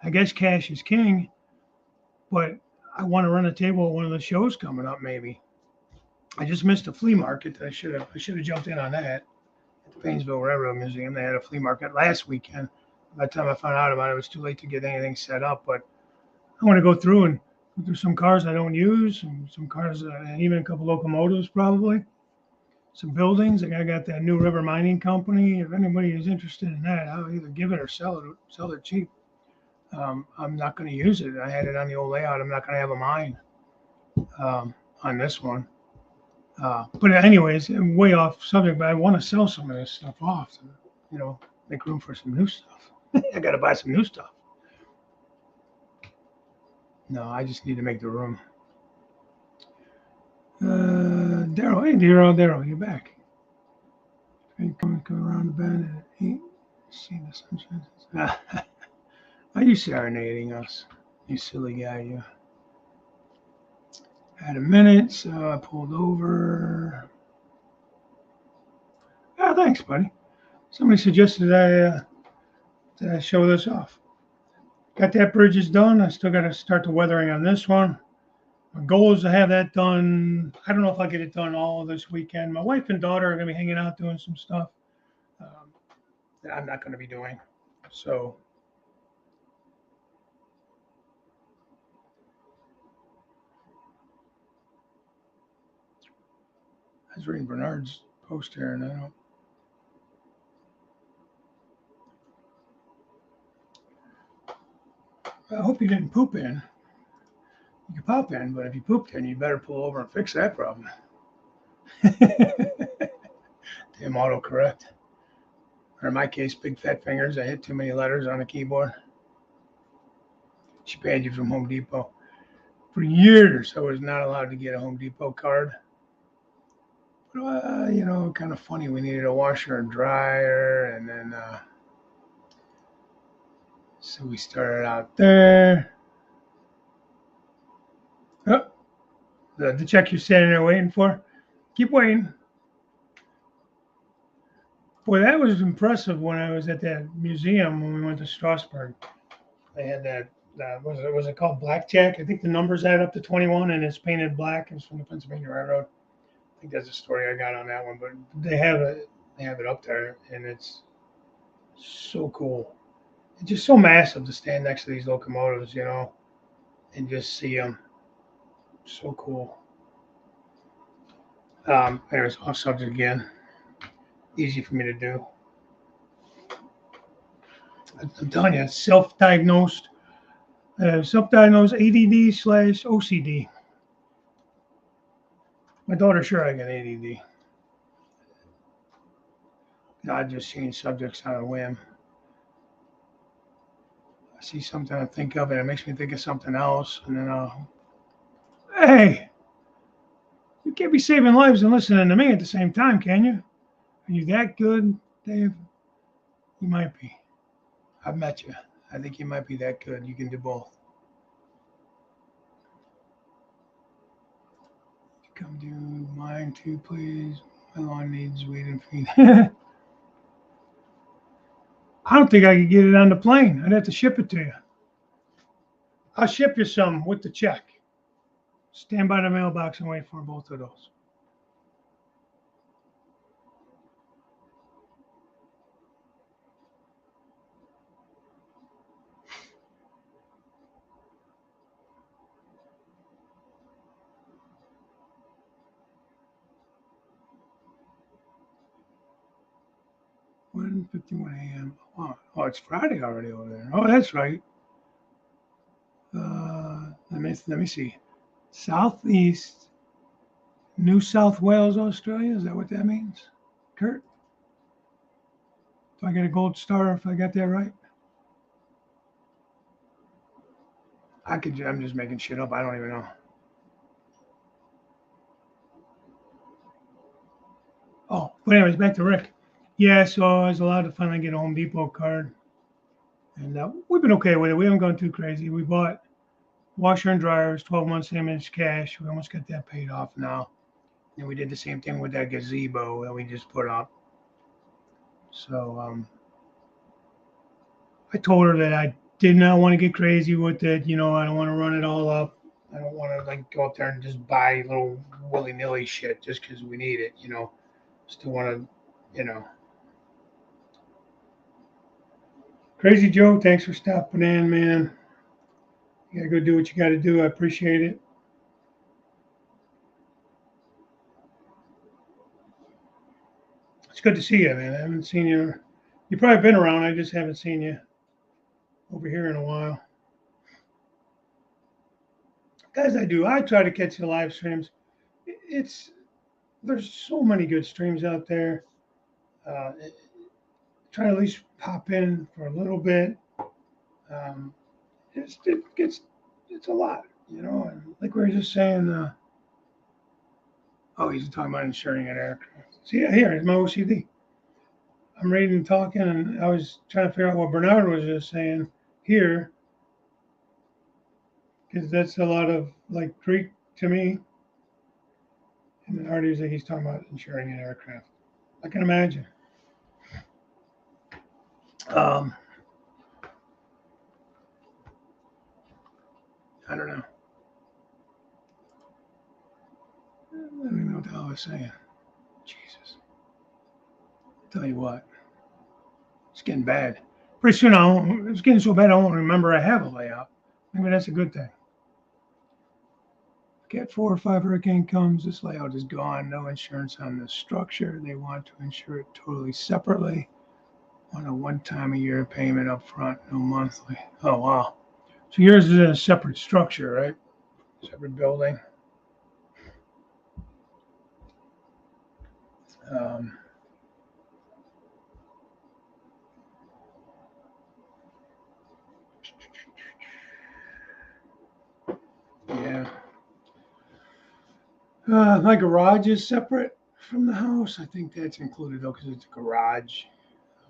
I guess cash is king, but I want to run a table at one of the shows coming up. Maybe I just missed a flea market. I should have jumped in on that at the Painesville Railroad Museum. They had a flea market last weekend. By the time I found out about it, it was too late to get anything set up. But I want to go through and go through some cars I don't use, some cars, and even a couple locomotives probably. Some buildings. Like I got that New River Mining Company. If anybody is interested in that, I'll either give it or sell it cheap. I'm not going to use it. I had it on the old layout. I'm not going to have a mine on this one. But anyways, I'm way off subject, but I want to sell some of this stuff off to, make room for some new stuff. I got to buy some new stuff. No, I just need to make the room. Daryl, hey Daryl, you're back. Come around the bend and eat. See the sunshine. Are you serenading us? You silly guy, you. Had a minute, so I pulled over. Thanks, buddy. Somebody suggested that I show this off. Got that bridges done. I still got to start the weathering on this one. My goal is to have that done. I don't know if I'll get it done all this weekend. My wife and daughter are going to be hanging out doing some stuff that I'm not going to be doing. So I was reading Bernard's post here, and I hope you didn't poop in. You can pop in, but if you pooped in, you better pull over and fix that problem. Damn autocorrect. Or in my case, big fat fingers. I hit too many letters on the keyboard. She banned you from Home Depot. For years, I was not allowed to get a Home Depot card. But, kind of funny. We needed a washer and dryer, and then so we started out there. Oh, the check you're standing there waiting for. Keep waiting. Boy, that was impressive when I was at that museum when we went to Strasbourg. They had that, was it called blackjack? I think the numbers add up to 21 and it's painted black. It's from the Pennsylvania Railroad. I think that's the story I got on that one, but they have it up there and it's so cool. It's just so massive to stand next to these locomotives, and just see them. So cool. Anyways, off subject again. Easy for me to do. I'm telling you, self-diagnosed ADD/OCD. My daughter, sure, I got ADD. I just change subjects on a whim. I see something I think of, and it makes me think of something else, and then hey, you can't be saving lives and listening to me at the same time, can you? Are you that good, Dave? You might be. I've met you. I think you might be that good. You can do both. Come do mine too, please. My lawn needs weed and feed. I don't think I could get it on the plane. I'd have to ship it to you. I'll ship you some with the check. Stand by the mailbox and wait for both of those. (1:51 a.m.) Oh, it's Friday already over there. Oh, that's right. Let me see. Southeast, New South Wales, Australia. Is that what that means, Kurt? Do I get a gold star if I got that right? I'm just making shit up. I don't even know. Oh, but anyways, back to Rick. Yeah, so I was allowed to finally get a Home Depot card. And we've been okay with it. We haven't gone too crazy. We bought washer and dryers, 12 months, same as cash. We almost got that paid off now. And we did the same thing with that gazebo that we just put up. So I told her that I'd did not want to get crazy with it. You know, I don't want to run it all up. I don't want to like go out there and just buy little willy-nilly shit just because we need it. You know, still want to, you know. Crazy Joe, thanks for stopping in, man. You gotta go do what you gotta do. I appreciate it. It's good to see you, man. I haven't seen you. You've probably been around. I just haven't seen you over here in a while. Guys, I do. I try to catch the live streams. It's there's so many good streams out there. Uh, try to at least pop in for a little bit. Um, it's a lot, you know. And like we were just saying. Oh, he's talking about insuring an aircraft. See, here's my OCD. I'm reading and talking, and I was trying to figure out what Bernard was just saying here, because that's a lot of like Greek to me. And then Artie's like he's talking about insuring an aircraft. I can imagine. I don't know. I don't even know what the hell I was saying. Jesus. Tell you what, it's getting bad. Pretty soon, it's getting so bad I won't remember I have a layout. Maybe that's a good thing. Cat 4 or 5 hurricane comes, this layout is gone. No insurance on the structure. They want to insure it totally separately. On a one-time a year payment up front, no monthly. Oh, wow. So yours is in a separate structure, right? Separate building. Yeah. My garage is separate from the house. I think that's included though, because it's a garage.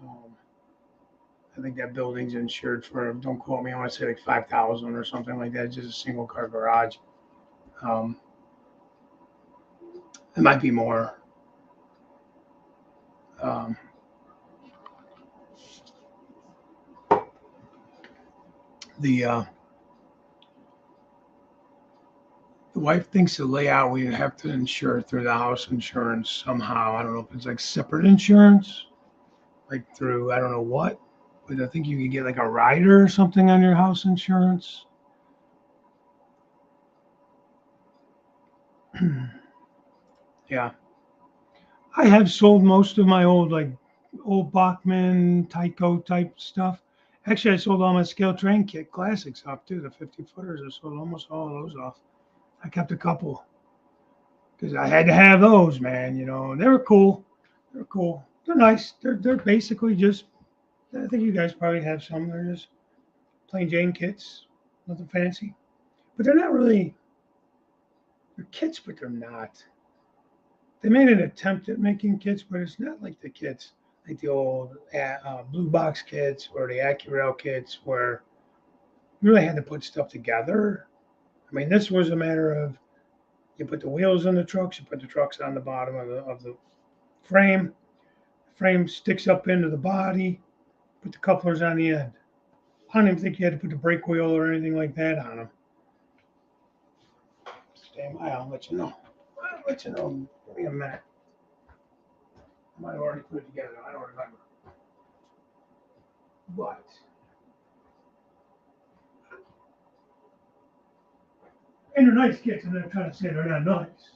I think that building's insured for, don't quote me, I want to say like 5,000 or something like that. It's just a single car garage. It might be more. The wife thinks the layout we have to insure through the house insurance somehow. I don't know if it's like separate insurance, like through I don't know what, but I think you could get like a rider or something on your house insurance. Yeah, I have sold most of my old Bachman Tyco type stuff. Actually, I sold all my scale train kit classics off too. The 50 footers, I sold almost all of those off. I kept a couple because I had to have those, man. You know, they were cool. They're cool. They're nice. They're basically just. I think you guys probably have some. They're just plain Jane kits, nothing fancy. But they're not really. They're kits, but they're not. They made an attempt at making kits, but it's not like the kits, like the old Blue Box kits or the AccuRail kits, where you really had to put stuff together. I mean, this was a matter of you put the wheels on the trucks, you put the trucks on the bottom of the frame. The frame sticks up into the body, put the couplers on the end. I don't even think you had to put the brake wheel or anything like that on them. Stand by, I'll let you know. I'll let you know. Give me a minute. I might have already put it together. I don't remember. But and they're nice kits. I'm not trying to say they're not nice.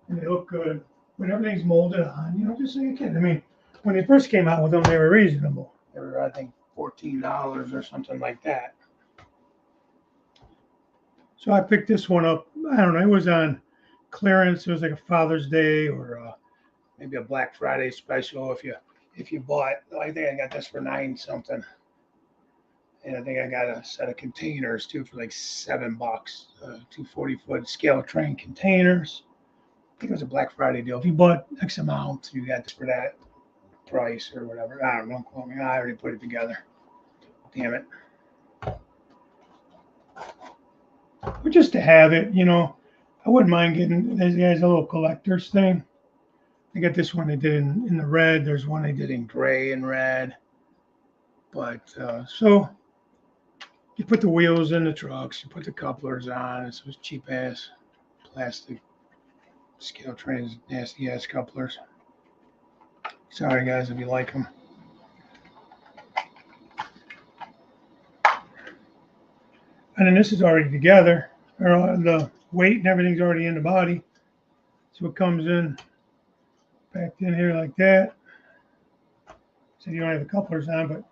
And they look good. But everything's molded on, you know, just like a kid. I mean, when they first came out with them, they were reasonable. They were, I think, $14 or something like that. So I picked this one up. I don't know. It was on clearance. It was like a Father's Day or maybe a Black Friday special. If you bought, I think I got this for 9 something. And I think I got a set of containers too for like $7. 240-foot scale train containers. I think it was a Black Friday deal. If you bought X amount, you got this for that price or whatever. I don't know. Quote me. I already put it together. Damn it. But just to have it, you know, I wouldn't mind getting these guys a little collector's thing. I got this one they did in the red. There's one they did in gray and red. But so You put the wheels in the trucks, you put the couplers on. It's those cheap ass plastic scale trains, nasty ass couplers. Sorry guys if you like them. And then this is already together. The weight and everything's already in the body. So it comes in, backed in here like that. So you don't have the couplers on, but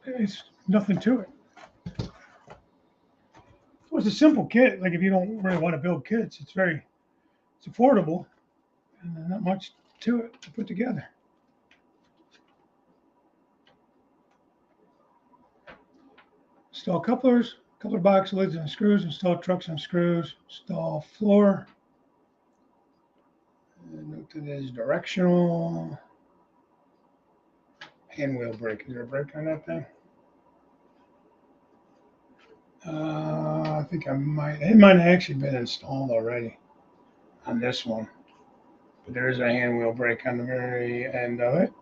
it's nothing to it. So it's a simple kit. Like if you don't really want to build kits, it's affordable and not much to it to put together. Install couplers, coupler box lids and screws, install trucks and screws, install floor. And note that it is directional. Hand wheel brake. Is there a brake on that thing? I think it might have actually been installed already on this one. But there is a hand wheel brake on the very end of it.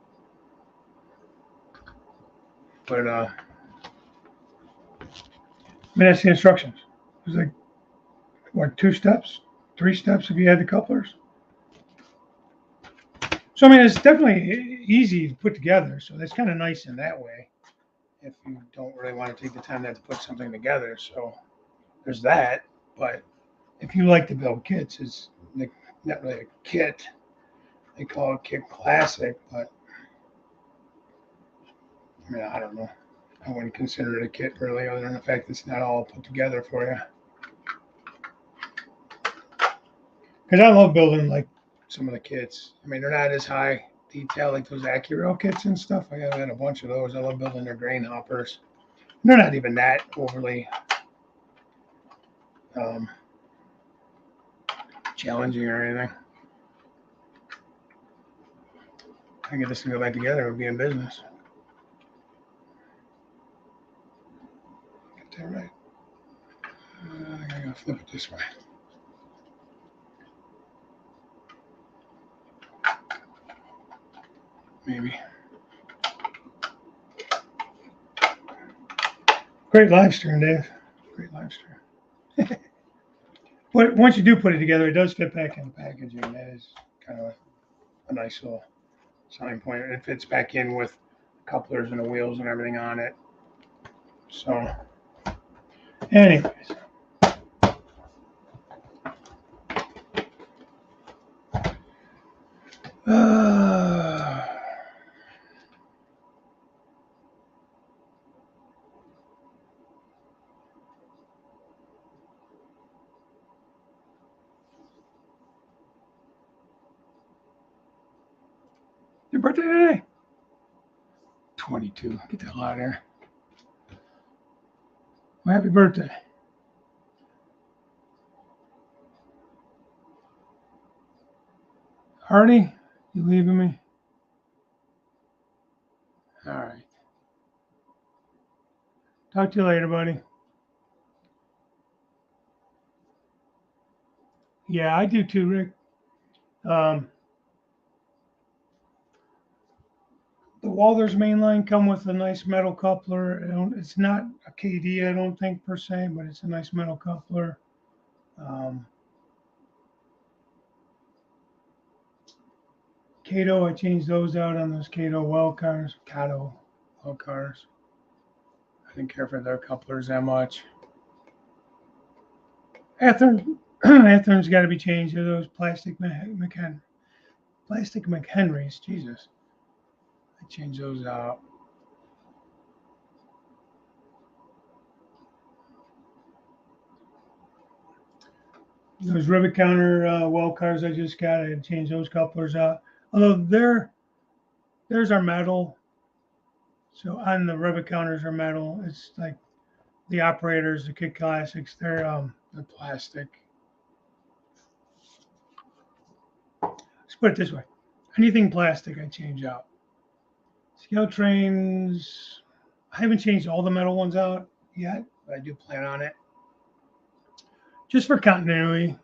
But I mean, that's the instructions. It's like, what, 2 steps, 3 steps if you had the couplers. So, I mean, it's definitely easy to put together. So that's kind of nice in that way if you don't really want to take the time to put something together. So there's that. But if you like to build kits, it's not really a kit. They call it Kit Classic, but I mean, I don't know. I wouldn't consider it a kit really, other than the fact it's not all put together for you. Because I love building like some of the kits. I mean, they're not as high detail like those Acura kits and stuff. I got a bunch of those. I love building their grain hoppers. They're not even that overly challenging or anything. I get this to go back together, we'll be in business. Get that right. I gotta flip it this way. Maybe. Great live stream, Dave. Great live stream. But once you do put it together, it does fit back in the packaging. That is kind of a nice little selling point. It fits back in with couplers and the wheels and everything on it. So, anyways. Your birthday today? 22. Get the hell out of there. Well, happy birthday. Hardy, you leaving me? All right. Talk to you later, buddy. Yeah, I do too, Rick. The Walthers mainline come with a nice metal coupler. It's not a KD, I don't think per se, but it's a nice metal coupler. Kato, I changed those out on those Kato well cars. I didn't care for their couplers that much. Athern's got to be changed. They're those plastic McHenrys. Jesus. I changed those out. Those rivet counter well cars I just got, I changed those couplers out. Although there's our metal. So on the rivet counters are metal. It's like the operators, the Kit Classics, they're plastic. Let's put it this way. Anything plastic I change out. Scale trains, I haven't changed all the metal ones out yet, but I do plan on it. Just for continuity.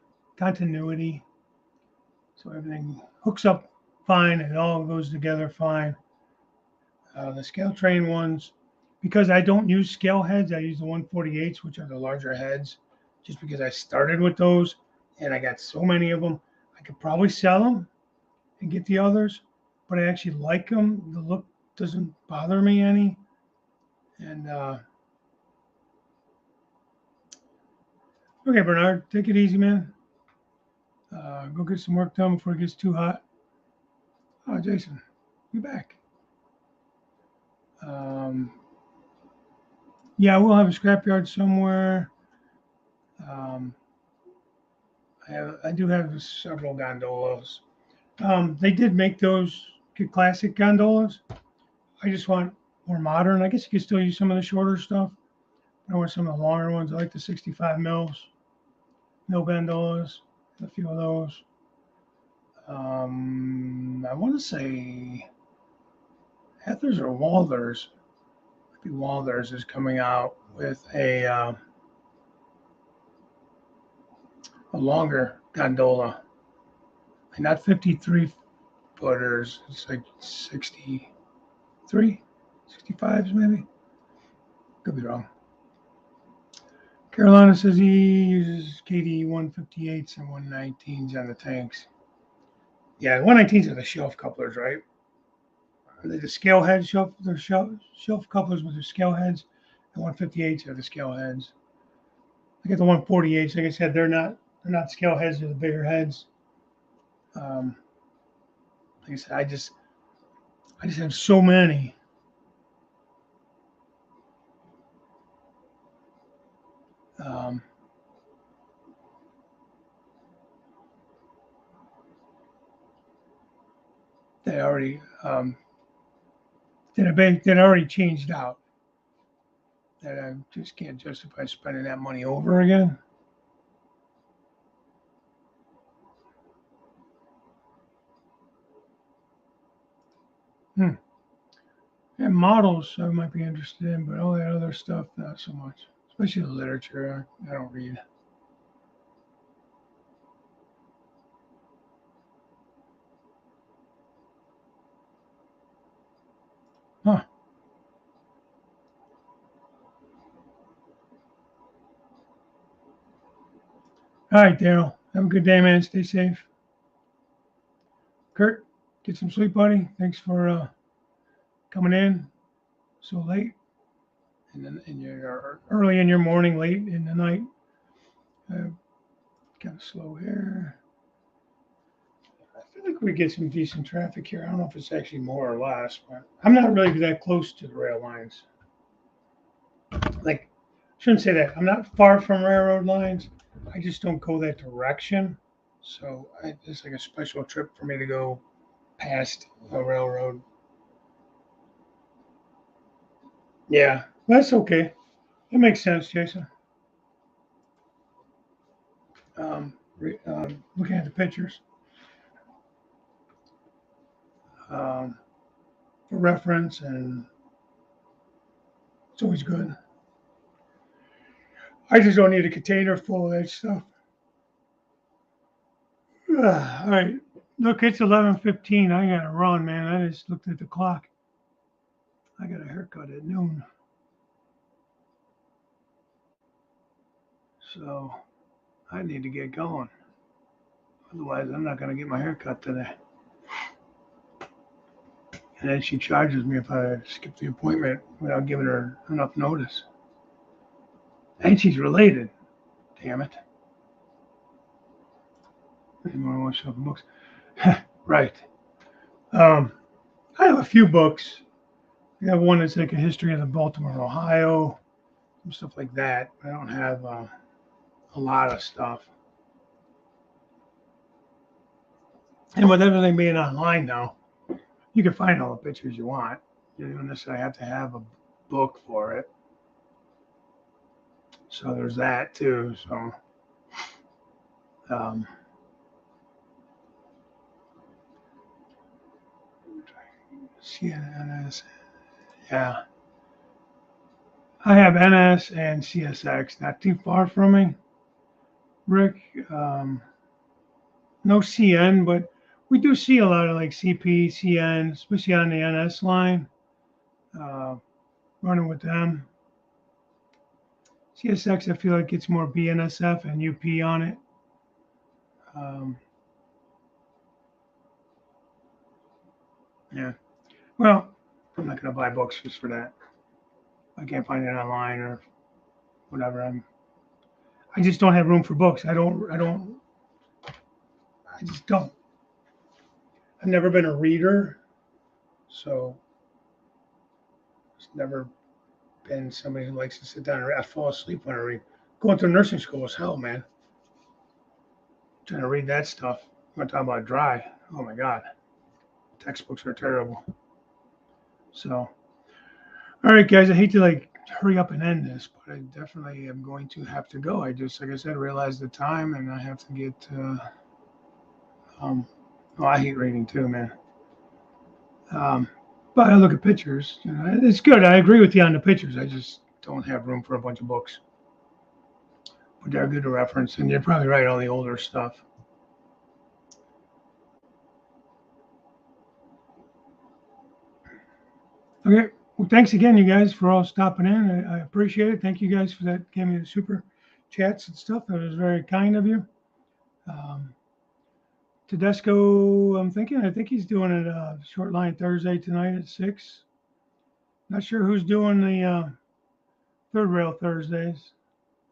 So everything hooks up fine and all goes together fine. The scale train ones, because I don't use scale heads, I use the 148s, which are the larger heads, just because I started with those and I got so many of them. I could probably sell them and get the others, but I actually like them. The look doesn't bother me any. And okay, Bernard, take it easy, man. Go get some work done before it gets too hot. Oh, Jason, you back? Yeah, we'll have a scrapyard somewhere. I do have several gondolas. They did make those classic gondolas. I just want more modern. I guess you could still use some of the shorter stuff. I want some of the longer ones. I like the 65 mils, mil gondolas, a few of those. I want to say Heathers or Walders. Maybe Walders is coming out with a longer gondola. And not 53 footers. It's like 63, 65s maybe. Could be wrong. Carolina says he uses KD 158s and 119s on the tanks. Yeah, 119s are the shelf couplers, right? Are they the scale head shelf? They're shelf couplers with the scale heads, and 158s are the scale heads. I get the 148s. Like I said, they're not scale heads. They're the bigger heads. Like I said, I just have so many. They already that already changed out. That I just can't justify spending that money over again. And models I might be interested in, but all that other stuff, not so much. Especially the literature, I don't read. Huh. All right, Daryl. Have a good day, man. Stay safe. Kurt, get some sleep, buddy. Thanks for coming in so late. And then you're early in your morning, late in the night. Kind of slow here. I feel like we get some decent traffic here. I don't know if it's actually more or less, but I'm not really that close to the rail lines. Like, shouldn't say that. I'm not far from railroad lines. I just don't go that direction. So it's like a special trip for me to go past a railroad. Yeah, that's okay. It makes sense, Jason. Looking at the pictures for reference, and it's always good. I just don't need a container full of that stuff. All right. Look, it's 11:15. I gotta run, man. I just looked at the clock. I got a haircut at noon. So I need to get going. Otherwise, I'm not gonna get my haircut today. And then she charges me if I skip the appointment without giving her enough notice. And she's related. Damn it. Anyone wants to have books? Right. I have a few books. I have one that's like a history of the Baltimore, Ohio, and stuff like that. I don't have a lot of stuff. And with everything being online now, you can find all the pictures you want. You don't necessarily have to have a book for it. So there's that too. So CNNS, yeah. I have NS and CSX, not too far from me. Rick, no CN, but we do see a lot of like CP, CN, especially on the NS line. running with them. CSX, I feel like gets more BNSF and UP on it. Yeah. Well, I'm not going to buy books just for that. I can't find it online or whatever. I just don't have room for books. I just don't. I've never been a reader, so it's never been somebody who likes to sit down and read. I fall asleep when I read. Going through nursing school is hell, man. Trying to read that stuff. I'm going to talk about dry. Oh my God. Textbooks are terrible. So, all right, guys, I hate to hurry up and end this, but I definitely am going to have to go. I just, like I said, realized the time and I have to get, I hate reading too, man. But I look at pictures, it's good. I agree with you on the pictures. I just don't have room for a bunch of books. But they're good to reference, and you're probably right on the older stuff. Okay. Well, thanks again, you guys, for all stopping in. I appreciate it. Thank you guys for that. Gave me the super chats and stuff. That was very kind of you. Tedesco, I think he's doing it short line Thursday tonight at 6. Not sure who's doing the third rail Thursdays.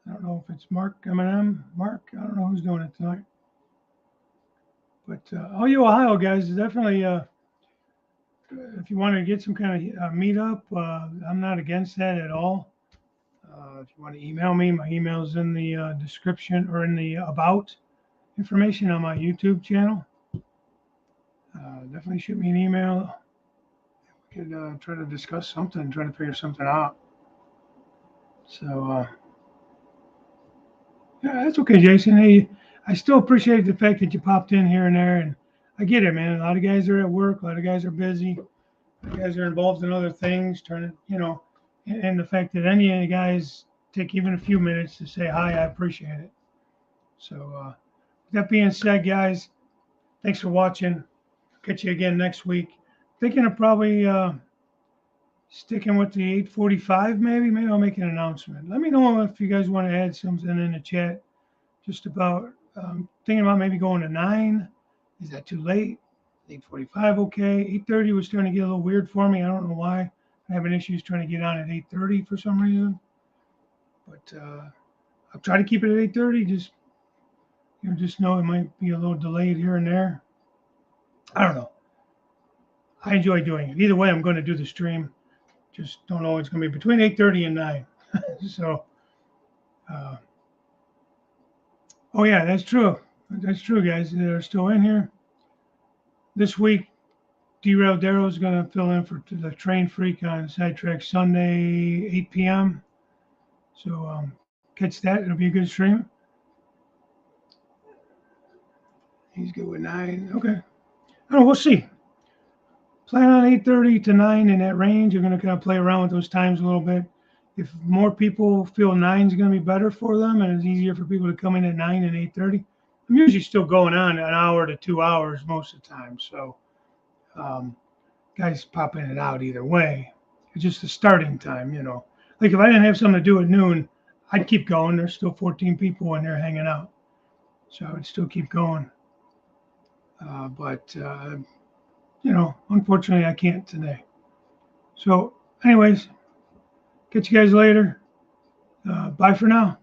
I don't know if it's Mark M&M. Mark, I don't know who's doing it tonight. But all you Ohio guys, definitely, if you want to get some kind of meetup, I'm not against that at all. If you want to email me, my email is in the description or in the about information on my YouTube channel. Definitely shoot me an email. We could try to discuss something, try to figure something out. So, yeah, that's okay, Jason. Hey, I still appreciate the fact that you popped in here and there, and I get it, man. A lot of guys are at work, a lot of guys are busy, a lot of guys are involved in other things, trying to, and the fact that any of the guys take even a few minutes to say hi, I appreciate it. So, that being said, guys, thanks for watching. Catch you again next week. Thinking of probably sticking with the 8:45, maybe. Maybe I'll make an announcement. Let me know if you guys want to add something in the chat. Just about thinking about maybe going to 9. Is that too late? 8:45, okay. 8:30 was starting to get a little weird for me. I don't know why. I'm having issues trying to get on at 8:30 for some reason. But I'll try to keep it at 8:30. Just know it might be a little delayed here and there. I don't know. I enjoy doing it. Either way, I'm going to do the stream. Just don't know it's going to be between 8:30 and 9. So, oh yeah, that's true. That's true, guys. They're still in here. This week, Derail Darrow is going to fill in for the Train Freak on Sidetrack Sunday, 8 p.m. So catch that. It'll be a good stream. He's good with 9. Okay. I don't know. We'll see. Plan on 8:30 to 9 in that range. You're going to kind of play around with those times a little bit. If more people feel 9 is going to be better for them and it's easier for people to come in at 9 and 8:30, I'm usually still going on an hour to 2 hours most of the time. So guys pop in and out either way. It's just the starting time, Like if I didn't have something to do at noon, I'd keep going. There's still 14 people in there hanging out. So I would still keep going. But unfortunately I can't today. So anyways, catch you guys later. Bye for now.